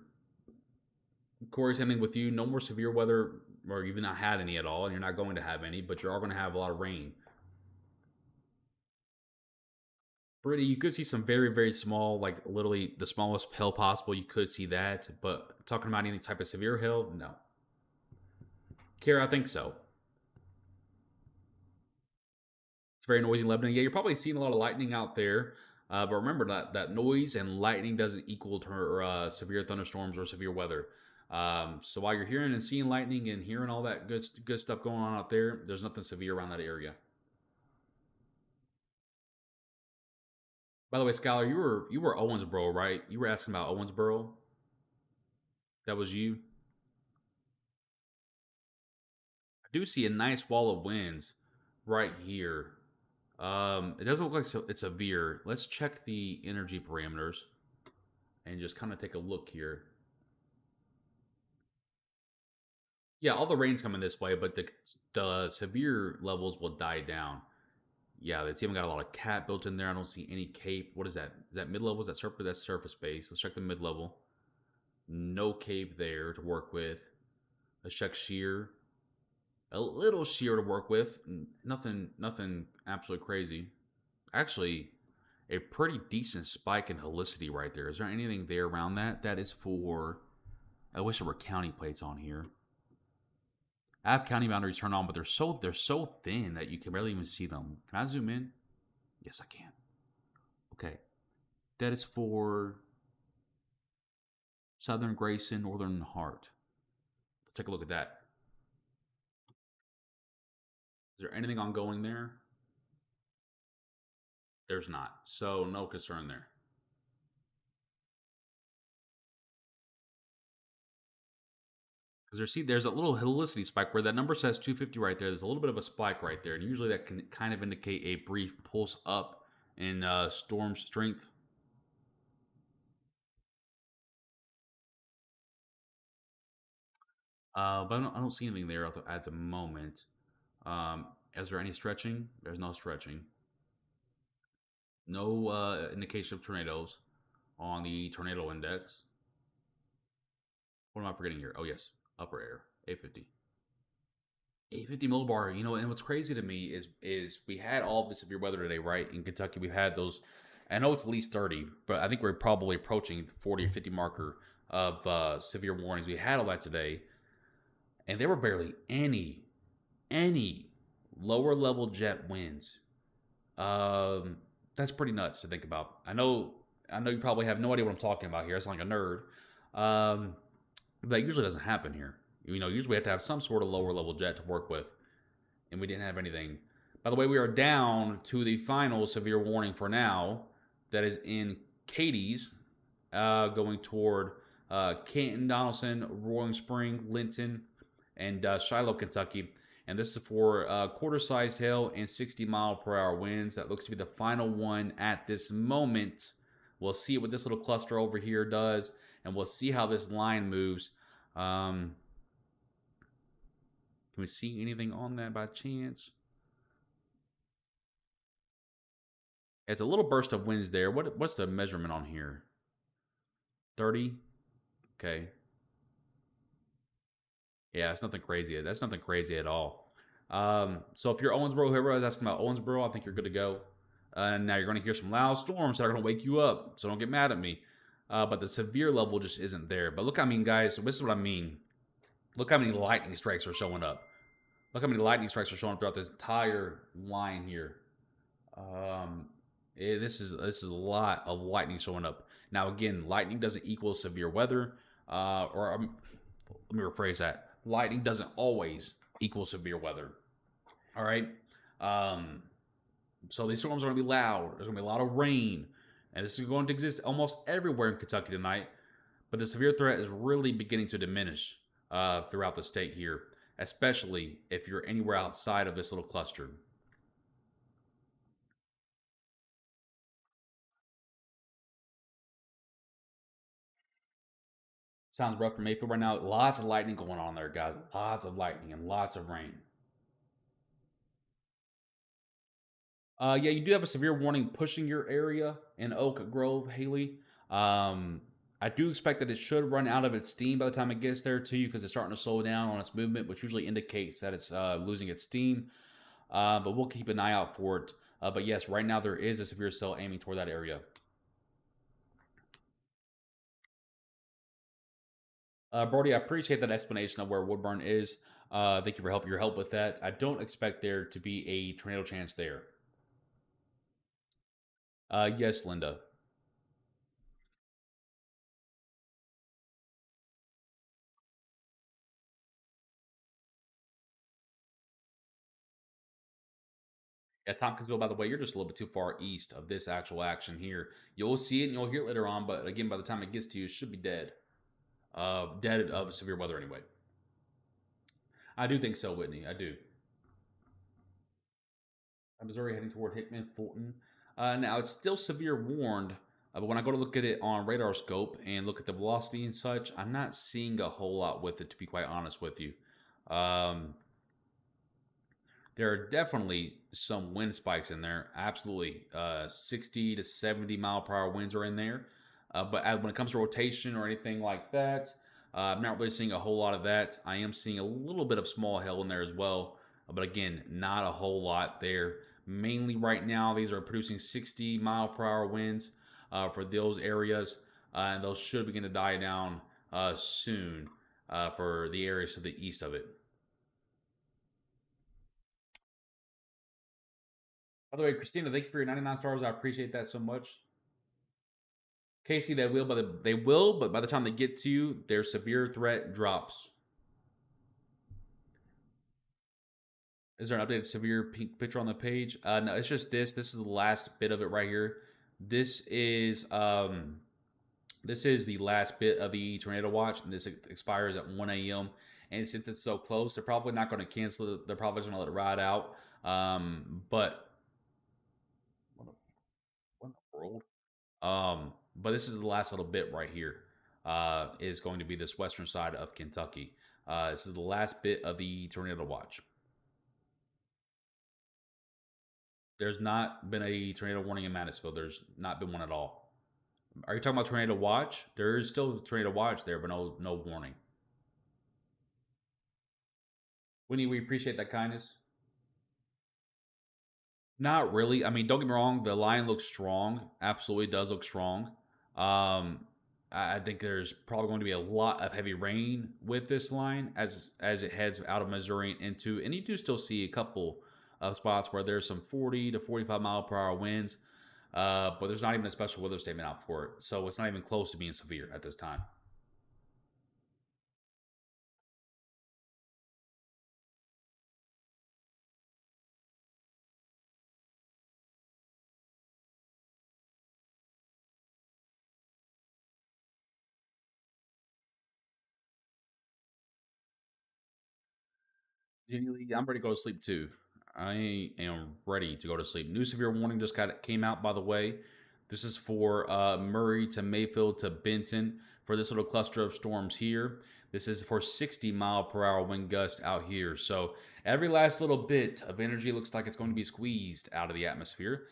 Corey, same thing with you. No more severe weather, or you've not had any at all, and you're not going to have any, but you are going to have a lot of rain. Brittany, you could see some very, very small, like literally the smallest hail possible. You could see that, but talking about any type of severe hail, no. Kara, I think so. It's very noisy in Lebanon. Yeah, you're probably seeing a lot of lightning out there. But remember that noise and lightning doesn't equal to severe thunderstorms or severe weather. So while you're hearing and seeing lightning and hearing all that good stuff going on out there, there's nothing severe around that area. By the way, Skylar, you were Owensboro, right? You were asking about Owensboro. That was you. I do see a nice wall of winds right here. It doesn't look like it's severe. Let's check the energy parameters and just kind of take a look here. Yeah, all the rain's coming this way, but the severe levels will die down. Yeah, it's even got a lot of cat built in there. I don't see any cape. What is that? Is that mid level? Is that surface? That's surface base. Let's check the mid level. No cape there to work with. Let's check shear. A little shear to work with. Nothing absolutely crazy. Actually, a pretty decent spike in helicity right there. Is there anything there around that? That is for. I wish there were county plates on here. I have county boundaries turned on, but they're so thin that you can barely even see them. Can I zoom in? Yes, I can. Okay, that is for Southern Grayson, Northern Heart. Let's take a look at that. Is there anything ongoing there? There's not, so no concern there. Because there's a little helicity spike where that number says 250 right there. There's a little bit of a spike right there, and usually that can kind of indicate a brief pulse up in storm strength. But I don't see anything there at the moment. Is there any stretching? There's no stretching. No indication of tornadoes on the tornado index. What am I forgetting here? Oh yes, upper air, 850. 850 millibar. You know, and what's crazy to me is we had all the severe weather today, right? In Kentucky, we've had those. I know it's at least 30, but I think we're probably approaching the 40 or 50 marker of severe warnings. We had all that today, and there were barely any lower level jet winds. That's pretty nuts to think about. I know you probably have no idea what I'm talking about here. It's like a nerd. Um, that usually doesn't happen here. You know, usually we have to have some sort of lower level jet to work with, and we didn't have anything. By the way, we are down to the final severe warning for now. That is in Katie's, going toward Canton, Donaldson, Roaring Spring, Linton, and Shiloh, Kentucky. And this is for quarter-sized hail and 60-mile-per-hour winds. That looks to be the final one at this moment. We'll see what this little cluster over here does, and we'll see how this line moves. Can we see anything on that by chance? It's a little burst of winds there. What's the measurement on here? 30? Okay. Yeah, that's nothing crazy. That's nothing crazy at all. So if you're Owensboro, whoever was asking about Owensboro, I think you're good to go. And now you're going to hear some loud storms that are going to wake you up. So don't get mad at me. But the severe level just isn't there. But look, I mean, guys, this is what I mean. Look how many lightning strikes are showing up. Look how many lightning strikes are showing up throughout this entire line here. This is a lot of lightning showing up. Now, again, lightning doesn't equal severe weather. Let me rephrase that. Lightning doesn't always equal severe weather. All right. So these storms are going to be loud. There's going to be a lot of rain. And this is going to exist almost everywhere in Kentucky tonight. But the severe threat is really beginning to diminish throughout the state here, especially if you're anywhere outside of this little cluster. Sounds rough for Mayfield right now. Lots of lightning going on there, guys. Lots of lightning and lots of rain. Yeah, you do have a severe warning pushing your area in Oak Grove, Haley. Um, I do expect that it should run out of its steam by the time it gets there to you because it's starting to slow down on its movement, which usually indicates that it's losing its steam. But we'll keep an eye out for it. But yes, right now there is a severe cell aiming toward that area. Brody, I appreciate that explanation of where Woodburn is. Thank you for your help with that. I don't expect there to be a tornado chance there. Yes, Linda. Yeah, Tompkinsville, by the way, you're just a little bit too far east of this actual action here. You'll see it and you'll hear it later on, but again, by the time it gets to you, it should be dead. Dead of severe weather anyway. I do think so, Whitney. I do. Missouri heading toward Hickman, Fulton. Now it's still severe warned, but when I go to look at it on radar scope and look at the velocity and such, I'm not seeing a whole lot with it. To be quite honest with you, um, there are definitely some wind spikes in there. Absolutely, 60 to 70 mile per hour winds are in there. But when it comes to rotation or anything like that, I'm not really seeing a whole lot of that. I am seeing a little bit of small hail in there as well, but again, not a whole lot there. Mainly right now, these are producing 60 mile per hour winds for those areas, and those should begin to die down soon for the areas to the east of it. By the way, Christina, thank you for your 99 stars. I appreciate that so much. Casey, they will, but by the time they get to you, their severe threat drops. Is there an updated severe pink picture on the page? No, it's just this. This is the last bit of it right here. This is this is the last bit of the tornado watch, and this expires at 1 a.m. And since it's so close, they're probably not going to cancel it. They're probably going to let it ride out. But what in the world? But this is the last little bit right here. Is going to be this western side of Kentucky. This is the last bit of the tornado watch. There's not been a tornado warning in Madisonville. There's not been one at all. Are you talking about tornado watch? There is still a tornado watch there, but no warning. Winnie, we appreciate that kindness. Not really. I mean, don't get me wrong. The line looks strong. Absolutely does look strong. I think there's probably going to be a lot of heavy rain with this line as it heads out of Missouri and into, and you do still see a couple of spots where there's some 40 to 45 mile per hour winds, but there's not even a special weather statement out for it, so it's not even close to being severe at this time. Genuinely, I'm ready to go to sleep too. I am ready to go to sleep. New severe warning just came out, by the way. This is for Murray to Mayfield to Benton for this little cluster of storms here. This is for 60 mile per hour wind gust out here. So every last little bit of energy looks like it's going to be squeezed out of the atmosphere.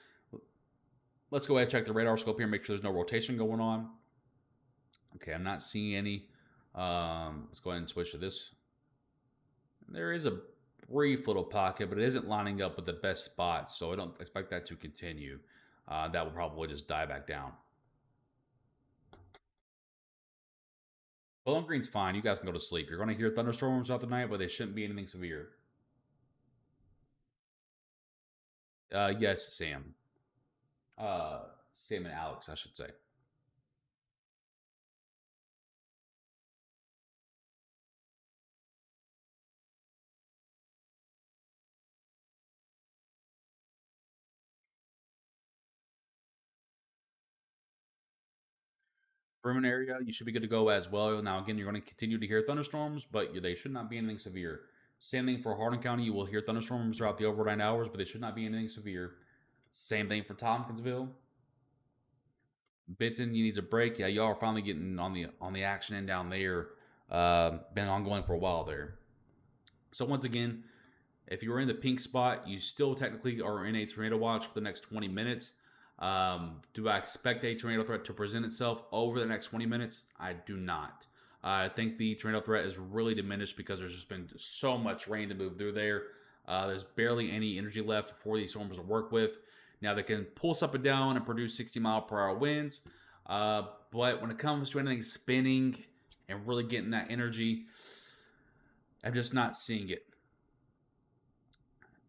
Let's go ahead and check the radar scope here, make sure there's no rotation going on. Okay, I'm not seeing any. Let's go ahead and switch to this. There is a brief little pocket, but it isn't lining up with the best spots, so I don't expect that to continue. That will probably just die back down. Bowling Green's fine. You guys can go to sleep. You're going to hear thunderstorms throughout the night, but they shouldn't be anything severe. Yes, Sam. Sam and Alex, I should say. Bremen area, you should be good to go as well. Now, again, you're going to continue to hear thunderstorms, but they should not be anything severe. Same thing for Hardin County. You will hear thunderstorms throughout the overnight hours, but they should not be anything severe. Same thing for Tompkinsville. Benton, you need a break. Yeah, y'all are finally getting on the action end down there. Been ongoing for a while there. So once again, if you were in the pink spot, you still technically are in a tornado watch for the next 20 minutes. Do I expect a tornado threat to present itself over the next 20 minutes? I do not. I think the tornado threat is really diminished because there's just been so much rain to move through there. There's barely any energy left for these storms to work with. Now they can pulse up and down and produce 60 mile per hour winds, but when it comes to anything spinning and really getting that energy, I'm just not seeing it.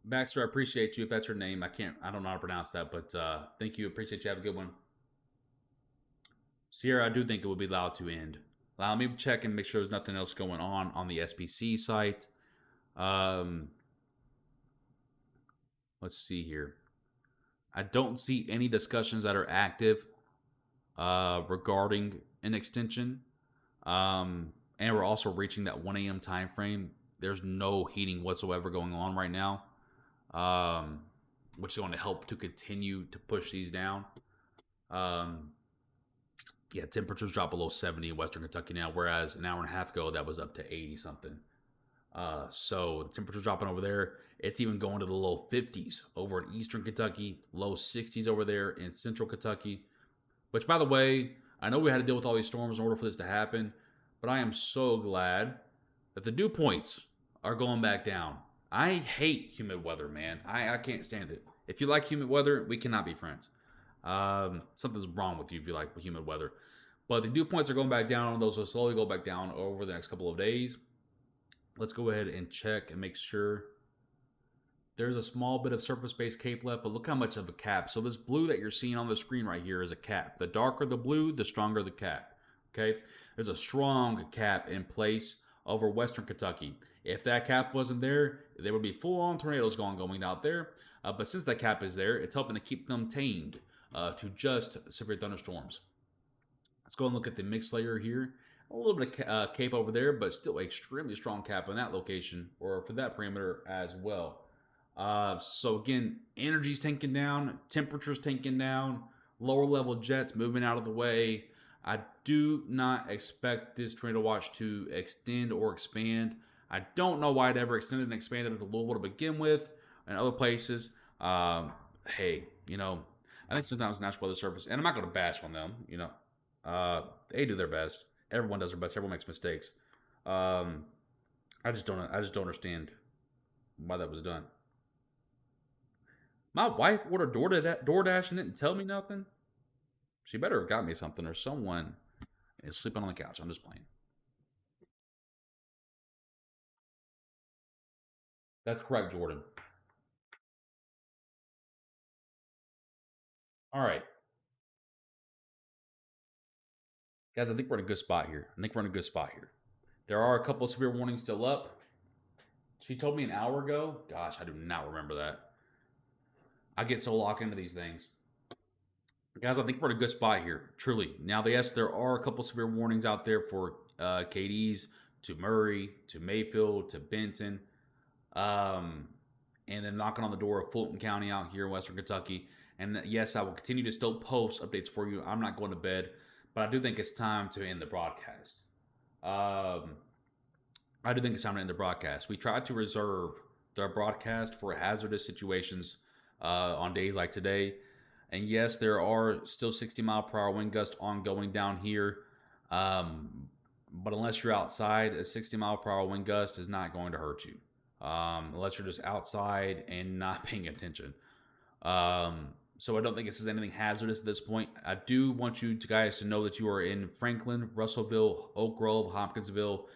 Baxter, I appreciate you. If that's your name, I don't know how to pronounce that, but thank you. Appreciate you. Have a good one. Sierra, I do think it would be allowed to end. Allow me to check and make sure there's nothing else going on the SPC site. Let's see here. I don't see any discussions that are active regarding an extension. And we're also reaching that 1 a.m. time frame there's no heating whatsoever going on right now, which is going to help to continue to push these down. Yeah, temperatures drop below 70 in Western Kentucky now, whereas an hour and a half ago that was up to 80 something. So the temperature's dropping over there. It's even going to the low 50s over in Eastern Kentucky, low 60s over there in Central Kentucky. Which, by the way, I know we had to deal with all these storms in order for this to happen, but I am so glad that the dew points are going back down. I hate humid weather, man. I can't stand it. If you like humid weather, we cannot be friends. Something's wrong with you if you like humid weather. But the dew points are going back down. Those will slowly go back down over the next couple of days. Let's go ahead and check and make sure. There's a small bit of surface-based cape left, but look how much of a cap. So this blue that you're seeing on the screen right here is a cap. The darker the blue, the stronger the cap. Okay? There's a strong cap in place over Western Kentucky. If that cap wasn't there, there would be full-on tornadoes going out there. But since that cap is there, it's helping to keep them tamed to just severe thunderstorms. Let's go and look at the mixed layer here. A little bit of cape over there, but still extremely strong cap in that location, or for that parameter as well. So again, energy's tanking down, temperature's tanking down, lower level jets moving out of the way. I do not expect this tornado watch to extend or expand. I don't know why it ever extended and expanded to Louisville to begin with and other places. Hey, you know, I think sometimes Natural Weather Service, and I'm not going to bash on them, you know, they do their best. Everyone does their best. Everyone makes mistakes. I just don't understand why that was done. My wife ordered DoorDash and didn't tell me nothing. She better have got me something, or someone is sleeping on the couch. I'm just playing. That's correct, Jordan. All right, guys. I think we're in a good spot here. There are a couple of severe warnings still up. She told me an hour ago. Gosh, I do not remember that. I get so locked into these things. Guys, I think we're in a good spot here, truly. Now, yes, there are a couple severe warnings out there for KDs to Murray, to Mayfield, to Benton, and then knocking on the door of Fulton County out here in Western Kentucky. And yes, I will continue to still post updates for you. I'm not going to bed, but I do think it's time to end the broadcast. We tried to reserve the broadcast for hazardous situations on days like today. And yes, there are still 60-mile-per-hour wind gusts ongoing down here. But unless you're outside, a 60-mile-per-hour wind gust is not going to hurt you. Unless you're just outside and not paying attention. So I don't think this is anything hazardous at this point. I do want you guys to know that you are in Franklin, Russellville, Oak Grove, Hopkinsville,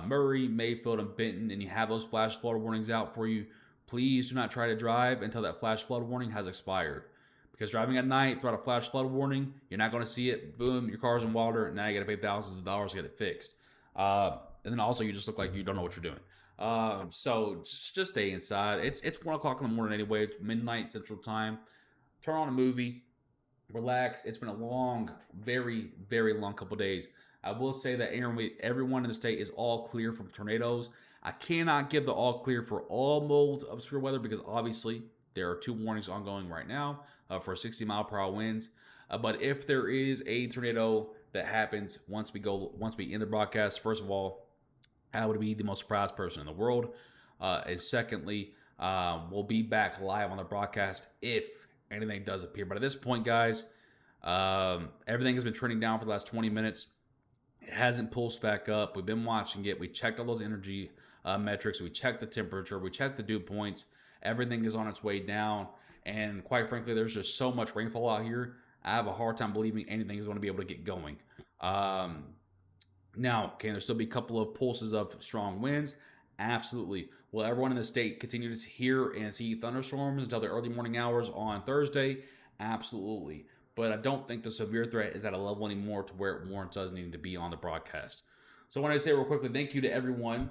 Murray, Mayfield, and Benton, and you have those flash flood warnings out for you. Please do not try to drive until that flash flood warning has expired. Because driving at night without a flash flood warning, you're not going to see it. Boom, your car's in water, and now you got to pay thousands of dollars to get it fixed. And then also you just look like you don't know what you're doing. So just stay inside. It's 1 o'clock in the morning anyway. It's midnight Central Time. Turn on a movie, relax. It's been a long, very, very long couple days. I will say that everyone in the state is all clear from tornadoes. I cannot give the all clear for all modes of severe weather because obviously there are 2 warnings ongoing right now for 60-mile-per-hour winds. But if there is a tornado that happens once we end the broadcast, first of all, I would be the most surprised person in the world. And secondly, we'll be back live on the broadcast if anything does appear. But at this point, guys, everything has been trending down for the last 20 minutes. It hasn't pulsed back up. We've been watching it. We checked all those energy metrics. We checked the temperature. We checked the dew points. Everything is on its way down. And quite frankly, there's just so much rainfall out here. I have a hard time believing anything is going to be able to get going. Now, can there still be a couple of pulses of strong winds? Absolutely. Will everyone in the state continue to hear and see thunderstorms until the early morning hours on Thursday? Absolutely. But I don't think the severe threat is at a level anymore to where it warrants us needing to be on the broadcast. So I want to say real quickly, thank you to everyone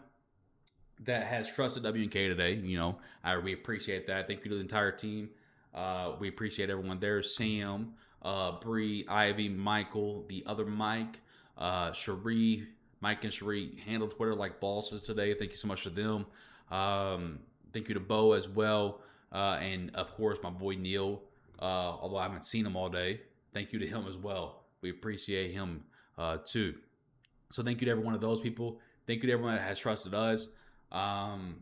that has trusted WNK today. You know, we appreciate that. Thank you to the entire team. We appreciate everyone there. Sam, Bree, Ivy, Michael, the other Mike, Cherie, Mike and Sheree handled Twitter like bosses today. Thank you so much to them. Thank you to Bo as well. And, of course, my boy Neil, although I haven't seen him all day. Thank you to him as well. We appreciate him, too. So thank you to every one of those people. Thank you to everyone that has trusted us. And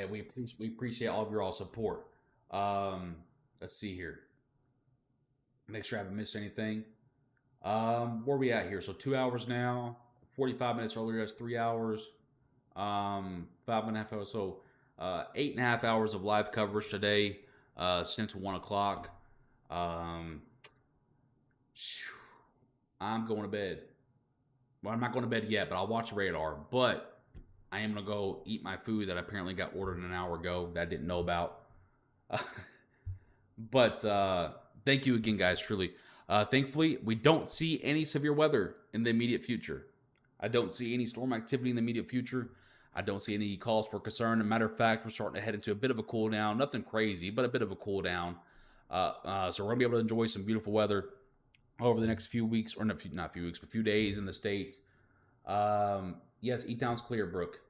we appreciate all of your all support. Let's see here. Make sure I haven't missed anything. Where are we at here? So 2 hours now. 45 minutes earlier, that's 3 hours. 5.5 hours. So 8.5 hours of live coverage today since 1 o'clock. I'm going to bed. Well, I'm not going to bed yet, but I'll watch Radar. But I am going to go eat my food that apparently got ordered an hour ago that I didn't know about. But thank you again, guys, truly. Thankfully, we don't see any severe weather in the immediate future. I don't see any storm activity in the immediate future. I don't see any cause for concern. As a matter of fact, we're starting to head into a bit of a cool down. Nothing crazy, but a bit of a cool down. So we're going to be able to enjoy some beautiful weather over the next few weeks, or not few weeks, but few days in the States. Yes, E-Town's clear, Brooke.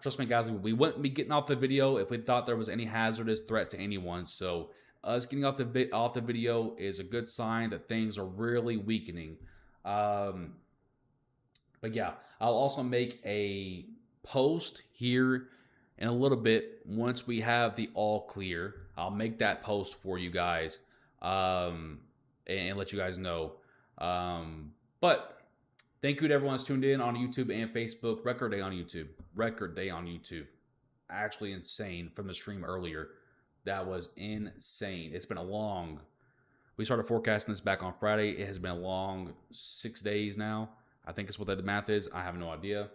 Trust me, guys, we wouldn't be getting off the video if we thought there was any hazardous threat to anyone. So us getting off the video is a good sign that things are really weakening. But yeah, I'll also make a post here in a little bit once we have the all clear. I'll make that post for you guys and let you guys know. But thank you to everyone that's tuned in on YouTube and Facebook. Record day on YouTube. Record day on YouTube. Actually insane from the stream earlier. That was insane. It's been a long... We started forecasting this back on Friday. It has been a long 6 days now. I think it's what the math is. I have no idea.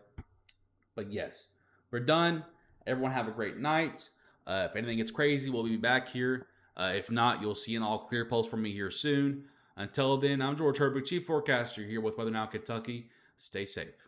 But yes, we're done. Everyone have a great night. If anything gets crazy, we'll be back here. If not, you'll see an all clear post from me here soon. Until then, I'm George Herbig, Chief Forecaster here with Weather Now Kentucky. Stay safe.